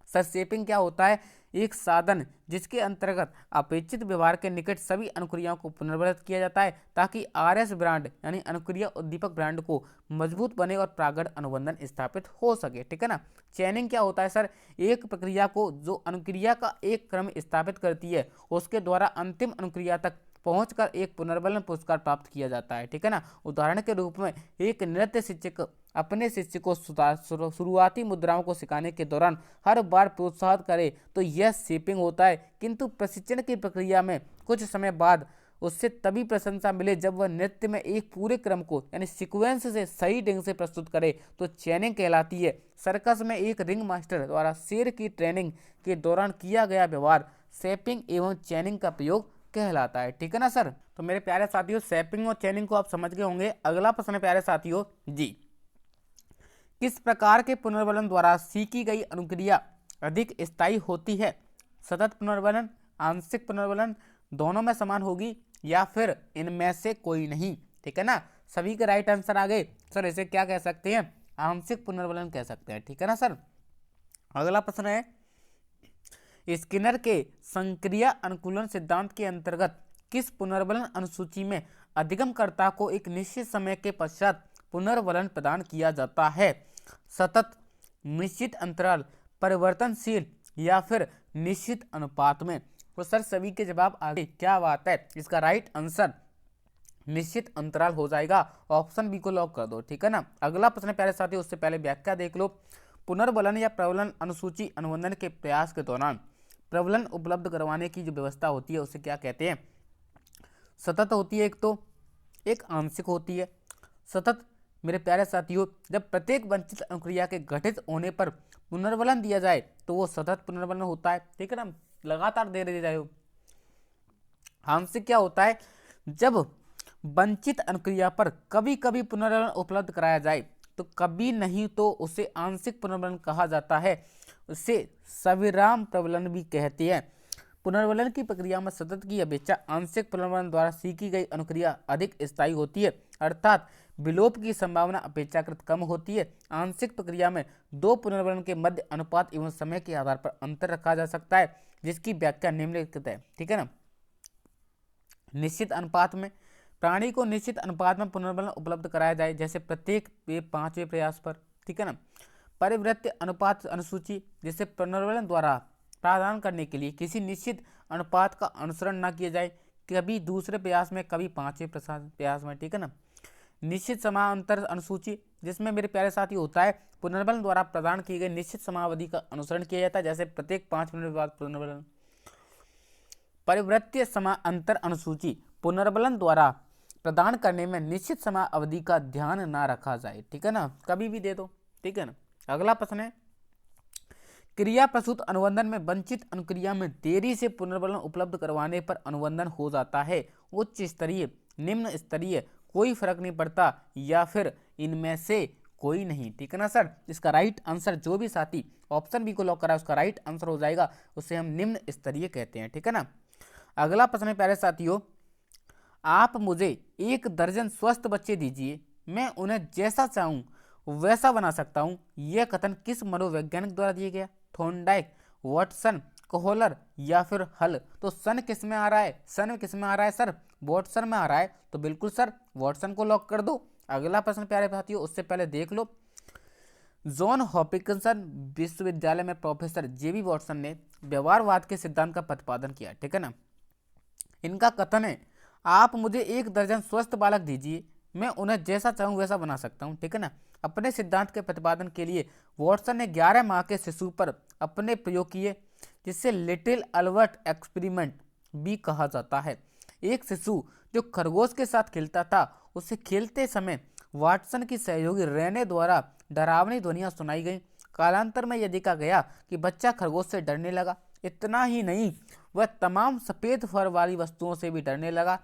Speaker 1: सर शेपिंग क्या होता है? एक साधन जिसके अंतर्गत अपेक्षित व्यवहार के निकट सभी अनुक्रियाओं को पुनर्वर्तित किया जाता है ताकि आरएस ब्रांड यानी अनुक्रिया उद्दीपक ब्रांड को मजबूत बने और प्रागड़ अनुबंधन स्थापित हो सके, ठीक है ना। चैनिंग क्या होता है सर? एक प्रक्रिया को जो अनुक्रिया का एक क्रम स्थापित करती है उसके द्वारा अंतिम अनुक्रिया तक पहुंचकर एक पुनर्बलन पुरस्कार प्राप्त किया जाता है, ठीक है ना। उदाहरण के रूप में एक नृत्य शिक्षक अपने शिष्य को शुरुआती मुद्राओं को सिखाने के दौरान हर बार प्रोत्साहित करे तो यह शेपिंग होता है, किंतु प्रशिक्षण की प्रक्रिया में कुछ समय बाद उससे तभी प्रशंसा मिले जब वह नृत्य में एक पूरे क्रम को यानी सीक्वेंस से सही ढंग से प्रस्तुत करे तो चैनिंग कहलाती है। सर्कस में एक रिंग मास्टर द्वारा शेर की ट्रेनिंग के दौरान किया गया व्यवहार शेपिंग एवं चैनिंग का प्रयोग कहलाता है, ठीक है ना सर। तो मेरे प्यारे साथियों शेपिंग और चैनिंग को आप समझ गए होंगे। अगला प्रश्न है प्यारे साथियों जी, किस प्रकार के पुनर्बलन द्वारा सीखी गई अनुक्रिया अधिक स्थायी होती है? सतत पुनर्बलन, आंशिक पुनर्बलन, दोनों में समान होगी या फिर इनमें से कोई नहीं, ठीक है ना। सभी के राइट आंसर आ गए सर। इसे क्या कह सकते हैं? आंशिक पुनर्बलन कह सकते हैं, ठीक है ना सर। अगला प्रश्न है, स्किनर के संक्रिया अनुकूलन सिद्धांत के अंतर्गत किस पुनर्बलन अनुसूची में अधिगमकर्ता को एक निश्चित समय के पश्चात पुनर्बलन प्रदान किया जाता है? सतत, निश्चित अंतराल, परिवर्तनशील या फिर निश्चित अनुपात में? तो सर सभी के जवाब आगे, क्या बात है। इसका राइट आंसर निश्चित अंतराल हो जाएगा। ऑप्शन बी को लॉक कर दो, ठीक है ना। अगला प्रश्न प्यारे साथियों, उससे पहले व्याख्या देख लो। पुनर्बलन या प्रबलन अनुसूची अनुबंधन के प्रयास के दौरान प्रबलन उपलब्ध करवाने की जो व्यवस्था होती है उसे क्या कहते हैं? सतत होती है एक, तो एक आंशिक होती है। सतत मेरे प्यारे साथियों, जब प्रत्येक वंचित अनुक्रिया के घटित होने पर पुनर्बलन दिया जाए तो वो सतत पुनर्बलन होता है, ठीक है ना। लगातार दे रहे जाए। आंशिक क्या होता है? जब वंचित अनुक्रिया पर कभी कभी पुनर्बलन उपलब्ध कराया जाए तो कभी नहीं तो उसे आंशिक पुनर्बलन कहा जाता है। उसे सविराम प्रबलन भी कहते हैं। पुनर्बलन की प्रक्रिया में सतत की अपेक्षा आंशिक पुनर्बलन द्वारा सीखी गई अनुक्रिया अधिक स्थायी होती है, अर्थात विलोप की संभावना अपेक्षाकृत कम होती है। आंशिक प्रक्रिया में दो पुनर्बलन के मध्य अनुपात एवं समय के आधार पर अंतर रखा जा सकता है, जिसकी व्याख्या निम्नलिखित है, ठीक है ना। निश्चित अनुपात में प्राणी को निश्चित अनुपात में पुनर्बलन उपलब्ध कराया जाए, जैसे प्रत्येक 5वें प्रयास पर, ठीक है ना। परिवृत्य अनुपात अनुसूची, जिसे पुनर्बलन द्वारा प्रावधान करने के लिए किसी निश्चित अनुपात का अनुसरण न किया जाए, कभी दूसरे प्रयास में कभी 5वें प्रयास में, ठीक है ना। निश्चित समांतर अनुसूची, जिसमें मेरे प्यारे साथी होता है पुनर्बलन द्वारा प्रदान की गई निश्चित समावधि का अनुसरण किया जाता है, जैसे प्रत्येक 5 मिनट बाद पुनर्बलन। परिवृत्य समांतर अनुसूची, पुनर्बलन द्वारा प्रदान करने में निश्चित समय अवधि का ध्यान ना रखा जाए, ठीक है ना, कभी भी दे दो, ठीक है ना। अगला प्रश्न है, क्रिया प्रसूत अनुबंधन में वंचित अनुक्रिया में देरी से पुनर्बलन उपलब्ध करवाने पर अनुबंधन हो जाता है। उच्च स्तरीय, निम्न स्तरीय, कोई फर्क नहीं पड़ता या फिर इनमें से कोई नहीं, ठीक है ना सर। इसका राइट आंसर जो भी साथी ऑप्शन बी को लॉक करा उसका राइट आंसर हो जाएगा, उसे हम निम्न स्तरीय कहते हैं, ठीक है ना। अगला प्रश्न है प्यारे साथियों, आप मुझे 1 दर्जन स्वस्थ बच्चे दीजिए, मैं उन्हें जैसा चाहूं वैसा बना सकता हूं। यह कथन किस मनोवैज्ञानिक द्वारा दिया गया? थॉर्नडाइक, वाटसन, कोहलर या फिर हल? तो सन किस में आ रहा है? सन किस में आ रहा है सर? वाटसन में आ रहा है, तो बिल्कुल सर वाटसन को लॉक कर दो। अगला प्रश्न प्यारे साथियों, उससे पहले देख लो, जॉन हॉपकिंसन विश्वविद्यालय में प्रोफेसर जेबी वाटसन ने व्यवहारवाद के सिद्धांत का प्रतिपादन किया, ठीक है ना। इनका कथन है, आप मुझे 1 दर्जन स्वस्थ बालक दीजिए, मैं उन्हें जैसा चाहूँ वैसा बना सकता हूँ, ठीक है ना। अपने सिद्धांत के प्रतिपादन के लिए वॉटसन ने 11 माह के शिशु पर अपने प्रयोग किए, जिसे लिटिल अल्बर्ट एक्सपेरिमेंट भी कहा जाता है। एक शिशु जो खरगोश के साथ खेलता था, उसे खेलते समय वाटसन की सहयोगी रेने द्वारा डरावनी ध्वनियां सुनाई गईं। कालांतर में यह देखा गया कि बच्चा खरगोश से डरने लगा। इतना ही नहीं, वह तमाम सफेद फर वाली वस्तुओं से भी डरने लगा।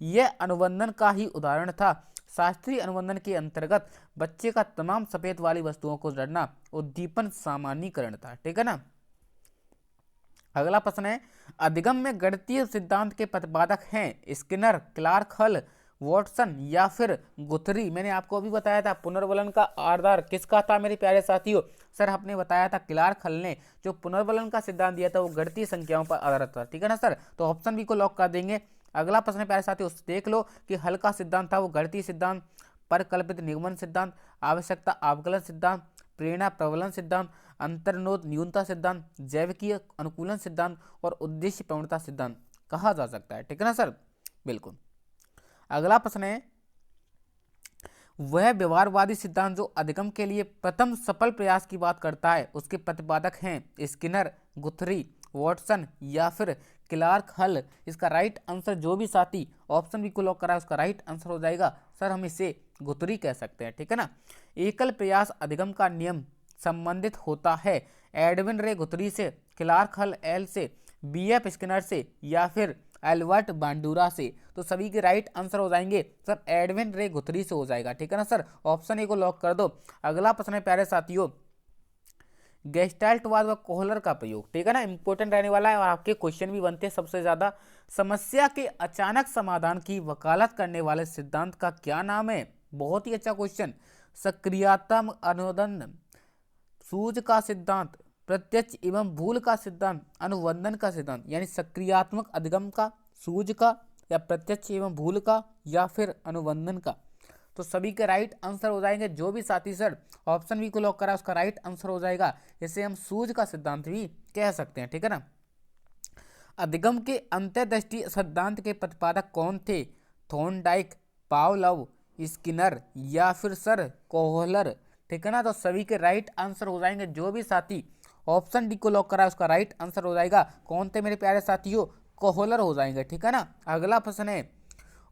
Speaker 1: यह अनुबंधन का ही उदाहरण था। शास्त्रीय अनुबंधन के अंतर्गत बच्चे का तमाम सफेद वाली वस्तुओं को डरना उद्दीपन सामान्यीकरण था, ठीक है ना। अगला प्रश्न है, अधिगम में गणितीय सिद्धांत के प्रतिपादक हैं स्किनर, क्लार्क हल, वॉटसन या फिर गुथरी। मैंने आपको अभी बताया था पुनर्वलन का आधार किसका था मेरे प्यारे साथियों। सर आपने बताया था क्लार्क हल ने जो पुनर्वलन का सिद्धांत दिया था वो गणितीय संख्याओं पर आधारित था, ठीक है ना सर। तो ऑप्शन बी को लॉक कर देंगे। अगला प्रश्न प्यारे साथियों देख लो कि हल का सिद्धांत था वो गणितीय सिद्धांत, परिकल्पित निगमन सिद्धांत, आवश्यकता अवकलन सिद्धांत, प्रेरणा प्रबलन सिद्धांत, अंतर्निरोध न्यूनता सिद्धांत, जैविकीय अनुकूलन सिद्धांत और उद्देश्य प्रवणता सिद्धांत कहा जा सकता है, ठीक है ना सर। बिल्कुल। अगला प्रश्न है, वह व्यवहारवादी सिद्धांत जो अधिगम के लिए प्रथम सफल प्रयास की बात करता है उसके प्रतिपादक हैं स्किनर, गुथरी, वॉटसन या फिर क्लार्क हल। इसका राइट आंसर जो भी साथी ऑप्शन बी को लॉक करा है उसका राइट आंसर हो जाएगा सर हम इसे गुथरी कह सकते हैं, ठीक है ना। एकल प्रयास अधिगम का नियम संबंधित होता है एडविन रे गुथरी से, क्लार्क हल एल से, बीएफ स्किनर से या फिर एल्बर्ट बांडूरा से। तो सभी के राइट आंसर हो जाएंगे सर एडविन रे गुथरी से हो जाएगा, ठीक है ना सर। ऑप्शन ए को लॉक कर दो। अगला प्रश्न है प्यारे साथियों, गेस्टाल्टवाद व कोहलर का प्रयोग, ठीक है ना, इंपॉर्टेंट रहने वाला है और आपके क्वेश्चन भी बनते हैं सबसे ज्यादा। समस्या के अचानक समाधान की वकालत करने वाले सिद्धांत का क्या नाम है? बहुत ही अच्छा क्वेश्चन। सक्रियात्मक अनुबंधन, सूझ का सिद्धांत, प्रत्यक्ष एवं भूल का सिद्धांत, अनुबंधन का सिद्धांत। यानी सक्रियात्मक अधिगम का, सूझ का या प्रत्यक्ष एवं भूल का या फिर अनुबंधन का। तो सभी के राइट आंसर हो जाएंगे। जो भी साथी सर ऑप्शन बी को लॉक करा उसका राइट आंसर हो जाएगा। इसे हम सूझ का सिद्धांत भी कह सकते हैं, ठीक है ना। अधिगम के अंतर्दृष्टि सिद्धांत के प्रतिपादक कौन थे? थॉर्नडाइक, पावलोव, स्किनर या फिर सर कोहलर, ठीक है ना। तो सभी के राइट आंसर हो जाएंगे। जो भी साथी ऑप्शन डी को लॉक करा उसका राइट आंसर हो जाएगा। कौन थे मेरे प्यारे साथियों? कोहलर हो जाएंगे, ठीक है ना। अगला प्रश्न है,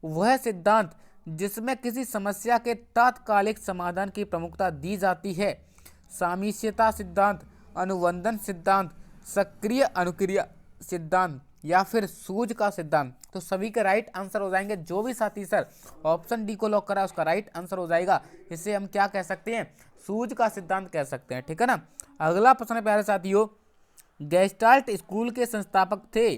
Speaker 1: वह सिद्धांत जिसमें किसी समस्या के तात्कालिक समाधान की प्रमुखता दी जाती है, सामीप्यता सिद्धांत, अनुबंधन सिद्धांत, सक्रिय अनुक्रिया सिद्धांत या फिर सूझ का सिद्धांत। तो सभी के राइट आंसर हो जाएंगे। जो भी साथी सर ऑप्शन डी को लॉक करा उसका राइट आंसर हो जाएगा। इसे हम क्या कह सकते हैं? सूझ का सिद्धांत कह सकते हैं, ठीक है ना। अगला प्रश्न प्यारे साथियों, गेस्टाल्ट स्कूल के संस्थापक थे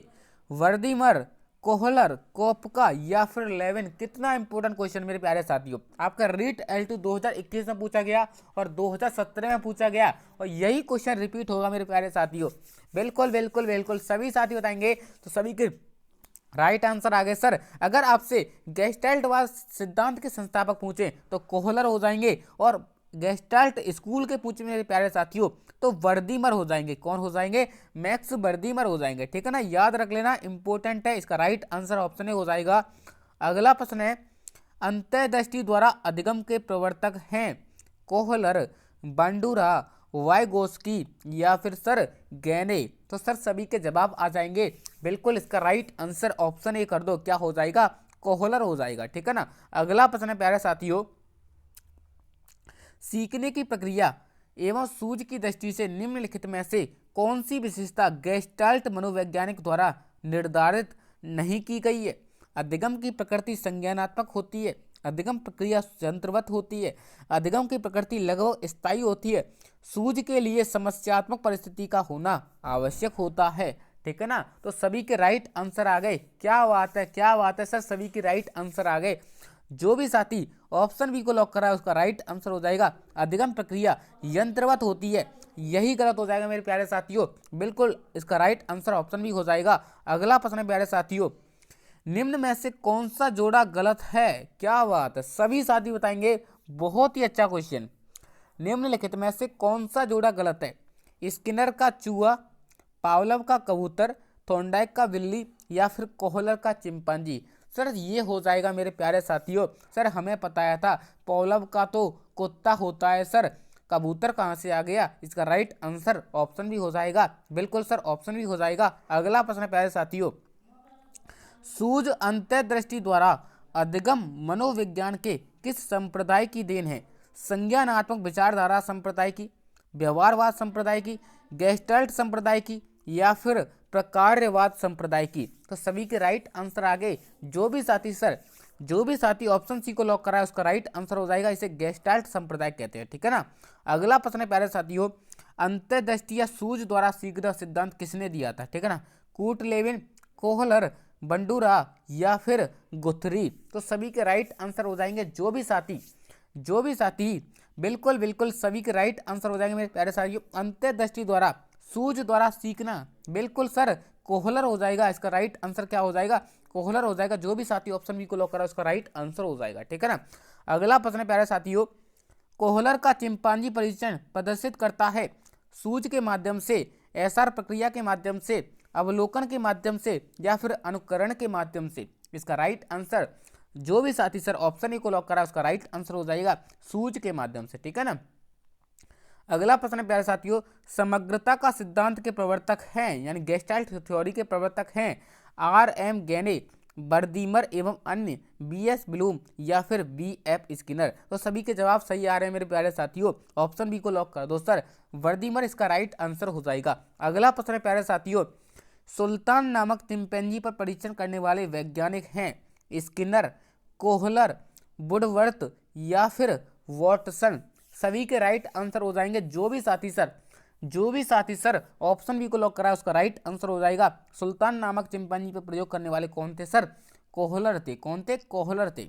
Speaker 1: वर्दीमर, कोहलर, कोपका या फिर लेविन। कितना इंपॉर्टेंट क्वेश्चन मेरे प्यारे साथियों। आपका रीट L2 2021 में पूछा गया और 2017 में पूछा गया और यही क्वेश्चन रिपीट होगा मेरे प्यारे साथियों। बिल्कुल बिल्कुल बिल्कुल सभी साथी बताएंगे। तो सभी के राइट आंसर आ गए सर। अगर आपसे गेस्टाल्टवाद सिद्धांत के संस्थापक पूछे तो कोहलर हो जाएंगे और गेस्टाल्ट स्कूल के पूछे मेरे प्यारे साथियों तो वर्दीमर हो जाएंगे। कौन हो जाएंगे? मैक्स वर्दीमर हो जाएंगे, ठीक है ना। याद रख लेना, इंपॉर्टेंट है। इसका राइट आंसर ऑप्शन ए हो जाएगा। अगला प्रश्न है, अंतर्दृष्टि द्वारा अधिगम के प्रवर्तक हैं कोहलर, बांडूरा, वाइगोस्की या फिर सर गैने। तो सर सभी के जवाब आ जाएंगे। बिल्कुल इसका राइट आंसर ऑप्शन ए कर दो। क्या हो जाएगा? कोहलर हो जाएगा, ठीक है ना। अगला प्रश्न है प्यारे साथियों, सीखने की प्रक्रिया एवं सूझ की दृष्टि से निम्नलिखित में से कौन सी विशेषता गेस्टाल्ट मनोवैज्ञानिक द्वारा निर्धारित नहीं की गई है? अधिगम की प्रकृति संज्ञानात्मक होती है, अधिगम प्रक्रिया यंत्रवत होती है, अधिगम की प्रकृति लगभग स्थायी होती है, सूझ के लिए समस्यात्मक परिस्थिति का होना आवश्यक होता है, ठीक है ना। तो सभी के राइट आंसर आ गए। क्या बात है, क्या बात है सर, सभी के राइट आंसर आ गए। जो भी साथी ऑप्शन बी को लॉक करा है उसका राइट आंसर हो जाएगा अधिगम प्रक्रिया यंत्रवत होती है। यही गलत हो जाएगा मेरे प्यारे साथियों। बिल्कुल इसका राइट आंसर ऑप्शन बी हो जाएगा। अगला प्रश्न है प्यारे साथियों, निम्न में से कौन सा जोड़ा गलत है? क्या बात है, सभी साथी बताएंगे। बहुत ही अच्छा क्वेश्चन। निम्नलिखित में से कौन सा जोड़ा गलत है? स्किनर का चूहा, पावलोव का कबूतर, थोर्नडाइक का बिल्ली या फिर कोहलर का चिंपांजी? सर ये हो जाएगा मेरे प्यारे साथियों। सर हमें बताया था पॉवलव का तो कुत्ता होता है सर, कबूतर कहाँ से आ गया? इसका राइट आंसर ऑप्शन भी हो जाएगा, बिल्कुल सर ऑप्शन भी हो जाएगा। अगला प्रश्न है प्यारे साथियों, सूझ अंतर्दृष्टि द्वारा अधिगम मनोविज्ञान के किस संप्रदाय की देन है? संज्ञानात्मक विचारधारा संप्रदाय की, व्यवहारवाद संप्रदाय की, गेस्टल्ट संप्रदाय की, या फिर प्रकार्यवाद संप्रदाय की? तो सभी के राइट आंसर आ गए। जो भी साथी ऑप्शन सी को लॉक करा है उसका राइट आंसर हो जाएगा। इसे गेस्टाल्ट संप्रदाय कहते हैं, ठीक है ना। अगला प्रश्न है प्यारे साथियों, अंतर्दृष्टि या सूझ द्वारा सीखना सिद्धांत किसने दिया था? ठीक है ना, कूट लेविन, कोहलर, बंडूरा या फिर गुथरी? तो सभी के राइट आंसर हो जाएंगे। जो भी साथी बिल्कुल बिल्कुल सभी के राइट आंसर हो जाएंगे मेरे प्यारे साथियों। अंतर्दृष्टि द्वारा सूझ द्वारा सीखना, बिल्कुल सर कोहलर हो जाएगा। इसका राइट आंसर क्या हो जाएगा? कोहलर हो जाएगा। जो भी साथी ऑप्शन बी को लॉक करा उसका राइट आंसर हो जाएगा, ठीक है ना। अगला प्रश्न है प्यारे साथियों, कोहलर का चिंपांजी परीक्षण प्रदर्शित करता है सूझ के माध्यम से, एसआर प्रक्रिया के माध्यम से, अवलोकन के माध्यम से, या फिर अनुकरण के माध्यम से? इसका राइट आंसर जो भी साथी सर ऑप्शन ए को लॉक करा उसका राइट आंसर हो जाएगा सूझ के माध्यम से, ठीक है ना। अगला प्रश्न है प्यारे साथियों, समग्रता का सिद्धांत के प्रवर्तक हैं यानी गेस्टाल्ट थ्योरी के प्रवर्तक हैं आर.एम. गेने, बर्दीमर एवं अन्य, बी.एस. ब्लूम या फिर बी.एफ. स्किनर? तो सभी के जवाब सही आ रहे हैं मेरे प्यारे साथियों। ऑप्शन बी को लॉक कर दो सर, बर्दीमर इसका राइट आंसर हो जाएगा। अगला प्रश्न है प्यारे साथियों, सुल्तान नामक चिंपैंजी पर परीक्षण करने वाले वैज्ञानिक हैं स्किनर, कोहलर, वुडवर्थ या फिर वॉटसन? सभी के राइट आंसर हो जाएंगे। जो भी साथी सर ऑप्शन बी को लॉक करा है उसका राइट आंसर हो जाएगा। सुल्तान नामक चिंपांजी पर प्रयोग करने वाले कौन थे सर? कोहलर थे। कौन थे? कोहलर थे।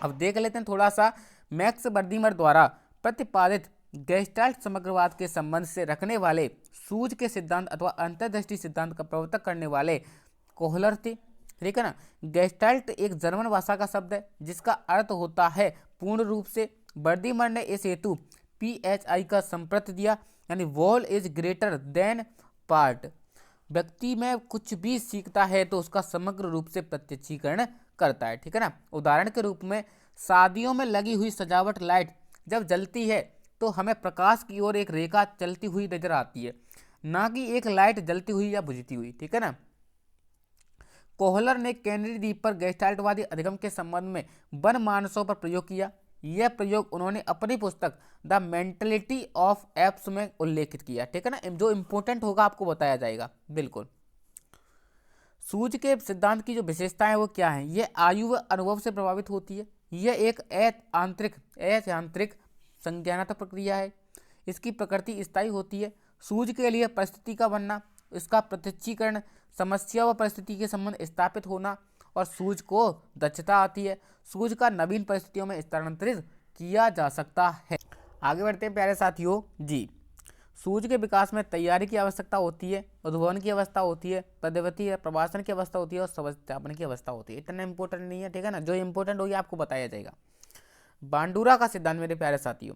Speaker 1: अब देख लेते हैं थोड़ा सा, मैक्स बर्दीमर द्वारा प्रतिपादित गेस्टाल्ट समग्रवाद के संबंध से रखने वाले सूझ के सिद्धांत अथवा अंतर्दृष्टि सिद्धांत का प्रवर्तक करने वाले कोहलर थे, ठीक है ना। गेस्टाल्ट एक जर्मन भाषा का शब्द है जिसका अर्थ होता है पूर्ण रूप से। बर्दीमर ने इस हेतु PHI का संप्रति दिया यानी wall is greater than part. व्यक्ति में कुछ भी सीखता है तो उसका समग्र रूप से प्रत्यक्षीकरण करता है, ठीक है ना। उदाहरण के रूप में शादियों में लगी हुई सजावट लाइट जब जलती है तो हमें प्रकाश की ओर एक रेखा चलती हुई नजर आती है, ना कि एक लाइट जलती हुई या बुझती हुई, ठीक है ना। कोहलर ने कैनरी द्वीप पर गेस्टाल्टवादी अधिगम के संबंध में वन मानसों पर प्रयोग किया। यह प्रयोग उन्होंने अपनी पुस्तक द मेंटलिटी ऑफ एप्स में उल्लेखित किया, ठीक है ना। जो इंपॉर्टेंट होगा आपको बताया जाएगा, बिल्कुल। सूझ के सिद्धांत की जो विशेषताएं है वो क्या है? ये आयु व अनुभव से प्रभावित होती है। यह एक यांत्रिक संज्ञानात्मक प्रक्रिया है। इसकी प्रकृति स्थायी होती है। सूझ के लिए परिस्थिति का बनना, इसका प्रत्यक्षीकरण, समस्या व परिस्थिति के संबंध स्थापित होना, और सूझ को दक्षता आती है। सूझ का नवीन परिस्थितियों में स्थानांतरित किया जा सकता है। आगे बढ़ते हैं प्यारे साथियों जी। सूझ के विकास में तैयारी की आवश्यकता होती है, उद्भवन की अवस्था होती है, पदवती है, प्रवासन की अवस्था होती है और सत्यापन की अवस्था होती है। इतना इंपॉर्टेंट नहीं है, ठीक है ना। जो इंपॉर्टेंट होगी आपको बताया जाएगा। बांडूरा का सिद्धांत मेरे प्यारे साथियों,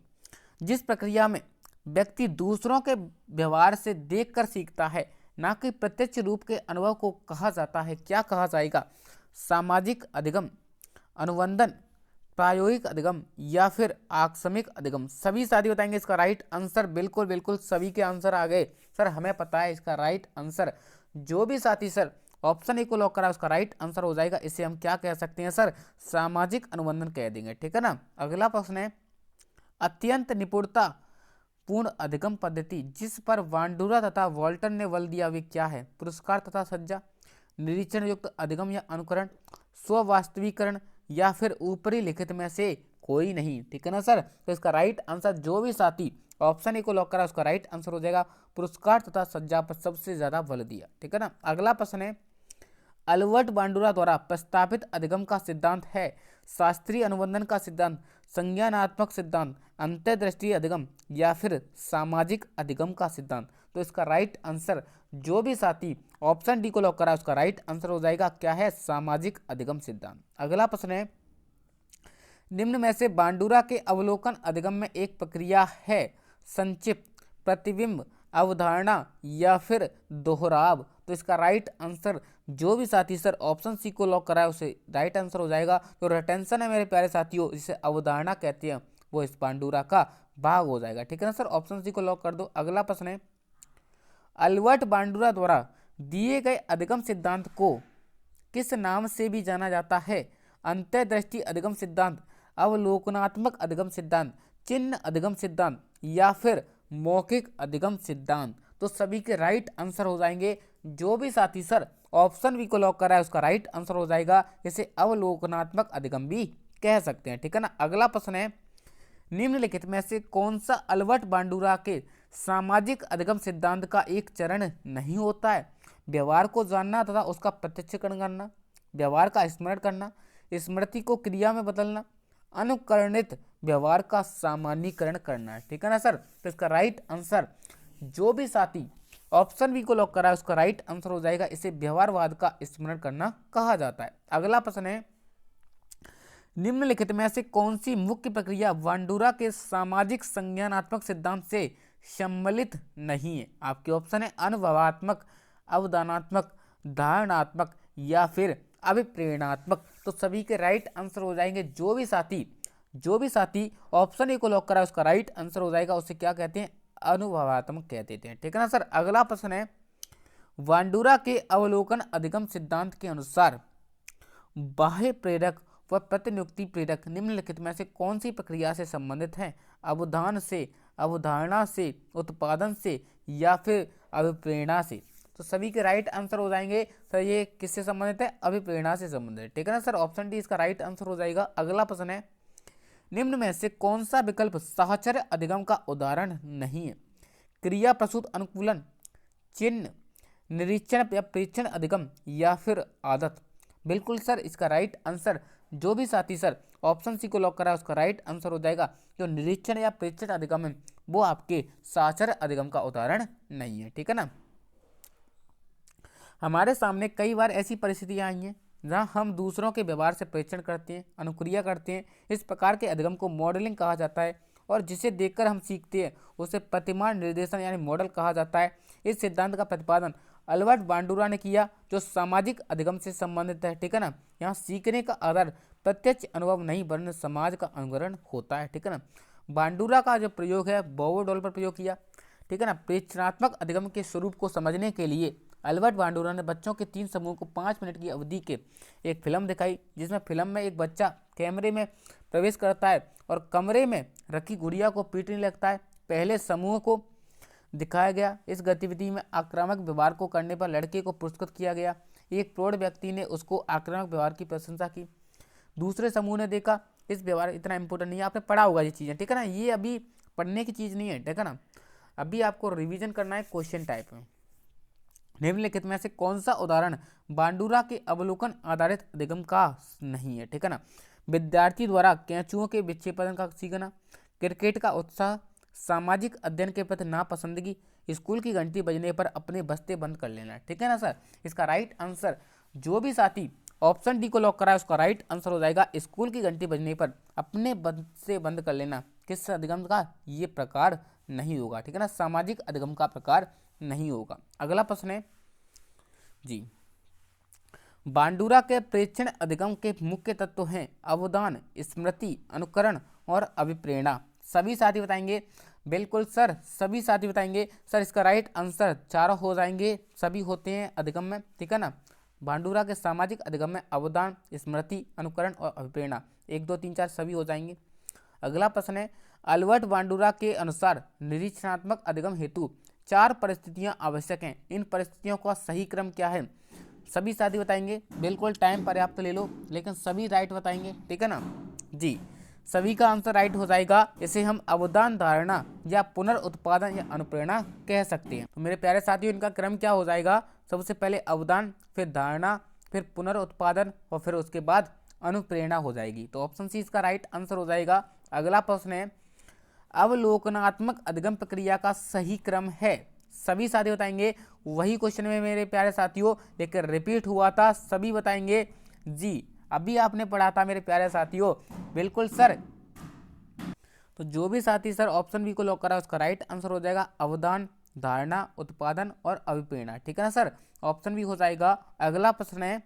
Speaker 1: जिस प्रक्रिया में व्यक्ति दूसरों के व्यवहार से देखकर सीखता है ना कि प्रत्यक्ष रूप के अनुभव को कहा जाता है, क्या कहा जाएगा? सामाजिक अधिगम, अनुवंदन, प्रायोगिक अधिगम या फिर आकस्मिक अधिगम? सभी साथी बताएंगे इसका राइट आंसर। बिल्कुल बिल्कुल सभी के आंसर आ गए सर, हमें पता है इसका राइट आंसर। जो भी साथी सर ऑप्शन ए को लॉक करा उसका राइट आंसर हो जाएगा। इसे हम क्या कह सकते हैं सर? सामाजिक अनुबंधन कह देंगे, ठीक है ना। अगला प्रश्न है, अत्यंत निपुणता पूर्ण अधिगम पद्धति जिस पर बांडूरा तथा वॉल्टर ने बल दिया वे क्या है? पुरस्कार तथा सज्जा, निरीक्षण युक्त अधिगम या अनुकरण, स्ववास्तविकरण या फिर ऊपरी लिखित में से कोई नहीं, ठीक है ना सर। तो इसका राइट आंसर जो भी साथी ऑप्शन ए को लॉक करा उसका राइट आंसर हो जाएगा पुरस्कार तथा सज्जा पर सबसे ज्यादा बल दिया, ठीक है ना। अगला प्रश्न है, अल्बर्ट बांडूरा द्वारा प्रस्तावित अधिगम का सिद्धांत है शास्त्रीय अनुबंधन का सिद्धांत, संज्ञानात्मक सिद्धांत, अंतर्दृष्टि अधिगम या फिर सामाजिक अधिगम का सिद्धांत? तो इसका राइट आंसर जो भी साथी ऑप्शन डी को लॉक करा उसका राइट आंसर हो जाएगा क्या है? सामाजिक अधिगम सिद्धांत। अगला प्रश्न है, निम्न में से बांडूरा के अवलोकन अधिगम में एक प्रक्रिया है संक्षिप्त, प्रतिबिंब, अवधारणा या फिर दोहराव। तो इसका राइट आंसर जो भी साथी सर ऑप्शन सी को लॉक कराए उसे राइट आंसर हो जाएगा। तो रिटेंशन है मेरे प्यारे साथियों, जिसे अवधारणा कहते हैं, वो इस पांडुरा का भाग हो जाएगा। ठीक है ना सर, ऑप्शन सी को लॉक कर दो। अगला प्रश्न है, अल्बर्ट बांडुरा द्वारा दिए गए अधिगम सिद्धांत को किस नाम से भी जाना जाता है? अंतर्दृष्टि अधिगम सिद्धांत, अवलोकनात्मक अधिगम सिद्धांत, चिन्ह अधिगम सिद्धांत या फिर मौखिक अधिगम सिद्धांत। तो सभी के राइट आंसर हो जाएंगे। जो भी साथी सर ऑप्शन बी को लॉक करा है उसका राइट आंसर हो जाएगा। इसे अवलोकनात्मक अधिगम भी कह सकते हैं। ठीक है ना। अगला प्रश्न है, निम्नलिखित में से कौन सा अल्बर्ट बांडुरा के सामाजिक अधिगम सिद्धांत का एक चरण नहीं होता है? व्यवहार को जानना तथा उसका प्रत्यक्षकरण करना, व्यवहार का स्मरण करना, स्मृति को क्रिया में बदलना, अनुकरणित व्यवहार का सामान्यीकरण करना। ठीक है ना सर। तो इसका राइट आंसर जो भी साथी ऑप्शन बी को लॉक करा है उसका राइट आंसर हो जाएगा। इसे व्यवहारवाद का स्मरण करना कहा जाता है। अगला प्रश्न है, निम्नलिखित में से कौन सी मुख्य प्रक्रिया बांडुरा के सामाजिक संज्ञानात्मक सिद्धांत से सम्मिलित नहीं है? आपके ऑप्शन है अनुभवात्मक, अवदानात्मक, धारणात्मक या फिर अभिप्रेरणात्मक। तो सभी के राइट आंसर हो जाएंगे। जो भी साथी ऑप्शन ए को लॉक करा है उसका राइट आंसर हो जाएगा। उसे क्या कहते हैं? अनुभवात्मक कहते हैं। ठीक है ना सर। अगला प्रश्न है, बांडुरा के अवलोकन अधिगम सिद्धांत के अनुसार बाह्य प्रेरक व प्रतिनियुक्ति प्रेरक निम्नलिखित में से कौन सी प्रक्रिया से संबंधित हैं? अवधान से, अवधारणा से, उत्पादन से या फिर अभिप्रेरणा से। तो सभी के राइट आंसर हो जाएंगे। सर ये किससे संबंधित है? अभिप्रेरणा से संबंधित है। ठीक है ना सर, ऑप्शन डी इसका राइट आंसर हो जाएगा। अगला प्रश्न है, निम्न में से कौन सा विकल्प साहचर्य अधिगम का उदाहरण नहीं है? क्रिया प्रसूत अनुकूलन, चिन्ह, निरीक्षण या प्रेक्षण अधिगम या फिर आदत। बिल्कुल सर, इसका राइट आंसर जो भी साथी सर ऑप्शन सी को लॉक करा है उसका राइट आंसर हो जाएगा। जो निरीक्षण या प्रेक्षण अधिगम है वो आपके साहचर्य अधिगम का उदाहरण नहीं है। ठीक है ना। हमारे सामने कई बार ऐसी परिस्थितियां आई हैं जहां हम दूसरों के व्यवहार से प्रेक्षण करते हैं, अनुक्रिया करते हैं। इस प्रकार के अधिगम को मॉडलिंग कहा जाता है और जिसे देखकर हम सीखते हैं उसे प्रतिमान निर्देशन यानी मॉडल कहा जाता है। इस सिद्धांत का प्रतिपादन अल्बर्ट बांडुरा ने किया जो सामाजिक अधिगम से संबंधित है। ठीक है ना। यहाँ सीखने का आधार प्रत्यक्ष अनुभव नहीं वरन समाज का अनुकरण होता है। ठीक है ना। बांडुरा का जो प्रयोग है बोवेडॉल पर प्रयोग किया। ठीक है ना। प्रेक्षणात्मक अधिगम के स्वरूप को समझने के लिए अल्बर्ट बांडुरा ने बच्चों के 3 समूह को 5 मिनट की अवधि के एक फिल्म दिखाई, जिसमें फिल्म में एक बच्चा कैमरे में प्रवेश करता है और कमरे में रखी गुड़िया को पीटने लगता है। पहले समूह को दिखाया गया। इस गतिविधि में आक्रामक व्यवहार को करने पर लड़के को पुरस्कृत किया गया। एक प्रौढ़ व्यक्ति ने उसको आक्रामक व्यवहार की प्रशंसा की। दूसरे समूह ने देखा इस व्यवहार इतना इंपॉर्टेंट नहीं है, आपने पढ़ा होगा ये चीज़ें। ठीक है ना। ये अभी पढ़ने की चीज़ नहीं है। ठीक है ना। अभी आपको रिवीजन करना है क्वेश्चन टाइप में। निम्नलिखित में से कौन सा उदाहरण बांडुरा के अवलोकन आधारित अधिगम का नहीं है? ठीक है ना। विद्यार्थी द्वारा कैंचुओं के विक्षेपण का सीखना, क्रिकेट का उत्साह, सामाजिक अध्ययन के प्रति नापसंदगी, स्कूल की घंटी बजने पर अपने बस्ते बंद कर लेना। ठीक है ना सर। इसका राइट आंसर जो भी साथी ऑप्शन डी को लॉक करा है उसका राइट आंसर हो जाएगा। स्कूल की घंटी बजने पर अपने बस्ते बंद कर लेना किस अधिगम का? ये प्रकार नहीं होगा। ठीक है ना। सामाजिक अधिगम का प्रकार नहीं होगा। अगला प्रश्न है जी, बांडुरा के प्रेक्षण अधिगम के मुख्य तत्व हैं अवदान, स्मृति, अनुकरण और अभिप्रेरणा। सभी साथी बताएंगे। बिल्कुल सर, सभी साथी बताएंगे। सर इसका राइट आंसर चारों हो जाएंगे, सभी होते हैं अधिगम में। ठीक है ना। बांडुरा के सामाजिक अधिगम में अवदान, स्मृति, अनुकरण और अभिप्रेरणा 1 2 3 4 सभी हो जाएंगे। अगला प्रश्न है, अल्बर्ट बांडुरा के अनुसार निरीक्षणात्मक अधिगम हेतु 4 परिस्थितियां आवश्यक हैं। इन परिस्थितियों का सही क्रम क्या है? सभी साथी बताएंगे। बिल्कुल टाइम पर्याप्त ले लो, लेकिन सभी राइट बताएंगे। ठीक है ना जी। सभी का आंसर राइट हो जाएगा। इसे हम अवदान, धारणा या पुनर्उत्पादन या अनुप्रेरणा कह सकते हैं। तो मेरे प्यारे साथियों, इनका क्रम क्या हो जाएगा? सबसे पहले अवदान, फिर धारणा, फिर पुनर्उत्पादन और फिर उसके बाद अनुप्रेरणा हो जाएगी। तो ऑप्शन सी इसका राइट आंसर हो जाएगा। अगला प्रश्न है, अवलोकनात्मक अधिगम प्रक्रिया का सही क्रम है। सभी साथी बताएंगे। वही क्वेश्चन में मेरे प्यारे साथियों लेकर रिपीट हुआ था, सभी बताएंगे जी। अभी आपने पढ़ा था मेरे प्यारे साथियों। बिल्कुल सर। तो जो भी साथी सर ऑप्शन बी को लॉक करा उसका राइट आंसर हो जाएगा अवदान, धारणा, उत्पादन और अभिप्रेरणा। ठीक है ना सर, ऑप्शन भी हो जाएगा। अगला प्रश्न है,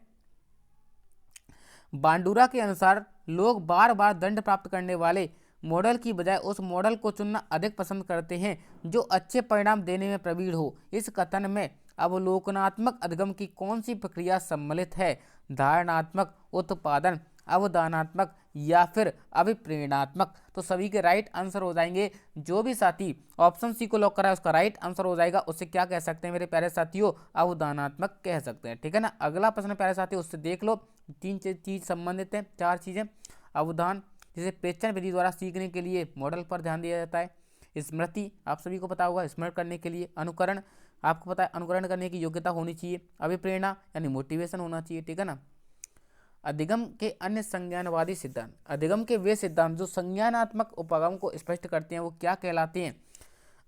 Speaker 1: बांडुरा के अनुसार लोग बार बार दंड प्राप्त करने वाले मॉडल की बजाय उस मॉडल को चुनना अधिक पसंद करते हैं जो अच्छे परिणाम देने में प्रवीण हो। इस कथन में अवलोकनात्मक अधिगम की कौन सी प्रक्रिया सम्मिलित है? धारणात्मक, उत्पादन, अवदानात्मक या फिर अभिप्रेरणात्मक? तो सभी के राइट आंसर हो जाएंगे। जो भी साथी ऑप्शन सी को लॉक करा है उसका राइट आंसर हो जाएगा। उससे क्या कह सकते हैं मेरे प्यारे साथियों? अवदानात्मक कह सकते हैं। ठीक है ना। अगला प्रश्न प्यारे साथियों उससे देख लो, तीन चीज संबंधित है, चार चीजें। अवधान, जिसे प्रेक्षण विधि द्वारा सीखने के लिए मॉडल पर ध्यान दिया जाता है। स्मृति, आप सभी को पता होगा, स्मरण करने के लिए। अनुकरण, आपको पता है अनुकरण करने की योग्यता होनी चाहिए। अभिप्रेरणा यानी मोटिवेशन होना चाहिए। ठीक है ना। अधिगम के अन्य संज्ञानवादी सिद्धांत, अधिगम के वे सिद्धांत जो संज्ञानात्मक उपागम को स्पष्ट करते हैं वो क्या कहलाते हैं?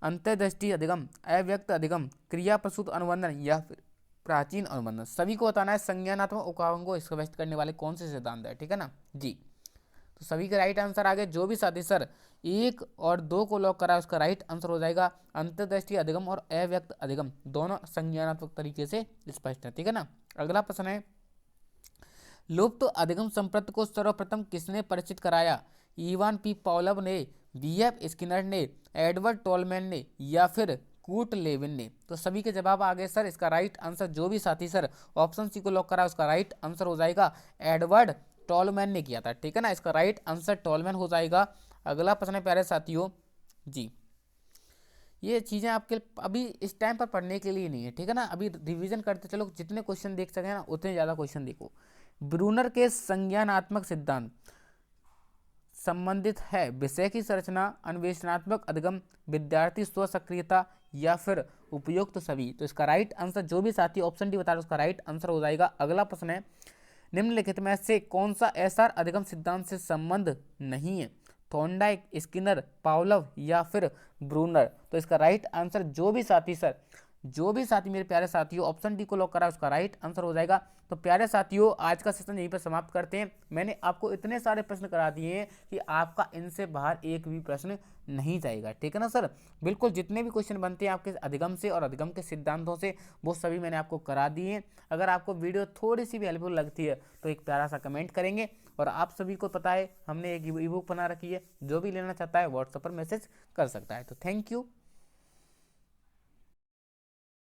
Speaker 1: अंतर्दृष्टि अधिगम, अव्यक्त अधिगम, क्रिया प्रसूत अनुबंधन या फिर प्राचीन अनुबंधन? सभी को बताना है संज्ञानात्मक उपागम को स्पष्ट करने वाले कौन से सिद्धांत है। ठीक है ना जी। तो सभी का राइट आंसर आ गया। जो भी साथी सर 1 और 2 को लॉक करा उसका राइट आंसर हो जाएगा अंतर्दृष्टि अधिगम और अव्यक्त अधिगम, दोनों संज्ञानात्मक तरीके से स्पष्ट है। ठीक है ना। अगला प्रश्न है, लुप्त अधिगम संप्रति को सर्वप्रथम किसने परिचित कराया? इवान पी पॉवलोव ने, बीएफ स्किनर ने, एडवर्ड टॉलमैन ने या फिर कूट लेविन ने? तो सभी के जवाब आ गए सर। इसका राइट आंसर जो भी साथी सर ऑप्शन सी को लॉक करा उसका राइट आंसर हो जाएगा एडवर्ड टॉलमैन ने किया था। ठीक है ना। इसका राइट आंसर टॉलमैन हो जाएगा। अगला प्रश्न है प्यारे साथियों जी, ये चीज़ें आपके अभी इस टाइम पर पढ़ने के लिए नहीं है। ठीक है ना। अभी रिवीजन करते चलो, जितने क्वेश्चन देख सके ना उतने ज़्यादा क्वेश्चन देखो। ब्रूनर के संज्ञानात्मक सिद्धांत संबंधित है विषय की संरचना, अन्वेषणात्मक अधिगम, विद्यार्थी स्व सक्रियता या फिर उपयुक्त सभी? तो इसका राइट आंसर जो भी साथी ऑप्शन डी बता रहे उसका राइट आंसर हो जाएगा। अगला प्रश्न है, निम्नलिखित में से कौन सा एसआर अधिगम सिद्धांत से संबंध नहीं है? थॉर्नडाइक, स्किनर, पावलोव या फिर ब्रूनर? तो इसका राइट आंसर जो भी साथी सर, जो भी साथी मेरे प्यारे साथियों ऑप्शन डी को लॉक करा उसका राइट आंसर हो जाएगा। तो प्यारे साथियों आज का सेशन यहीं पर समाप्त करते हैं। मैंने आपको इतने सारे प्रश्न करा दिए हैं कि आपका इनसे बाहर एक भी प्रश्न नहीं जाएगा। ठीक है ना सर। बिल्कुल जितने भी क्वेश्चन बनते हैं आपके अधिगम से और अधिगम के सिद्धांतों से वो सभी मैंने आपको करा दिए हैं। अगर आपको वीडियो थोड़ी सी भी हेल्पफुल लगती है तो एक प्यारा सा कमेंट करेंगे। और आप सभी को पता है हमने एक ई बुक बना रखी है, जो भी लेना चाहता है व्हाट्सएप पर मैसेज कर सकता है। तो थैंक यू।